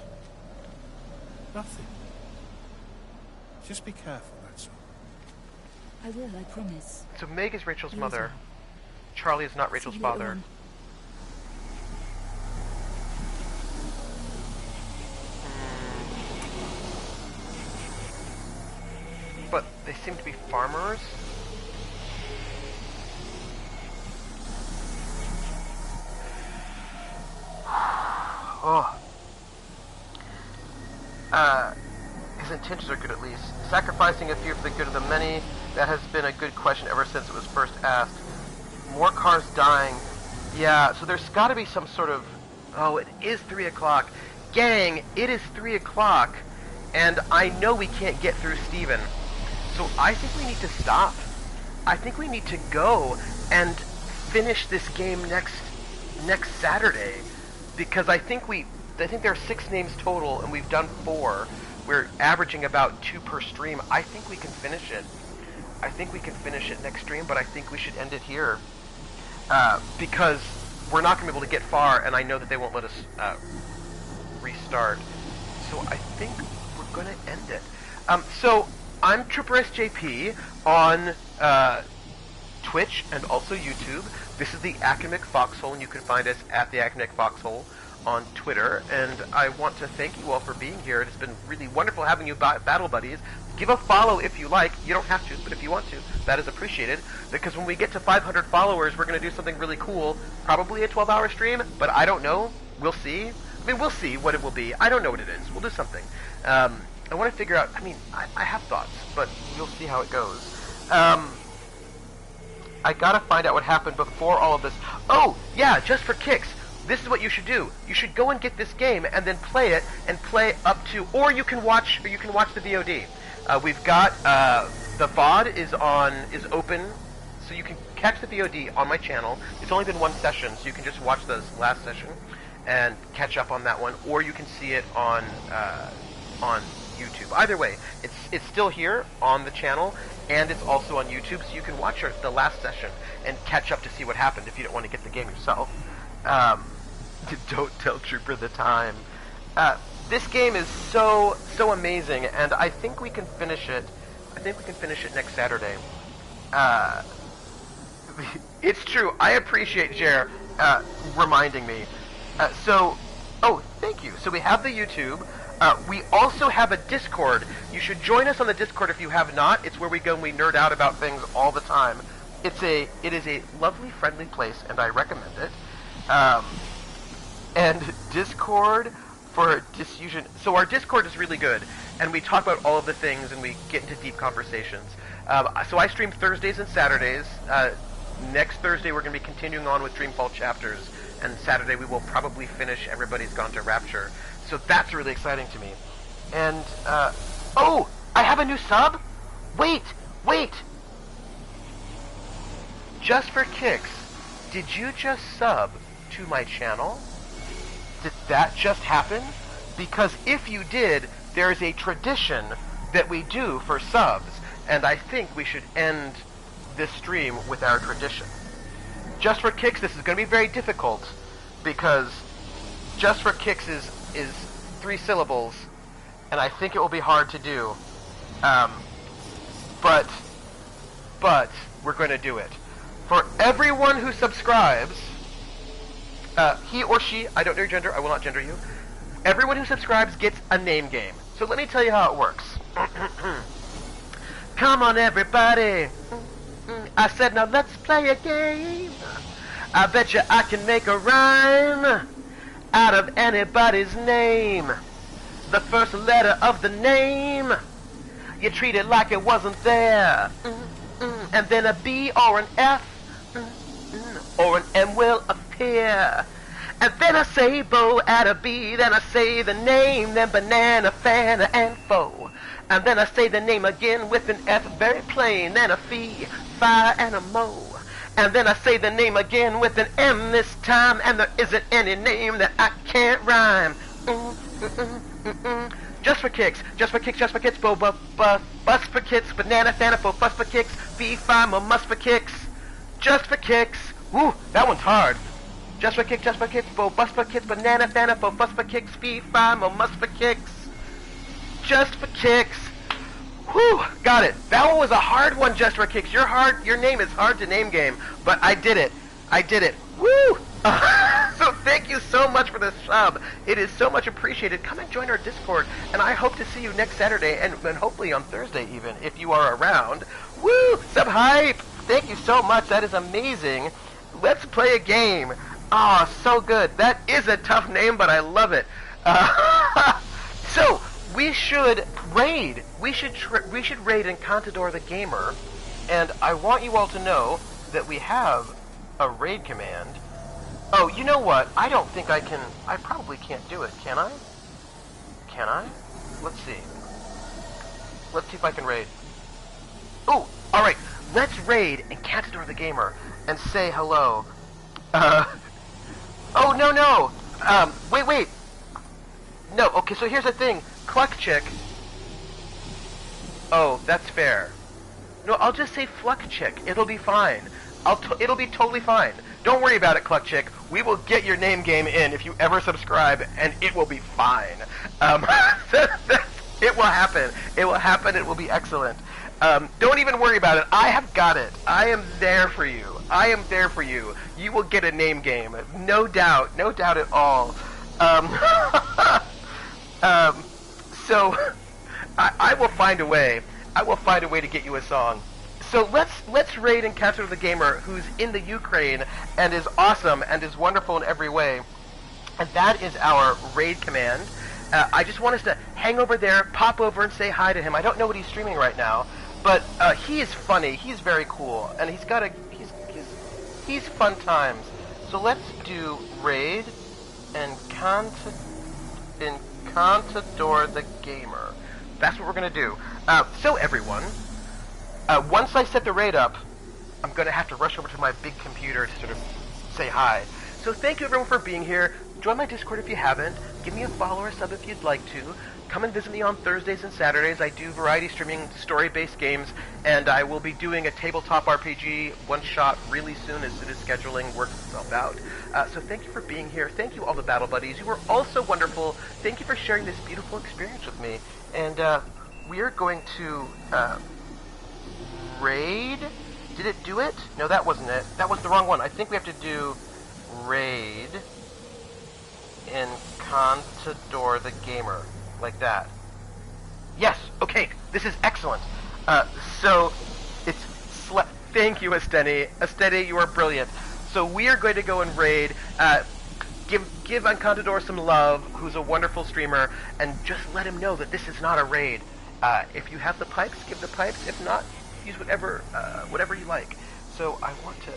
Nothing. Just be careful, that's all. I will, I promise. So Meg is Rachel's mother. Charlie is not Rachel's father. But they seem to be farmers. Oh. his intentions are good at least. Sacrificing a few for the good of the many, that has been a good question ever since it was first asked. More cars dying. Yeah, so there's got to be some sort of... Oh, it is 3 o'clock. Gang, it is 3 o'clock, and I know we can't get through Steven. So I think we need to stop. I think we need to go and finish this game next Saturday, because I think there are 6 names total, and we've done 4. We're averaging about 2 per stream. I think we can finish it. I think we can finish it next stream, but I think we should end it here. Because we're not going to be able to get far, and I know that they won't let us restart. So I think we're going to end it. So I'm Trooper SJP on Twitch and also YouTube. This is the Academic Foxhole, and you can find us at the Academic Foxhole on Twitter. And I want to thank you all for being here. It has been really wonderful having you battle buddies. Give a follow if you like. You don't have to, but if you want to, that is appreciated. Because when we get to 500 followers, we're going to do something really cool. Probably a 12-hour stream, but I don't know. We'll see. I mean, we'll see what it will be. I don't know what it is. We'll do something. I want to figure out... I mean, I have thoughts, but we'll see how it goes. I got to find out what happened before all of this. Oh, yeah, just for kicks. This is what you should do. You should go and get this game and then play it and play up to... Or you can watch the VOD. We've got the VOD is open, so you can catch the VOD on my channel. It's only been 1 session, so you can just watch the last session and catch up on that one, or you can see it on YouTube. Either way, it's still here on the channel, and it's also on YouTube, so you can watch the last session and catch up to see what happened if you don't want to get the game yourself. Don't tell Trooper the time. This game is so amazing, and I think we can finish it. I think we can finish it next Saturday. It's true. I appreciate Jer reminding me. Oh, thank you. So we have the YouTube. We also have a Discord. You should join us on the Discord if you have not. It's where we go and we nerd out about things all the time. It is a lovely, friendly place, and I recommend it. And Discord for Disfusion. So our Discord is really good, and we talk about all of the things, and we get into deep conversations. So I stream Thursdays and Saturdays. Next Thursday we're going to be continuing on with Dreamfall Chapters, and Saturday we will probably finish Everybody's Gone to Rapture. So that's really exciting to me. And, oh! I have a new sub? Wait! Just for kicks, did you just sub to my channel? Did that just happen? Because if you did, there's a tradition that we do for subs, and I think we should end this stream with our tradition. Just for kicks, this is going to be very difficult, because just for kicks is 3 syllables, and I think it will be hard to do. But we're going to do it. For everyone who subscribes, he or she, I don't know your gender, I will not gender you. Everyone who subscribes gets a name game. So let me tell you how it works. Come on, everybody. I said, now let's play a game. I bet you I can make a rhyme out of anybody's name. The first letter of the name, you treat it like it wasn't there. And then a B or an F or an M will appear. And then I say bow at a B, then I say the name, then banana, fana, and foe. And then I say the name again with an F, very plain, then a fee, fi, and a mo. And then I say the name again with an M this time, and there isn't any name that I can't rhyme. Just for kicks, just for kicks, just for kicks, bust for kicks, banana, fana, fo, fuss for kicks, fee, fi, mo, must for kicks. Just for kicks. Woo, that one's hard. Just for kicks, bo, bust for kicks, banana, fana, fo, fuss for kicks, fee, fi, mo, must for kicks. Just for kicks. Whew, got it. That one was a hard one, just for kicks. Your name is hard to name game, but I did it. Woo! So thank you so much for the sub. It is so much appreciated. Come and join our Discord, and I hope to see you next Saturday, and hopefully on Thursday even, if you are around. Woo! Sub hype! Thank you so much. That is amazing. Let's play a game. Oh, so good. That is a tough name, but I love it. So, we should raid. We should raid Encantador the Gamer, and I want you all to know that we have a raid command. Oh, you know what? I don't think I can. I probably can't do it. Can I? Can I? Let's see. Let's see if I can raid. Oh, all right. Let's raid Encantador the Gamer and say hello. Oh no. Wait. No. Okay, so here's the thing. Cluck Chick. Oh, that's fair. No, I'll just say Fluck Chick. It'll be fine. It'll be totally fine. Don't worry about it, Cluck Chick. We will get your name game in if you ever subscribe, and it will be fine. It will happen. It will happen. It will be excellent. Don't even worry about it. I have got it. I am there for you. I am there for you. You will get a name game. No doubt. No doubt at all. So, I will find a way. I will find a way to get you a song. So let's raid Encantador the Gamer, who's in the Ukraine and is awesome and is wonderful in every way. And that is our raid command. I just want us to hang over there, pop over and say hi to him. I don't know what he's streaming right now, but he is funny. He's very cool, and he's fun times. So let's do raid Encantador the Gamer. That's what we're gonna do. So everyone, once I set the raid up, I'm gonna have to rush over to my big computer to sort of say hi. So thank you everyone for being here. Join my Discord if you haven't. Give me a follow or sub if you'd like to. Come and visit me on Thursdays and Saturdays. I do variety streaming, story-based games, and I will be doing a tabletop RPG one-shot really soon as scheduling works itself out. So thank you for being here. Thank you all the battle buddies. You were all so wonderful. Thank you for sharing this beautiful experience with me. And we are going to raid. Did it do it? No, that wasn't it. That was the wrong one. I think we have to do raid Encantador the Gamer, like that. Yes, okay, this is excellent. So, it's thank you, Esteni. Esteni, you are brilliant. So we are going to go and raid, give Encantador some love, who's a wonderful streamer, and just let him know that this is not a raid. If you have the pipes, give the pipes. If not, use whatever you like. So I want to,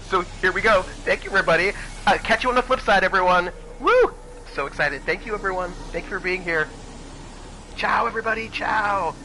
so here we go. Thank you, everybody. Catch you on the flip side, everyone. Woo! So excited. Thank you, everyone. Thank you for being here. Ciao, everybody. Ciao.